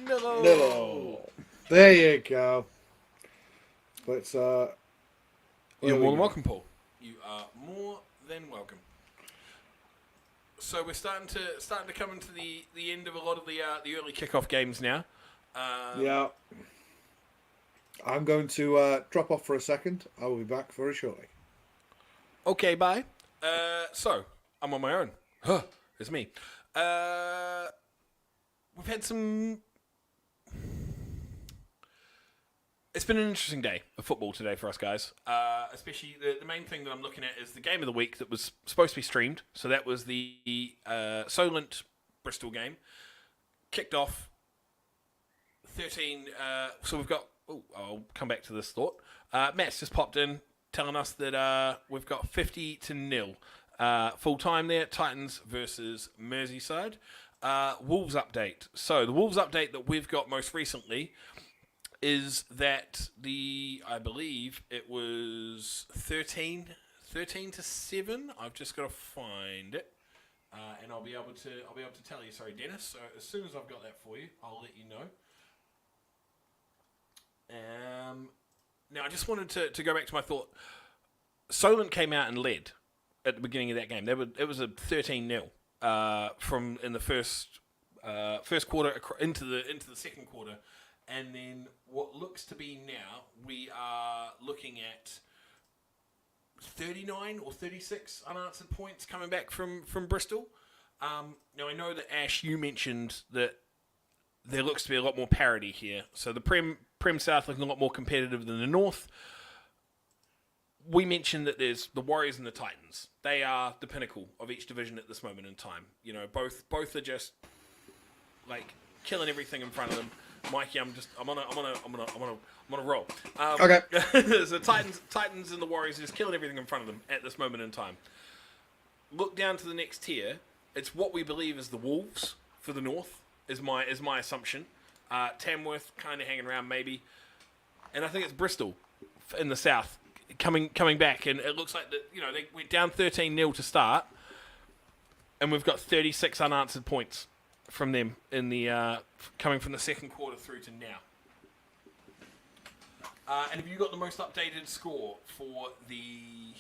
No. There you go. But you're more than welcome, Paul. You are more than welcome. So we're starting to come into the end of a lot of the early kickoff games now. Yeah. I'm going to drop off for a second. I will be back very shortly. Okay, bye. So I'm on my own. It's me. We've had some. It's been an interesting day of football today for us guys. Especially the main thing that I'm looking at is the game of the week that was supposed to be streamed. So that was the Solent Bristol game. Kicked off 13. So we've got. I'll come back to this thought. Matt's just popped in telling us that we've got 50-0 full time there. Titans versus Merseyside. Wolves update. So the Wolves update that we've got most recently is that I believe it was 13-7. I've just got to find it, and I'll be able to tell you. Sorry, Dennis. So as soon as I've got that for you, I'll let you know. Now I just wanted to go back to my thought. Solent came out and led at the beginning of that game. It was a 13-0 from in the first quarter into the second quarter. And then what looks to be now, we are looking at 39 or 36 unanswered points coming back from Bristol. Now, I know that, Ash, you mentioned that there looks to be a lot more parity here. So the Prem South looking a lot more competitive than the North. We mentioned that there's the Warriors and the Titans. They are the pinnacle of each division at this moment in time. You know, both are just like killing everything in front of them. Mikey, I'm on a roll. Okay. So Titans and the Warriors are just killing everything in front of them at this moment in time. look down to the next tier. It's what we believe is the Wolves for the North, is my assumption. Tamworth kind of hanging around maybe. And I think it's Bristol in the South coming back. And it looks like, they went down 13-0 to start. And we've got 36 unanswered points from them in the coming from the second quarter through to now. And have you got the most updated score for the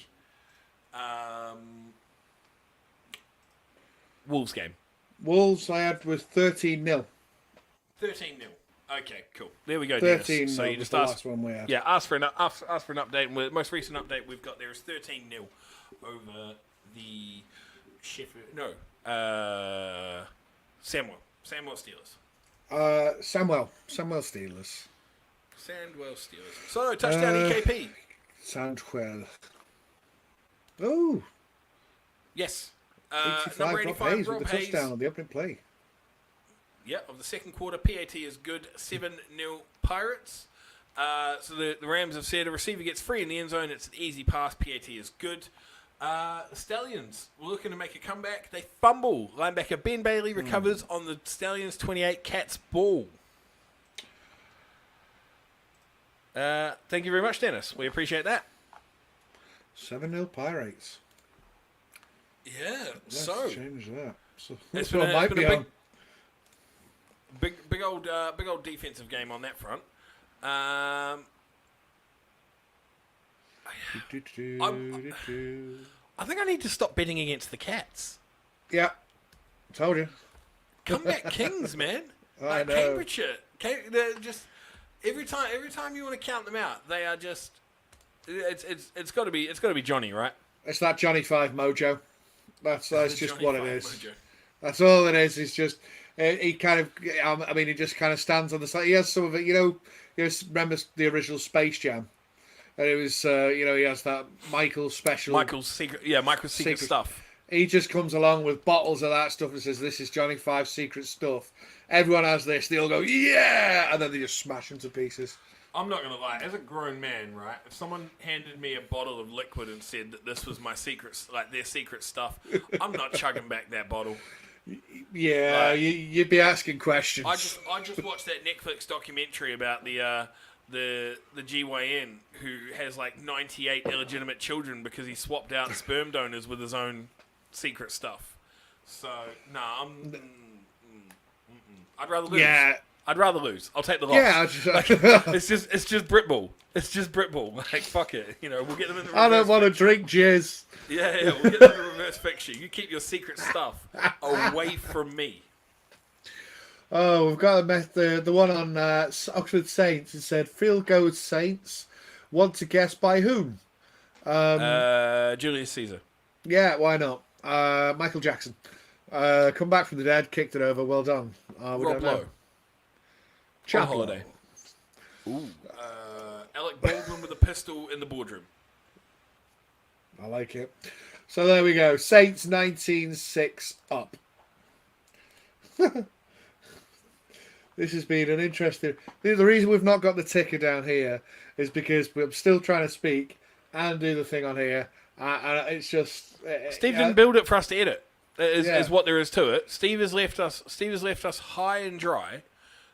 Wolves game? Wolves I had was 13-0. 13-0. Okay, cool. There we go. 13. So you just the asked. last one we had. Yeah, ask for an update. And the most recent update we've got there is 13-0 over the Sheffield. No, Sandwell Steelers. Sandwell Steelers. Sandwell Steelers. So touchdown EKP. Sandwell. Oh, Yes. 85. Number Rob 85, Hayes Rob with the Hayes. touchdown on the opening play. Yeah, of the second quarter, PAT is good. 7-0 Pirates. So the Rams have said a receiver gets free in the end zone. It's an easy pass. PAT is good. The Stallions were looking to make a comeback. They fumble. Linebacker Ben Bailey recovers on the Stallions 28 Cats ball. Thank you very much, Dennis. We appreciate that. 7-0 Pirates. Yeah. Let's change that. So It's that's been what a- might it's be been a on. big old defensive game on that front. I think I need to stop betting against the Cats. Yeah, told you. Comeback kings, man. I know. Cambridgeshire. They're just every time you want to count them out, they are just. It's got to be Johnny, right? It's that Johnny 5 mojo. That's just Johnny what it Five is. Mojo. That's all it is. It's just he kind of. He just kind of stands on the side. He has some of it. You remember the original Space Jam, and it was he has that Michael's secret stuff. He just comes along with bottles of that stuff and says, "This is Johnny Five's secret stuff." Everyone has this. They all go, "Yeah!" and then they just smash them to pieces. I'm not gonna lie. As a grown man, right? If someone handed me a bottle of liquid and said that this was my secret, like their secret stuff, I'm not chugging back that bottle. Yeah, you'd be asking questions. I just watched that Netflix documentary about the GYN who has like 98 illegitimate children because he swapped out sperm donors with his own secret stuff. So I'd rather lose. Yeah. I'd rather lose. I'll take the loss. Yeah, It's just Britball. It's just Britball. Like fuck it. We'll get them in the reverse. I don't want to drink jizz. Yeah, we'll get them in the reverse fixture. You keep your secret stuff away from me. Oh, we've got the one on Oxford Saints. It said, "Field goal Saints. Want to guess by whom?" Julius Caesar. Yeah, why not? Michael Jackson. Come back from the dead, kicked it over. Well done. We Rob don't know. Lowe. On Chapel. holiday. Ooh. Alec Baldwin with a pistol in the boardroom. I like it. So there we go. Saints 19-6 up. This has been an interesting... The reason we've not got the ticker down here is because we're still trying to speak and do the thing on here. And it's just... Steve didn't build it for us to edit. Is Yeah. what there is to it. Steve has left us high and dry.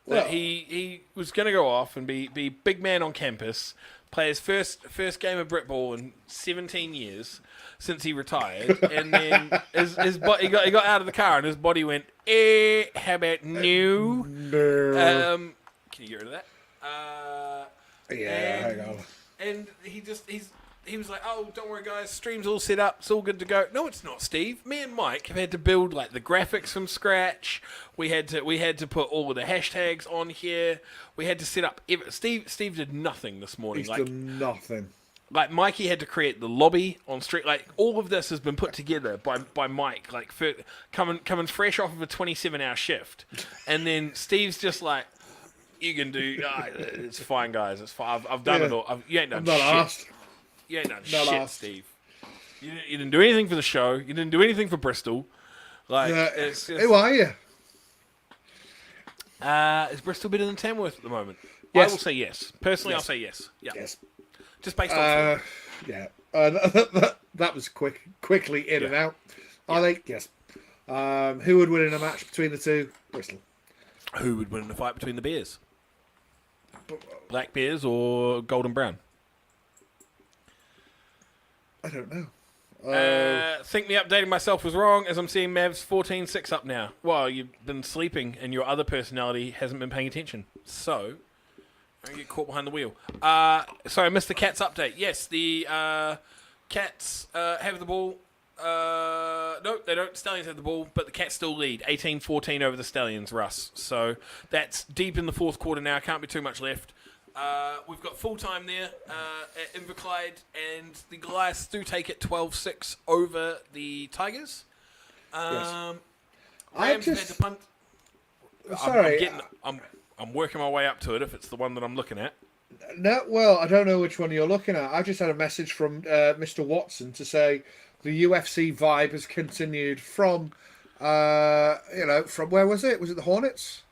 That Well- he was going to go off and be big man on campus, play his first game of Britball in 17 years since he retired, and then he got out of the car and his body went, how about new? No. Can you get rid of that? Hang on. And he was like, "Oh, don't worry, guys. Stream's all set up. It's all good to go." No, it's not, Steve. Me and Mike have had to build like the graphics from scratch. We had to put all of the hashtags on here. We had to set up. Steve did nothing this morning. He's done nothing. Like Mikey had to create the lobby on street. Like all of this has been put together by Mike. Like coming fresh off of a 27-hour shift, and then Steve's just like, "You can do. It's fine, guys. It's fine. I've done it all. You ain't done I'm not shit. asked. You ain't done Not shit, asked. Steve. You didn't do anything for the show. You didn't do anything for Bristol. Like, it's just, Who are you? is Bristol better than Tamworth at the moment? Yes. I will say yes. Personally, Yes. I'll say yes. Yeah. Yes. Just based on Yeah. That was quickly in and out. Are they? Yes. Who would win in a match between the two? Bristol. Who would win in a fight between the bears? Black bears or golden brown? I don't know. Think me updating myself was wrong, as I'm seeing Mavs 14-6 up now. Well, you've been sleeping and your other personality hasn't been paying attention. So, don't get caught behind the wheel. Sorry, I missed the Cats update. Yes, the Cats have the ball. No, they don't. Stallions have the ball, but the Cats still lead. 18-14 over the Stallions, Russ. So, that's deep in the fourth quarter now. Can't be too much left. We've got full time there at Inverclyde, and the Goliaths do take it 12-6 over the Tigers. Yes. Rams have had to punt. Sorry. I'm working my way up to it if it's the one that I'm looking at. No, well, I don't know which one you're looking at. I just had a message from Mr. Watson to say the UFC vibe has continued from, from where was it? Was it the Hornets?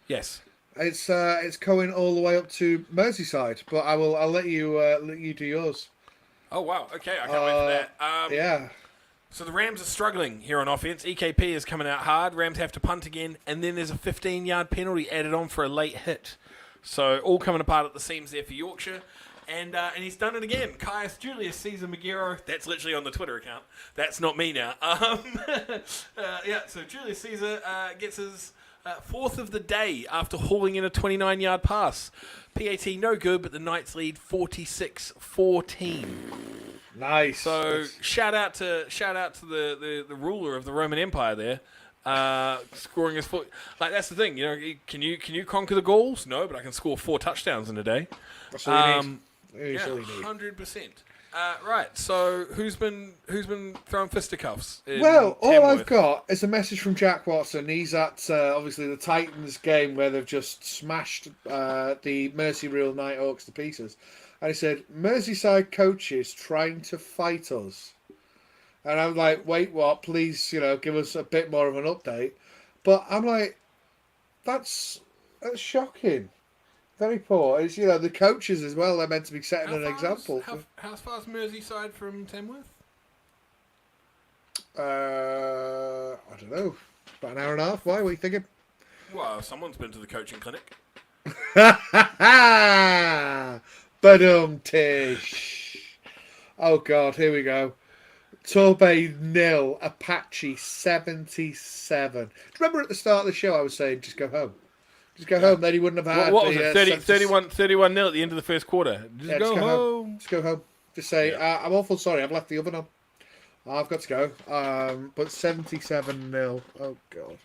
Yes. It's going all the way up to Merseyside, but I'll let you do yours. Oh wow! Okay, I can't wait for that. Yeah. So the Rams are struggling here on offense. EKP is coming out hard. Rams have to punt again, and then there's a 15-yard penalty added on for a late hit. So all coming apart at the seams there for Yorkshire. And he's done it again. Caius Julius Caesar Magiro. That's literally on the Twitter account. That's not me now. So Julius Caesar gets his fourth of the day after hauling in a 29-yard pass. PAT no good, but the Knights lead 46-14. Nice. So shout out to the ruler of the Roman Empire there. Scoring his foot. Like, that's the thing, can you conquer the Gauls? No, but I can score 4 touchdowns in a day. That's all you need. Yeah, 100%. Right, so who's been throwing fisticuffs? Well, all I've got is a message from Jack Watson. He's at obviously the Titans game where they've just smashed the Mersey Rule Nighthawks to pieces, and he said Merseyside coaches trying to fight us, and I'm like, wait, what? Please, give us a bit more of an update. But I'm like, that's shocking. Very poor. It's, the coaches as well. They're meant to be setting an example. How far is Merseyside from Tamworth? I don't know. About an hour and a half. Why? What are you thinking? Well, someone's been to the coaching clinic. Badum-tish. Oh, God. Here we go. Torbay 0. Apache 77. Do you remember at the start of the show I was saying, just go home? Just go home, then he wouldn't have had... What was it, 31-0 at the end of the first quarter? Just go home. Just go home. Just say, I'm awful sorry, I've left the oven on. I've got to go. But 77-0. Oh, God.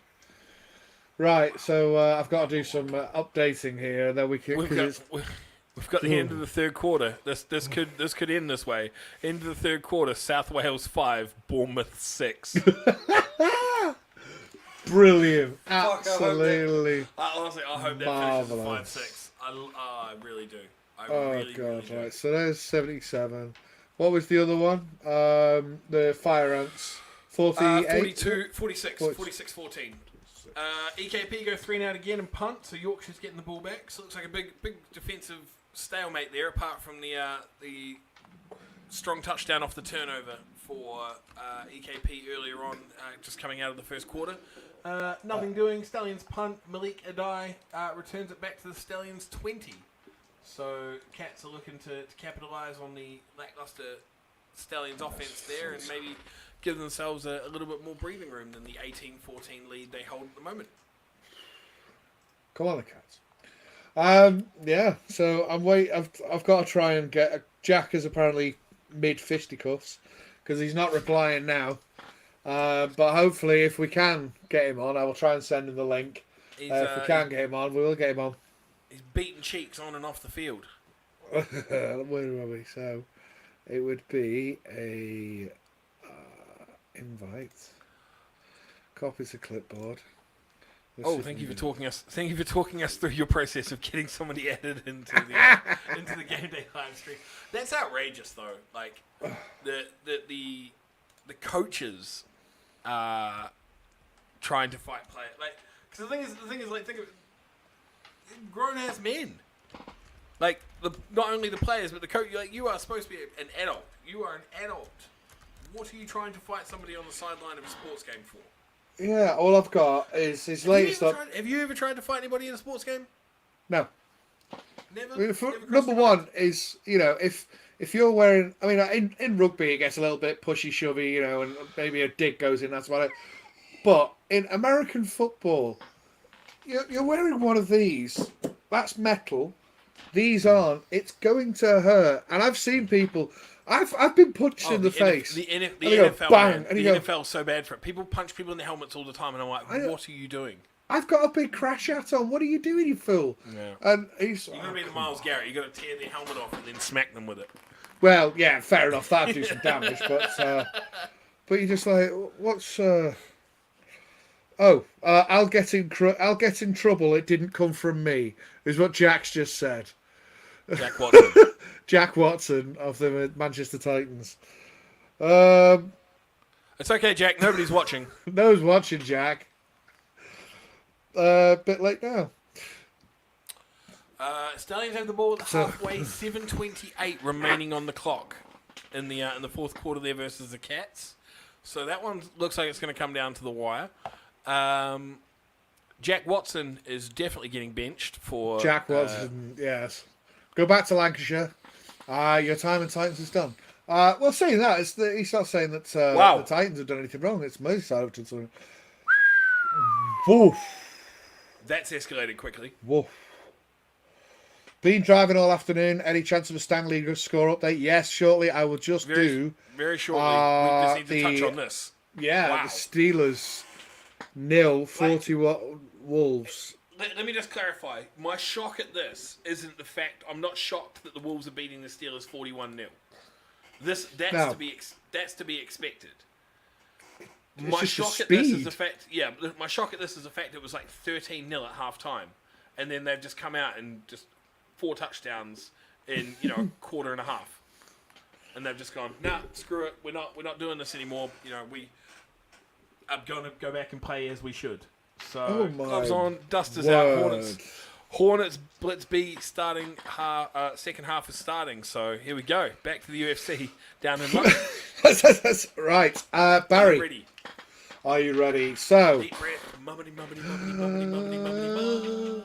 Right, so I've got to do some updating here, and then we can... We've got the end of the third quarter. This could end this way. End of the third quarter, South Wales 5, Bournemouth 6. Brilliant. Absolutely. Honestly, I hope that finishes 5-6. I really do. Really God, really do. Right. So there's 77. What was the other one? The Fire Ants. 46-14. EKP go 3 and out again and punt, so Yorkshire's getting the ball back. So it looks like a big defensive stalemate there, apart from the strong touchdown off the turnover for EKP earlier on, just coming out of the first quarter. Nothing doing. Stallions punt. Malik Adai returns it back to the Stallions 20. So Cats are looking to capitalise on the lacklustre Stallions offense there and maybe give themselves a little bit more breathing room than the 18-14 lead they hold at the moment. Come on, the Cats. Yeah. So I've got to try and get Jack is apparently mid fisticuffs because he's not replying now. But hopefully, if we can get him on, I will try and send him the link. If we can get him on, we will get him on. He's beating cheeks on and off the field. Where are we? So it would be a invite. Copy to clipboard. Thank you for talking us through your process of getting somebody added into the Gameday live stream. That's outrageous, though. Like the coaches are trying to fight play. Like, because the thing is, like, think of grown ass men. Like not only the players, but the coach. Like, you are supposed to be an adult. You are an adult. What are you trying to fight somebody on the sideline of a sports game for? Yeah, all I've got is his latest up. Have you ever tried to fight anybody in a sports game? No. Never. I mean, Never crossed number your one mind? is, if you're wearing, I mean, in rugby it gets a little bit pushy shovey, and maybe a dig goes in, that's about it. But in American football, you're wearing one of these. That's metal. These aren't. It's going to hurt. And I've seen people. I've been punched in the face. The And NFL, you go, man, bang, and the you go, NFL's so bad for it. People punch people in the helmets all the time, and I'm like, what are you doing? I've got a big crash hat on. What are you doing, you fool? Yeah. And he's. You're gonna be the Miles Garrett. You got to tear their helmet off and then smack them with it. Well, yeah, fair enough. That'd do some damage, but you're just like, what's? I'll get in trouble. It didn't come from me. Is what Jack's just said. Jack Watson. Jack Watson of the Manchester Titans. It's okay, Jack. Nobody's watching. No one's watching, Jack. Bit late now. Stallions have the ball at halfway, 7:28 remaining on the clock in the fourth quarter there versus the Cats. So that one looks like it's going to come down to the wire. Jack Watson is definitely getting benched for... Jack Watson, yes. Go back to Lancashire. Your time in Titans is done. Well, saying that, he's not saying that the Titans have done anything wrong. It's Merseyside have done something. Woof. That's escalated quickly. Woof. Been driving all afternoon. Any chance of a Stang League score update? Yes, shortly. I will just do... Very shortly. We just need to touch on this. Yeah, Wow. the Steelers 0, 40 Wolves. Let me just clarify. My shock at this isn't the fact... I'm not shocked that the Wolves are beating the Steelers 41-0. That's to be expected. My shock at this is the fact... Yeah, my shock at this is the fact it was like 13-0 at half-time. And then they've just come out and just 4 touchdowns in, a quarter and a half. And they've just gone, nah, screw it. We're not doing this anymore. We are going to go back and play as we should. So, gloves on, dusters out, Hornets Blitz B starting, second half is starting. So, here we go. Back to the UFC down in London. That's right. Barry. Ready. Are you ready? So, Deep breath. Mummity, mummity, mummity, mummity, mummity,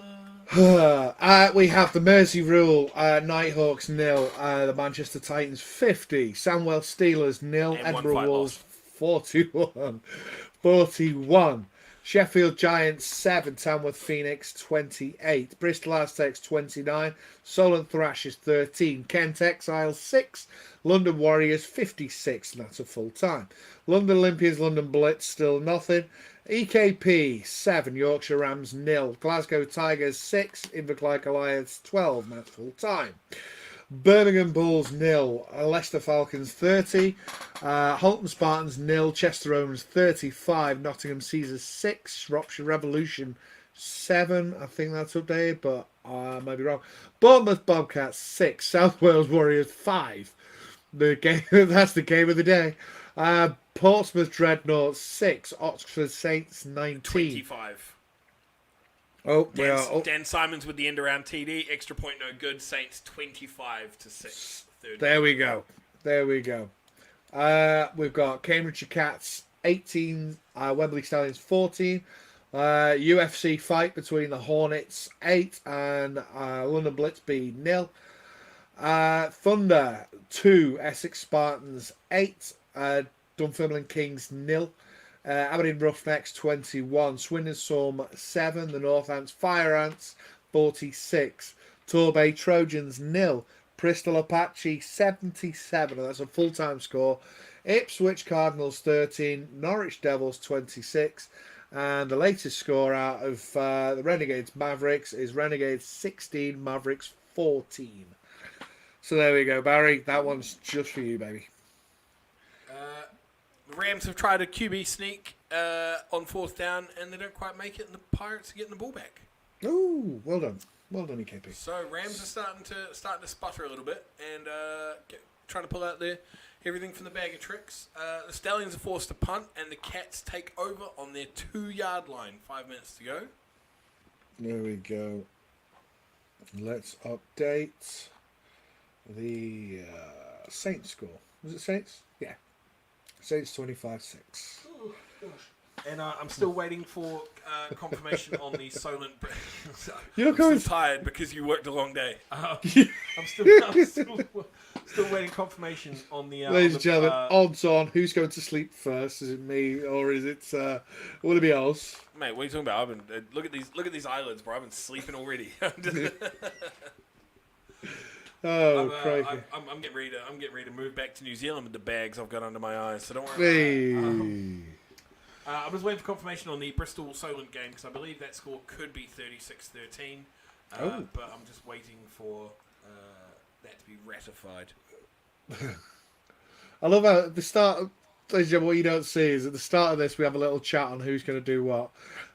mummity, we have the Mersey Rule, Nighthawks 0, the Manchester Titans 50, Sandwell Steelers 0, And Edinburgh Wolves 41, Sheffield Giants 7, Tamworth Phoenix 28, Bristol Aztecs 29, Solent Thrashers 13, Kent Exiles 6, London Warriors 56, and that's a full time. London Olympians, London Blitz still nothing. EKP 7, Yorkshire Rams 0, Glasgow Tigers 6, Inverclyde Alliance 12, and that's full time. Birmingham Bulls 0, Leicester Falcons 30, Halton Spartans 0, Chester Owens 35, Nottingham Caesars 6, Shropshire Revolution 7, I think that's updated, but I might be wrong. Bournemouth Bobcats 6, South Wales Warriors 5. That's the game of the day. Portsmouth Dreadnoughts 6, Oxford Saints 19. 25. Oh, Dan Simons with the end around TD. Extra point no good. Saints 25-6. There we go. We've got Cambridgeshire Cats 18, Wembley Stallions 14. UFC fight between the Hornets 8 and London Blitz B 0. Thunder 2, Essex Spartans 8, Dunfermline Kings 0. Aberdeen Roughnecks 21, Swindon Storm 7, the North Ants Fire Ants 46, Torbay Trojans 0, Bristol Apache 77, and that's a full-time score. Ipswich Cardinals 13, Norwich Devils 26, and the latest score out of the Renegades Mavericks is Renegades 16, Mavericks 14. So there we go, Barry. That one's just for you, baby. The Rams have tried a QB sneak on 4th down, and they don't quite make it, and the Pirates are getting the ball back. Ooh, well done, EKP. So Rams are starting to sputter a little bit, and trying to pull out everything from the bag of tricks. The Stallions are forced to punt, and the Cats take over on their 2-yard line. 5 minutes to go. There we go. Let's update the Saints score. Was it Saints? Yeah. Saints 25-6. And I'm still waiting for confirmation on the Solent. You're I'm going still tired because you worked a long day. I'm still waiting confirmation on the. Ladies and gentlemen, odds on who's going to sleep first? Is it me or is it? Will it be Oz? Mate, what are you talking about? I've been look at these eyelids, bro. I've been sleeping already. Crikey! I'm getting ready to move back to New Zealand with the bags I've got under my eyes. So don't worry. Hey. I was waiting for confirmation on the Bristol Solent game because I believe that score could be 36-13. But I'm just waiting for that to be ratified. I love how at the start, ladies and gentlemen, what you don't see is at the start of this, we have a little chat on who's going to do what.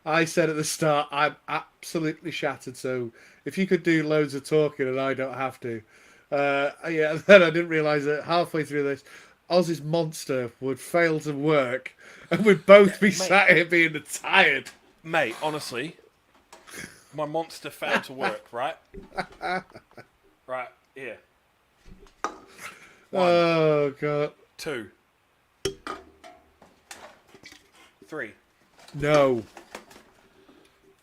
I said at the start, I'm absolutely shattered, so if you could do loads of talking and I don't have to. And then I didn't realise that halfway through this, Oz's monster would fail to work and we'd both be sat here being tired. Mate, honestly, my monster failed to work, right? Right, here. 1, Oh, God. 2, 3, No.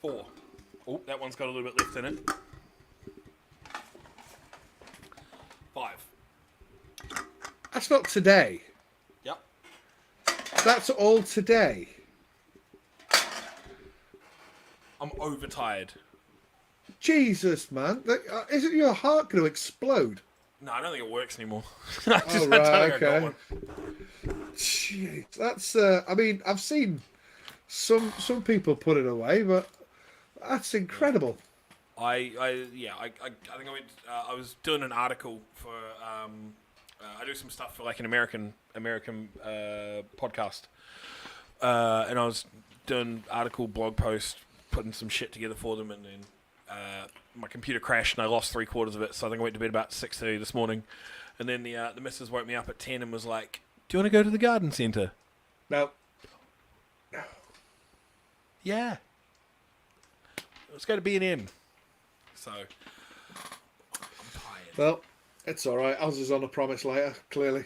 4. Oh, that one's got a little bit left in it. 5. That's not today. Yep. That's all today. I'm overtired. Jesus, man. Isn't your heart going to explode? No, I don't think it works anymore. Oh, I don't right, think I got okay. one. Jeez, that's. I mean, I've seen some people put it away, but that's incredible. I think I went. I was doing an article for. I do some stuff for like an American podcast, and I was doing article blog post, putting some shit together for them, and then my computer crashed and I lost 3/4 of it. So I think I went to bed about 6:30 this morning, and then the missus woke me up at 10 and was like, "Do you want to go to the garden centre?" No. Yeah. Let's go to B&M. So, I'm tired. Well, it's all right. Oz is on a promise later. Clearly.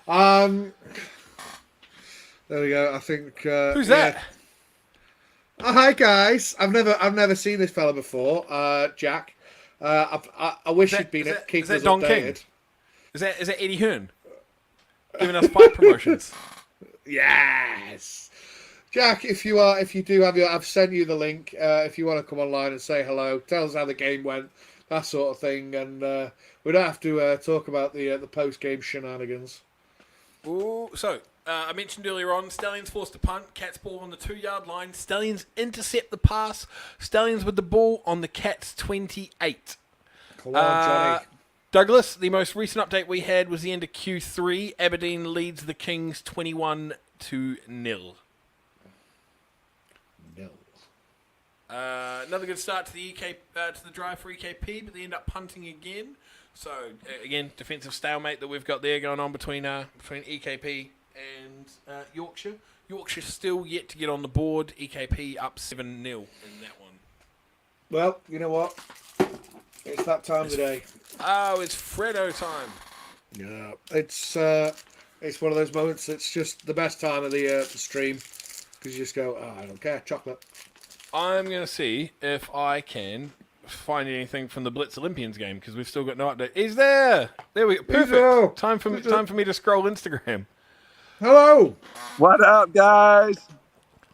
There we go. I think. Who's that? Oh, hi guys. I've never seen this fella before. Jack. I wish he'd been keeping us Don updated. King? Is that Eddie Hearn giving us fight promotions? Yes. Jack, if you do have I've sent you the link. If you want to come online and say hello, tell us how the game went, that sort of thing, and we don't have to talk about the post game shenanigans. Ooh, so I mentioned earlier on, Stallions forced a punt, Cats ball on the 2-yard line. Stallions intercept the pass. Stallions with the ball on the Cats 28. Come on, Johnny. Douglas, the most recent update we had was the end of Q3. Aberdeen leads the Kings 21-0. Another good start to the to the drive for EKP, but they end up punting again. So again, defensive stalemate that we've got there going on between EKP and Yorkshire. Yorkshire still yet to get on the board. EKP up 7-0 in that one. Well, you know what? It's that time of the day. Oh, it's Freddo time. Yeah, it's one of those moments. It's just the best time of the stream because you just go, I don't care, chocolate. I'm going to see if I can find anything from the Blitz Olympians game because we've still got no update. He's there. There we go. Perfect. Hello. Time for me to scroll Instagram. Hello. What up, guys?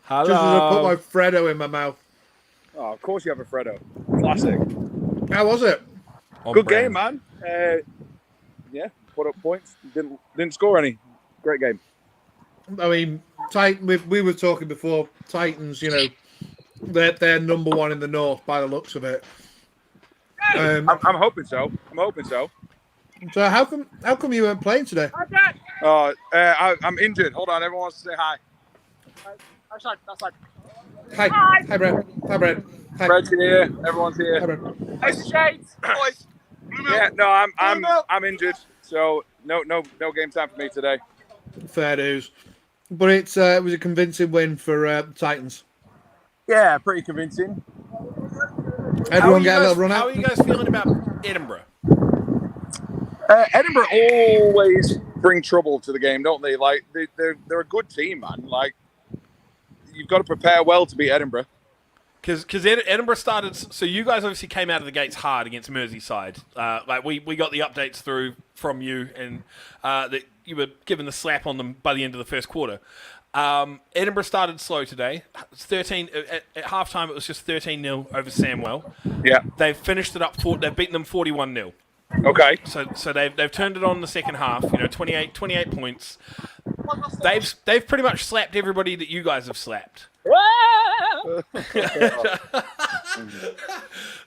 Hello. Just as I put my Freddo in my mouth. Oh, of course you have a Freddo. Classic. How was it? Good game, man. Yeah, put up points. Didn't score any. Great game. I mean, we were talking before. Titans, you know, they're number one in the north by the looks of it. I'm hoping so. So how come you weren't playing today? I'm injured. Hold on, everyone wants to say hi. Outside. Hi, Brett. Hi, Brett. Hi. Brett's here. Everyone's here. Hi, Brett. Nice the shades, boys. Yeah, no, I'm injured, so no game time for me today. Fair dues. But it was a convincing win for Titans. Yeah, pretty convincing. Everyone get a little run How out. are you guys feeling about Edinburgh? Edinburgh always bring trouble to the game, don't they? Like they're a good team, man. Like you've got to prepare well to beat Edinburgh. Because Edinburgh started, so you guys obviously came out of the gates hard against Merseyside. Like we got the updates through from you, and that you were given the slap on them by the end of the first quarter. Edinburgh started slow today. 13 at halftime. It was just 13-0 over Samwell. Yeah. They've finished it up. They've beaten them 41-0. Okay. So they've turned it on in the second half. 28 points. They've pretty much slapped everybody that you guys have slapped.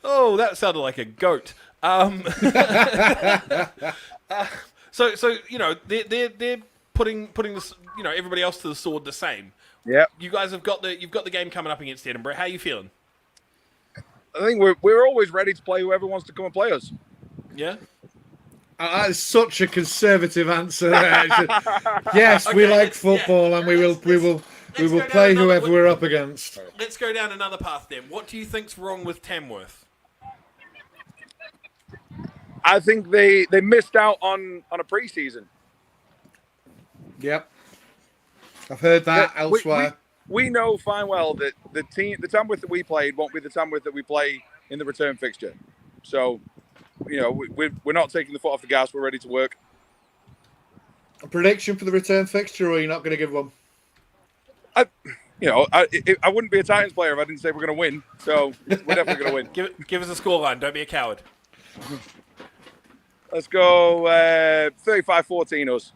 Oh, that sounded like a goat. So they're putting this, everybody else to the sword the same. Yeah. You guys you've got the game coming up against Edinburgh. How are you feeling? I think we're always ready to play whoever wants to come and play us. Yeah. That's such a conservative answer. Yes, Okay, we like football, and we will play whoever we're up against. Let's go down another path then. What do you think's wrong with Tamworth? I think they missed out on a preseason. Yep, I've heard that Yeah, elsewhere. We know fine well that the Tamworth that we played won't be the Tamworth that we play in the return fixture. So, we're not taking the foot off the gas. We're ready to work. A prediction for the return fixture, or are you not going to give one? I wouldn't be a Titans player if I didn't say we're going to win. So we're definitely going to win. Give us a scoreline. Don't be a coward. Let's go 35-14 us.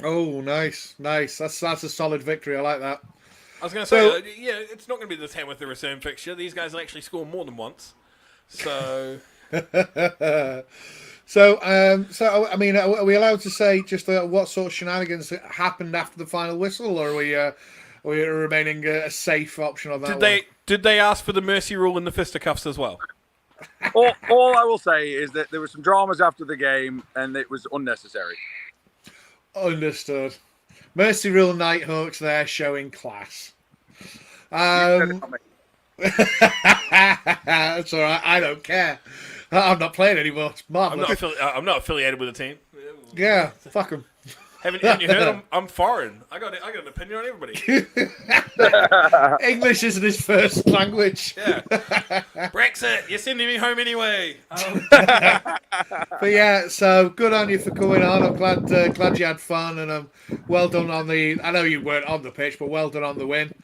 Oh, nice. That's a solid victory. I like that. I was going to say, it's not going to be the same with the return fixture. These guys will actually score more than once. So, I mean, are we allowed to say just what sort of shenanigans happened after the final whistle, or are we remaining a safe option on that? Did they ask for the mercy rule in the fisticuffs as well? All I will say is that there were some dramas after the game, and it was unnecessary. Understood. Mercy rule Nighthawks there showing class. You said it, not me. That's all right. I don't care. I'm not playing anymore. It's marvelous. I'm not affiliated with a team. Yeah, fuck them. Haven't you heard? I'm foreign. I got an opinion on everybody. English isn't his first language. Yeah. Brexit. You're sending me home anyway. But yeah, so good on you for coming on. I'm glad you had fun, and well done on the. I know you weren't on the pitch, but well done on the win.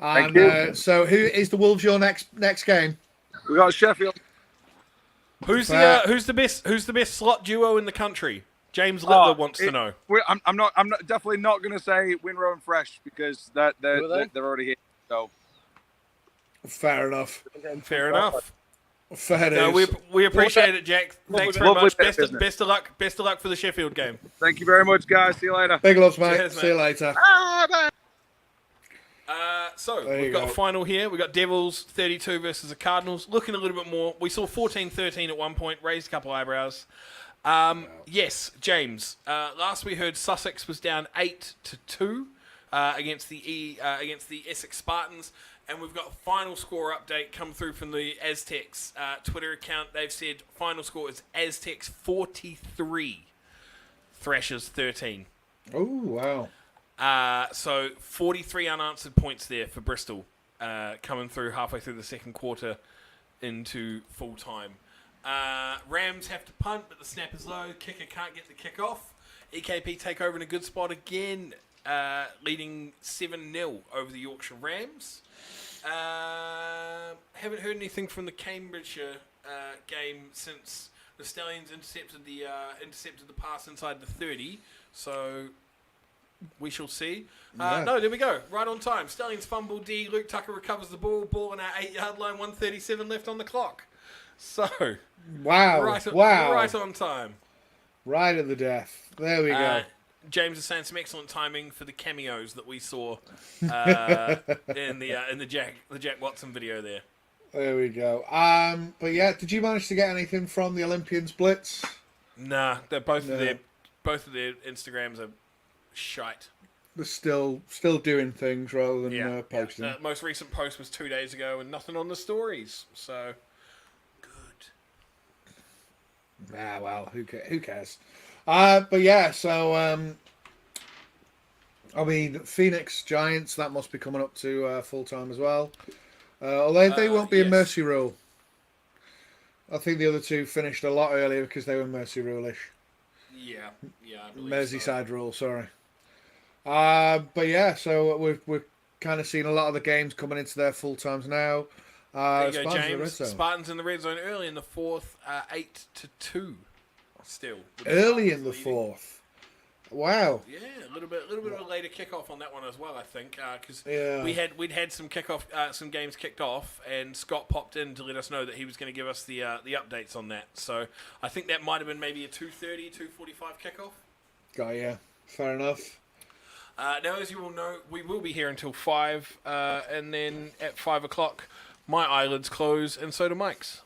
And Thank you. So, who is the Wolves your next game? We got Sheffield. Who's the best slot duo in the country? James Littler wants to know. I'm definitely not going to say Winrow and Fresh because they're already here. So Fair enough. Fair enough. Fair No, enough. we appreciate it, Jack. Thanks very much. Best of luck for the Sheffield game. Thank you very much, guys. See you later. Big loves, mate. Cheers, mate. See you later. Bye. So There we've you got go. a final here. We've got Devils 32 versus the Cardinals. Looking a little bit more. We saw 14-13 at one point. Raised a couple eyebrows. Yes, James. Last we heard, Sussex was down 8-2 against the Essex Spartans, and we've got a final score update come through from the Aztecs Twitter account. They've said final score is Aztecs 43, Thrashers 13. Oh, wow. So 43 unanswered points there for Bristol, coming through halfway through the second quarter into full time. Rams have to punt, but the snap is low. Kicker can't get the kick off. EKP take over in a good spot again, leading 7-0 over the Yorkshire Rams. Haven't heard anything from the Cambridgeshire game since the Stallions intercepted the pass inside the 30. So we shall see. Yeah. No, there we go. Right on time. Stallions fumble D. Luke Tucker recovers the ball. Ball on our 8-yard line. 1:37 left on the clock. So, Wow. right on time. Right at the death. There we go. James is saying some excellent timing for the cameos that we saw in the Jack Watson video there. There we go. But yeah, did you manage to get anything from the Olympians Blitz? Nah, they're both of their Instagrams are shite. They're still doing things rather than posting. Yeah. Most recent post was 2 days ago, and nothing on the stories. So good. Well, who cares? But yeah, so I mean, Phoenix Giants, that must be coming up to full time as well. Although they won't be in yes. Mercy Rule. I think the other two finished a lot earlier because they were Mercy Rule-ish. Yeah, I believe Merseyside so. Rule, sorry. But yeah, so we're kind of seeing a lot of the games coming into their full times now. There you go, Spartans in the red James. zone. Spartans in the red zone early in the fourth, 8-2. Still with the Early Spartans in the leading. fourth. Wow. Yeah, a little bit of a later kickoff on that one as well. I think because Yeah. we'd had some some games kicked off, and Scott popped in to let us know that he was going to give us the updates on that. So I think that might have been maybe a 2:30, 2:45 kickoff. Got yeah. Fair enough. Now, as you all know, we will be here until 5, and then at 5 o'clock, my eyelids close, and so do Mike's,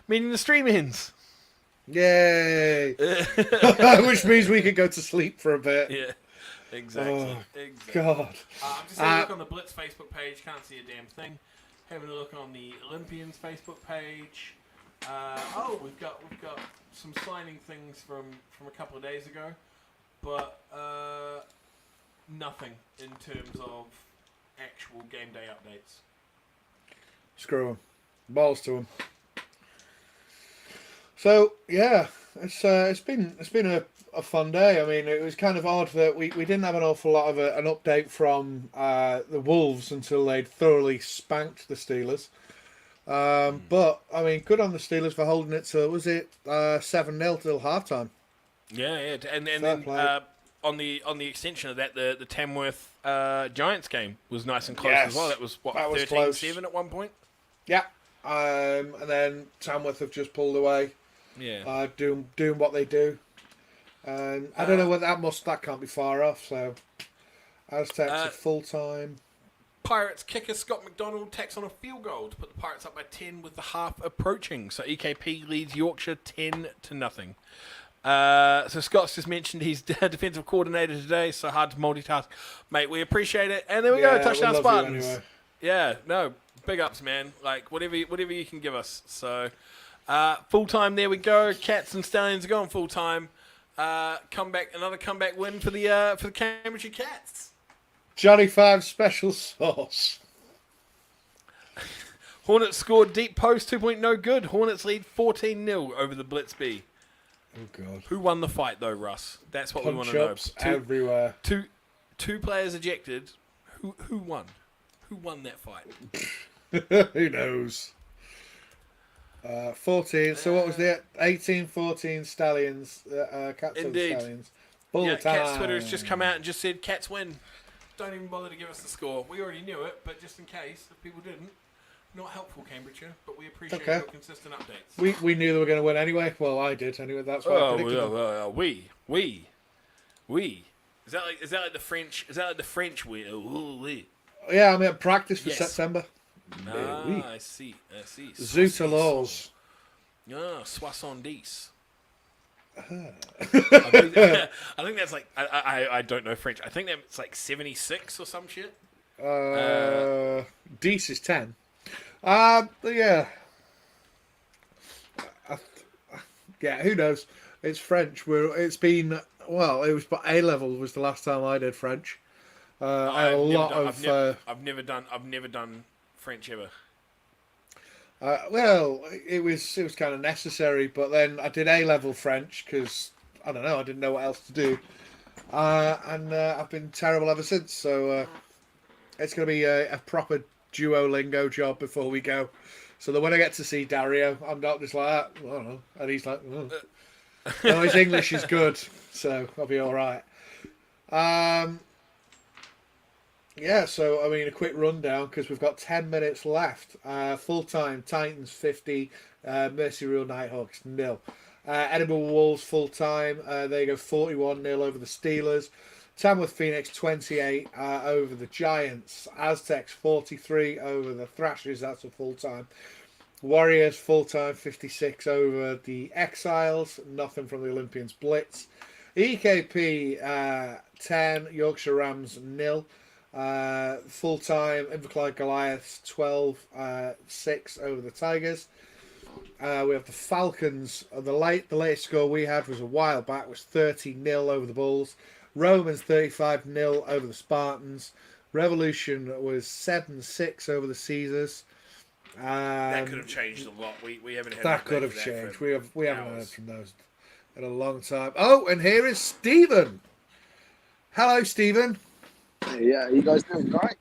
meaning the stream ends. Yay! Which means we could go to sleep for a bit. Yeah, exactly. Oh, exactly. God. I'm just having a look on the Blitz Facebook page. Can't see a damn thing. Having a look on the Olympians Facebook page. We've got some signing things from a couple of days ago, but nothing in terms of actual game day updates. Screw them. Balls to them. So yeah, it's been a fun day. I mean, it was kind of odd that we didn't have an awful lot of an update from the Wolves until they'd thoroughly spanked the Steelers. But I mean, good on the Steelers for holding it to, was it 7-0 till halftime? Yeah, and Fair then play. on the extension of that, the Tamworth Giants game was nice and close Yes, as well. That was that was 13-7 at one point. Yeah. And then Tamworth have just pulled away. Yeah. Doing what they do. And I don't know whether that can't be far off. So Aztecs are full time. Pirates kicker Scott McDonald tacks on a field goal to put the Pirates up by 10 with the half approaching. So EKP leads Yorkshire 10-0. So Scott's just mentioned he's defensive coordinator today, so hard to multitask. Mate, we appreciate it. And there we go, touchdown we love you Spartans. anyway. Yeah, no, big ups, man. Like, whatever you can give us. So, full-time, there we go. Cats and Stallions are going full-time. Another comeback win for the Cambridgeshire Cats. Johnny Five special sauce. Hornets scored deep post, 2-point no good. Hornets lead 14-0 over the Blitz B. Oh, God. Who won the fight, though, Russ? That's what we want to know. Punch-ups everywhere. Two players ejected. Who won? Who won that fight? Who knows? 14. So what was that? 18-14 Stallions. Cats and Indeed. Stallions. Full Yeah, time. Cats Twitter has just come out and just said Cats win. Don't even bother to give us the score. We already knew it, but just in case, if people didn't, not helpful, Cambridgeshire, but we appreciate Okay. your consistent updates. We knew they were going to win anyway. Well, I did anyway. That's why I predicted them. We. Is that like the French? Is that like the French we? We. Yeah, I'm in practice for Yes. September. Oui. I see. Zoot laws. Ah, 70. Uh-huh. I think that's like I don't know French. I think that's like 76 or some shit. Dece is 10. But yeah. Yeah, who knows? It's French. It was A level was the last time I did French. I had a lot of. I've never done French ever. Well, it was kind of necessary, but then I did A level French because I don't know, I didn't know what else to do, and I've been terrible ever since. So it's going to be a proper Duolingo job before we go, so that when I get to see Dario, I'm not just like that. I don't know, and he's like, oh. No, his English is good, so I'll be all right. Yeah, so I mean, a quick rundown because we've got 10 minutes left. Full time Titans 50, Mercy Rule Nighthawks 0. Edinburgh Wolves full time. They go 41-0 over the Steelers. Tamworth Phoenix 28 over the Giants. Aztecs 43 over the Thrashers. That's a full time. Warriors full time 56 over the Exiles. Nothing from the Olympians Blitz. EKP 10, Yorkshire Rams 0. Full time Inverclyde Goliaths 12-6 over the Tigers. We have the Falcons. The latest score we had was a while back, was 30-0 over the Bulls. Romans 35-0 over the Spartans. Revolution was 7-6 over the Caesars. That could have changed a lot. We haven't had That an could update have for that changed. for We haven't heard hours. from those in a long time. Oh, and here is Stephen. Hello, Stephen. Yeah, you guys doing right?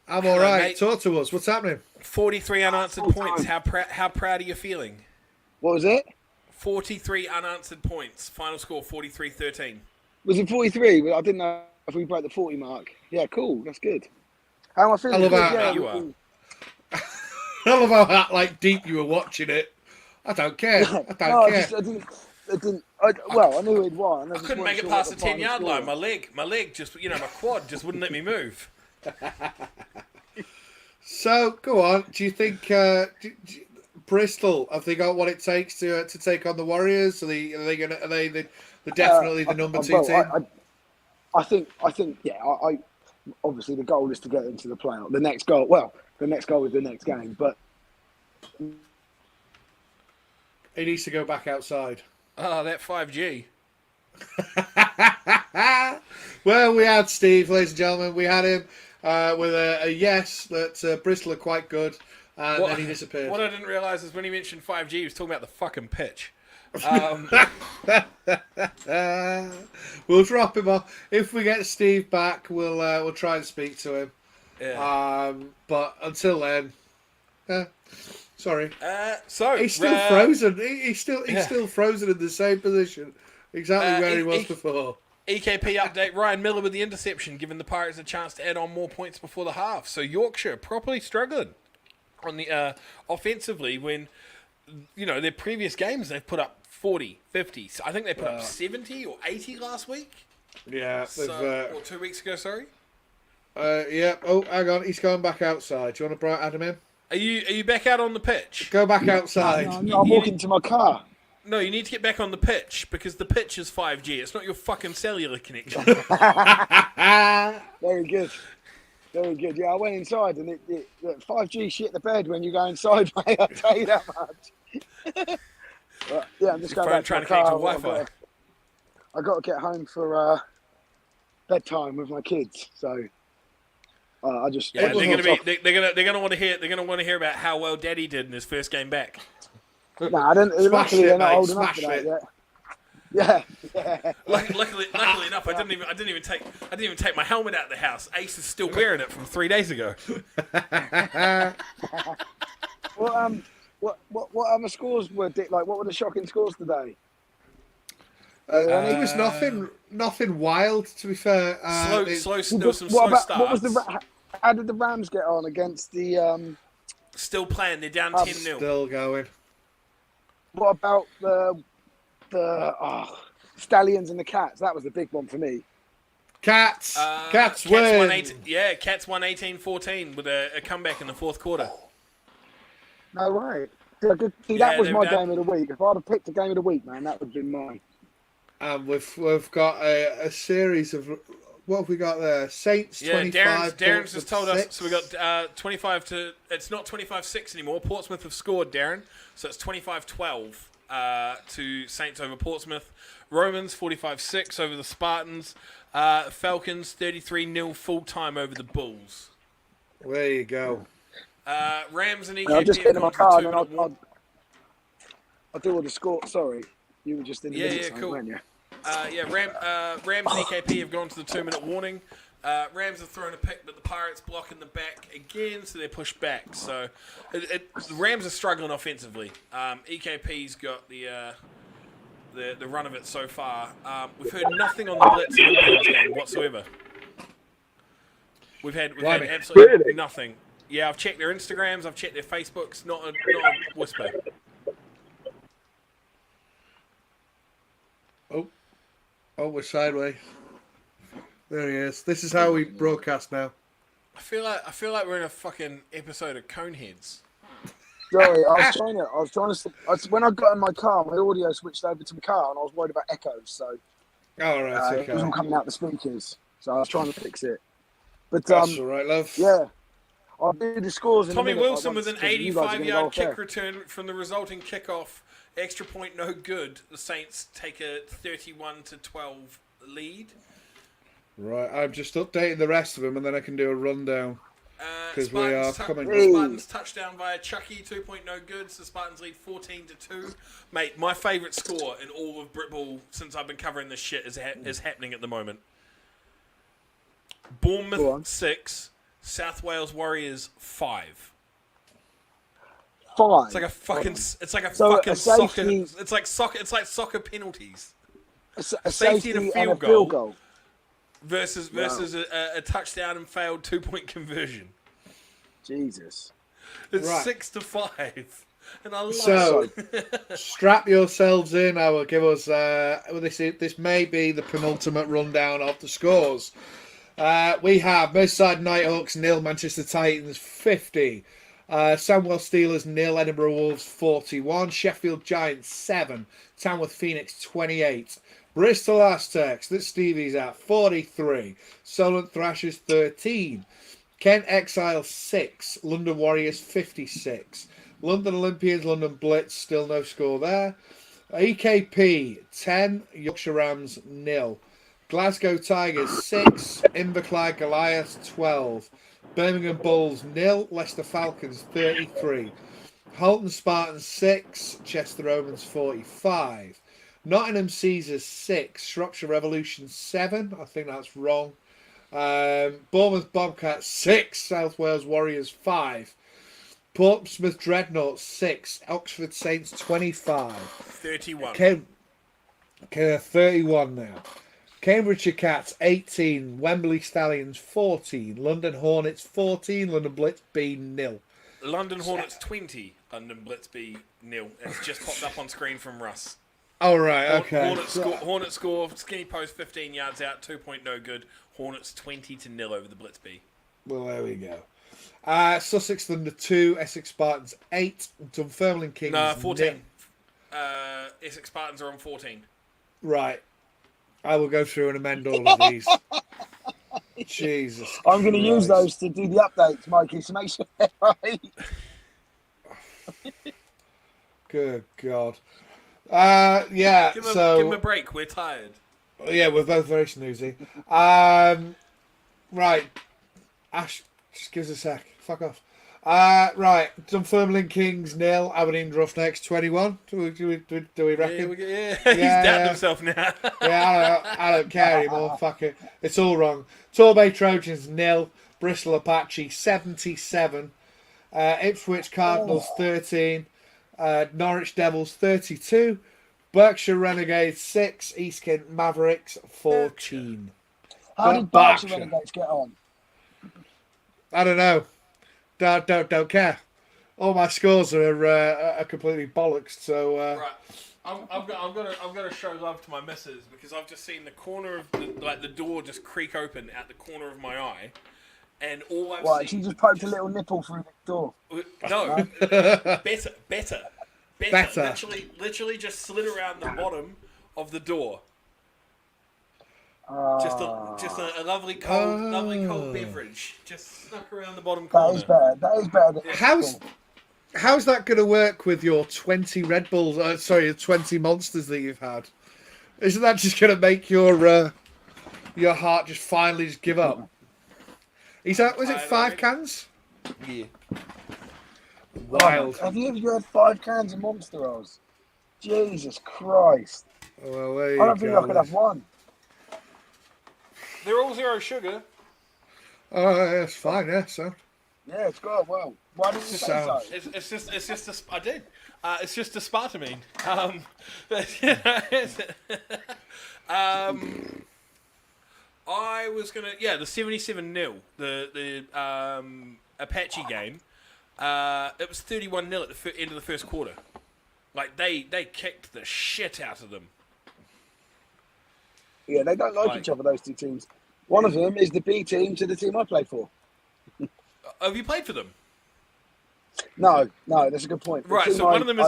I'm Hello, all right. mate. Talk to us. What's happening? 43 unanswered Full points. time. How proud are you feeling? What was it? 43 unanswered points. Final score 43-13. Was it 43? I didn't know if we broke the 40 mark. Yeah, cool. That's good. How am I feeling? I love Good, how- yeah, you are. cool. I love how like deep you were watching it. I don't care. I don't No, care. I didn't. I knew he'd won. I couldn't make it past the 10-yard line. My leg just, my quad just wouldn't let me move. So go on. Do you think Bristol have they got what it takes to take on the Warriors? Are they they're definitely the number 2 team? I think. Yeah. I obviously the goal is to get into the playoff. The next goal is the next game, but He needs to go back outside. Oh, that 5G. Well, we had Steve, ladies and gentlemen. We had him with a yes that Bristol are quite good, and then he disappeared. What I didn't realise is when he mentioned 5G, he was talking about the fucking pitch. We'll drop him off. If we get Steve back, we'll try and speak to him. Yeah. But until then, sorry. So He's still frozen. He's still frozen in the same position, exactly where he was before. EKP update: Ryan Miller with the interception, giving the Pirates a chance to add on more points before the half. So Yorkshire properly struggling on the offensively when their previous games they've put up 40, 50. I think they put up 70 or 80 last week. Yeah, Or 2 weeks ago. Sorry. yeah. Oh, hang on. He's going back outside. Do you want to add him in? Are you back out on the pitch? Go back outside. I'm walking to my car. No, you need to get back on the pitch because the pitch is 5G. It's not your fucking cellular connection. Very good. Very good. Yeah, I went inside and it 5G shit the bed when you go inside, mate. I'll tell you that much. But, yeah, I'm just going back trying to to my connect car. to Wi-Fi. I got to get home for bedtime with my kids, so I just Yeah, they're gonna want to hear about how well Daddy did in his first game back. No, I didn't. Smash Luckily, it, they're not mate, old enough for smash that yet. Yeah. Luckily enough, I didn't even take my helmet out of the house. Ace is still wearing it from 3 days ago. What other scores were like? What were the shocking scores today? It was nothing wild, to be fair. There was some slow starts. What was how did the Rams get on against the? Still playing. They're down 10-0. Still going. What about the Stallions and the Cats? That was the big one for me. Cats Cats win. won 18, yeah, Cats won 18-14 with a comeback in the fourth quarter. No way. See, Yeah, that was they've my done- game of the week. If I'd have picked a game of the week, man, that would have been mine. And we've got a series of what have we got there? Saints Yeah, 25. Darren's just told us. 6. So we got 25 to. It's not 25-6 anymore. Portsmouth have scored, Darren. So it's 25-12 to Saints over Portsmouth. Romans 45-6 over the Spartans. Falcons 33-0 full time over the Bulls. There you go. Rams and EKP. I'll just get in my have gone car to and then 2-minute warning. I'll do all the score. Sorry, you were just in the Yeah, middle yeah, of something, cool. weren't you? Rams and EKP have gone to the 2-minute warning. Rams have thrown a pick, but the Pirates blocking the back again, so they're pushed back. So the Rams are struggling offensively. EKP's got the run of it so far. We've heard nothing on the Blitz in the game whatsoever. We've had absolutely nothing. Yeah, I've checked their Instagrams, I've checked their Facebooks, not a whisper. Oh, we're sideways. There he is. This is how we broadcast now. I feel like we're in a fucking episode of Coneheads. Sorry, I was trying to. When I got in my car, my audio switched over to the car, and I was worried about echoes. So All right, it was all okay. coming out the speakers. So I was trying to fix it. But That's all right, love. yeah, I'll do the scores. In Tommy a minute, Wilson with an because you guys are gonna go 85-yard off there. kick return from the resulting kickoff. Extra point, no good. The Saints take a 31-12 lead. Right, I'm just updating the rest of them, and then I can do a rundown. Because we are coming. Spartans touchdown via Chucky, 2 point no good. So Spartans lead 14-2. Mate, my favourite score in all of Britball since I've been covering this shit is happening at the moment. Bournemouth 6, South Wales Warriors 5. 5. It's like a fucking. It's like a So fucking a safety- soccer. It's like soccer. It's like soccer penalties A safety and a field field goal. versus a touchdown and failed 2 point conversion. Jesus. It's Right. 6-5, and I love So, it. strap yourselves in. I will give us. This may be the penultimate rundown of the scores. We have Merseyside Nighthawks 0, Manchester Titans 50, Sandwell Steelers 0, Edinburgh Wolves 41, Sheffield Giants 7, Tamworth Phoenix 28, Bristol Aztecs that Stevie's at 43, Solent Thrashers 13, Kent Exiles 6, London Warriors 56, London Olympians, London Blitz, still no score there, EKP 10, Yorkshire Rams 0. Glasgow Tigers 6, Inverclyde Goliaths 12, Birmingham Bulls 0, Leicester Falcons 33, Halton Spartans 6, Chester Romans 45, Nottingham Caesars 6, Shropshire Revolution 7, I think that's wrong, Bournemouth Bobcats 6, South Wales Warriors 5, Portsmouth Dreadnoughts 6, Oxford Saints 25, 31. 31 now. Cambridgeshire Cats 18, Wembley Stallions 14, London Hornets 14, London Blitz B 0. London Hornets 20, London Blitz B 0. It's just popped up on screen from Russ. Oh right, okay. Hornets score, skinny post 15 yards out, 2 point no good. Hornets 20-0 over the Blitz B. Well, there we go. Sussex Thunder 2, Essex Spartans 8, Dunfermline Kings 14. Essex Spartans are on 14. Right. I will go through and amend all of these. Jesus. I'm going to use Christ. those to do the updates, Mikey, so make sure they're right. Good God. Yeah, Give so... him a break, we're tired. Yeah, we're both very snoozy. Right. Ash, just give us a sec. Fuck off. Right. Dunfermline Kings 0, Aberdeen Roughnecks 21. Do we reckon? Yeah, he's doubting himself now. Yeah, I don't care anymore. Fuck it. It's all wrong. Torbay Trojans 0, Bristol Apache 77, Ipswich Cardinals 13, Norwich Devils 32, Berkshire Renegades 6, East Kent Mavericks 14. How did Berkshire Renegades get on? I don't know. Don't care. All my scores are completely bollocks. So Right, I'm gonna show love to my missus because I've just seen the corner of the door just creak open at the corner of my eye, and all I've Right, seen. she just poked a little nipple through the door. No, better. Literally just slid around the bottom of the door. Just a lovely cold beverage just snuck around the bottom corner. That is better than how's that going to work with your 20 Red Bulls? Your 20 Monsters that you've had. Isn't that just going to make your heart just finally just give up? Was it 5 cans? Yeah. Wild. Have you ever had 5 cans of Monster Rolls? Jesus Christ. Well, there you I don't think go. I could have one. They're all zero sugar. Oh, that's fine, yeah, so. Yeah, it's good. Well, why didn't you say so? It's just I did. It's just aspartame. I was gonna the 77-0 the Apache game. It was 31-0 at the end of the first quarter. Like they kicked the shit out of them. Yeah, they don't like each other, those two teams. One of them is the B team to the team I play for. Have you played for them? No, that's a good point. Right, so one of them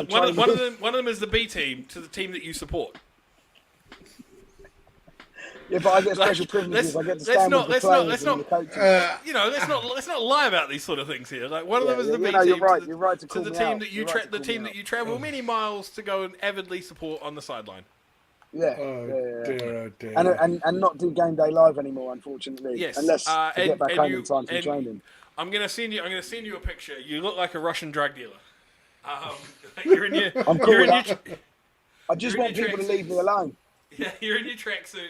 is the B team to the team that you support. Yeah, but I get special privileges. I get to stand with the players and the coaches. Let's not lie about these sort of things here. Like one of them is the B team. You're right to the team that you travel many miles to go and avidly support on the sideline. Yeah. Oh yeah. dear, oh dear. And not do game day live anymore, unfortunately. Yes, Unless to get back home in time from and training. I'm gonna send you a picture. You look like a Russian drug dealer. You're in your. I'm cool you're in with your. that. I just you're in want your people to tracksuit. leave me alone. Yeah, you're in your tracksuit.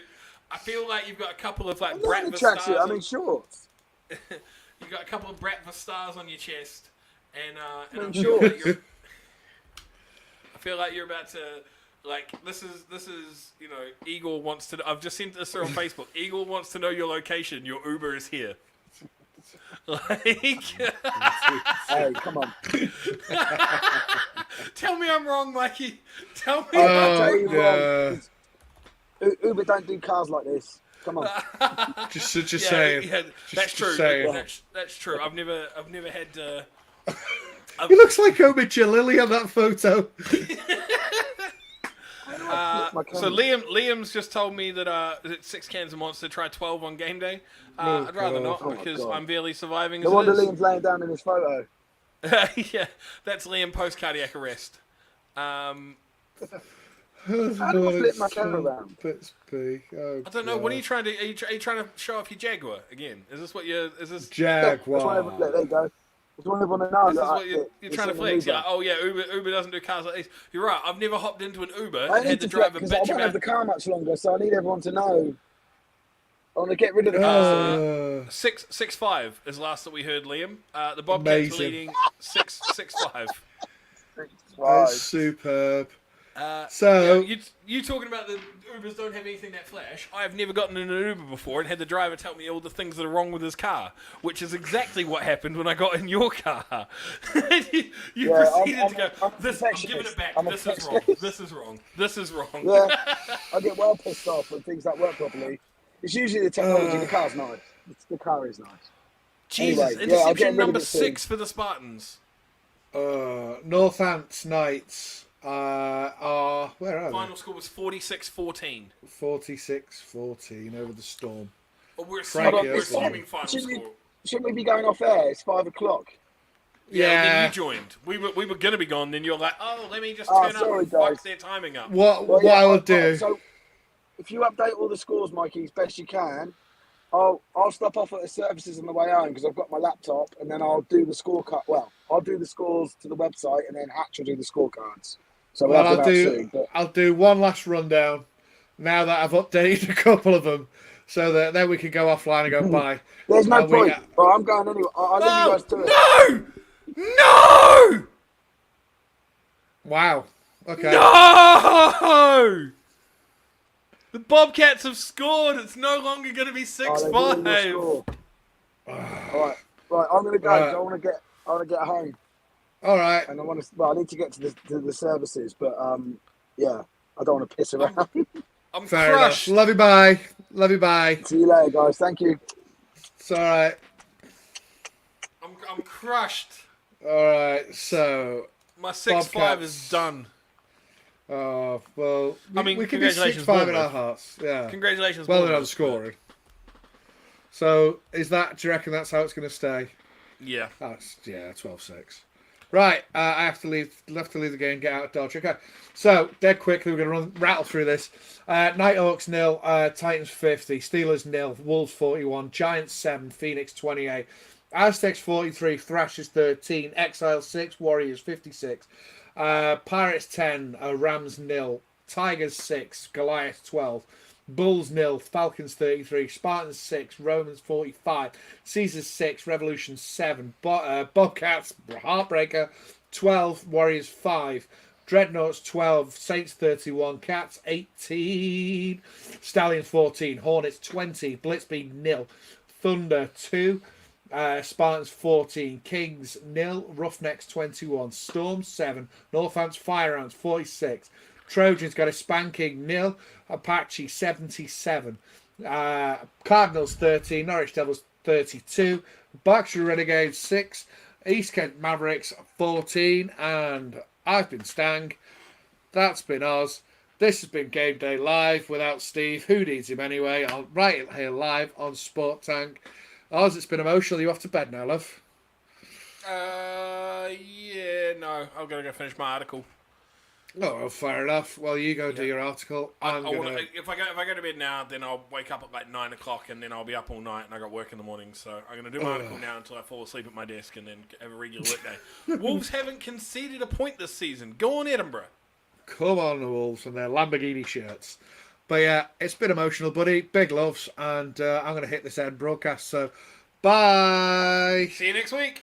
I feel like you've got a couple of like I'm not in a Bratva tracksuit. stars. I'm in shorts. You've got a couple of Bratva stars on your chest, and I'm I'm in sure that shorts. you're. I feel like you're about to. Like this is Eagle wants to. I've just sent this through on Facebook. Eagle wants to know your location. Your Uber is here. Like, Hey, come on. tell me I'm wrong, Mikey. Tell me. I'll tell you yeah. wrong. Uber don't do cars like this. Come on. Just saying. Yeah, that's Just true. saying. That's true. I've never had. He looks like Omid Jalili on that photo. So Liam's just told me that six cans of Monster, try 12 on game day. I'd rather not Oh my because God. I'm barely surviving. No as wonder it is. Liam's laying down in his photo. Yeah, that's Liam post cardiac arrest. How do I flip my camera around? Oh, I don't know. What are you trying to? Are you trying to show off your Jaguar again? Is this what you're? Is this? Jaguar. There you go. Just want everyone to know Is this that what you're trying to flex? You're like, oh yeah, Uber doesn't do cars like this. You're right. I've never hopped into an Uber I and had need to to drive flex a because I bitch won't have about the car much longer, so I need everyone to know. I want to get rid of the car. 6-5 is last that we heard, Liam. The Bobcats Amazing. leading 6-5. That's superb. So you talking about the Ubers don't have anything that flash? I have never gotten in an Uber before and had the driver tell me all the things that are wrong with his car, which is exactly what happened when I got in your car. you proceeded to go. I'm giving it back. I'm a This is wrong. perfectionist. This is wrong. This is wrong. Yeah, I get well pissed off when things don't work properly. It's usually the technology. The car's nice. The car is nice. Jesus, Anyway, yeah, I'll get interception rid of number it soon. 6 for the Spartans. Northants Knights are where are Final score was 46-14. they? 46-14 over the Storm. But we're Frankie, assuming, that's fine. final Shouldn't we- score. Shouldn't we be going off air? It's 5 o'clock. Yeah, then Yeah. you joined. We were gonna be gone. Then you're like, oh, let me just Oh, turn up sorry, and fuck guys. their timing up. What I will do? So, if you update all the scores, Mikey, as best you can, I'll stop off at the services on the way home because I've got my laptop, and then I'll do the scorecard. Well, I'll do the scores to the website, and then Hatch will do the scorecards. So we'll have to soon, but I'll do one last rundown now that I've updated a couple of them, so that then we can go offline and go bye. there's no And we- point. Well, I'm going anyway. I'll leave you guys to it. No! Wow. Okay. No! The Bobcats have scored. It's no longer going to be Oh, they've already 6-5. scored. Right. I'm gonna go. 'cause I want to get home, All right. and I want to. Well, I need to get to the services, but yeah, I don't want to piss around. I'm Fair crushed. enough. Love you. Bye. Love you. Bye. See you later, guys. Thank you. It's all right. I'm crushed. All right. So, My 6-5 Bobcats. is done. well, I mean, we can be congratulations, 6-5 in our Bournemouth. hearts. Yeah. Congratulations. Well done on Bournemouth. scoring. So, do you reckon that's how it's going to stay? Yeah. That's 12-6. Right, I have to leave the game, get out of Dodge. Okay, so dead quickly, we're going to rattle through this. Nighthawks 0, Titans 50, Steelers 0, Wolves 41, Giants 7, Phoenix 28, Aztecs 43, Thrashers 13, Exiles 6, Warriors 56, Pirates 10, Rams 0, Tigers 6, Goliath 12, Bulls 0, Falcons 33, Spartans 6, Romans 45, Caesars 6, Revolution 7, Bobcats, Heartbreaker 12, Warriors 5, Dreadnoughts 12, Saints 31, Cats 18, Stallions 14, Hornets 20, Blitzbeat 0, Thunder 2, Spartans 14, Kings 0, Roughnecks 21, Storm 7, Northants Firehounds 46, Trojans got a spanking 0, Apache 77, Cardinals 13, Norwich Devils 32, Berkshire Renegades 6, East Kent Mavericks 14, and I've been Stang. That's been Oz. This has been Game Day Live without Steve. Who needs him anyway? I'll write it here live on Sport Tank. Oz, it's been emotional. You off to bed now, love? Yeah, no. I've got to go finish my article. Oh, well, fair enough. Well, you go do your article. If I go to bed now, then I'll wake up at like 9 o'clock, and then I'll be up all night, and I got work in the morning. So I'm gonna do my article now until I fall asleep at my desk, and then have a regular work day. Wolves haven't conceded a point this season. Go on, Edinburgh. Come on, the Wolves and their Lamborghini shirts. But yeah, it's been emotional, buddy. Big loves, and I'm gonna hit this end broadcast. So, bye. See you next week.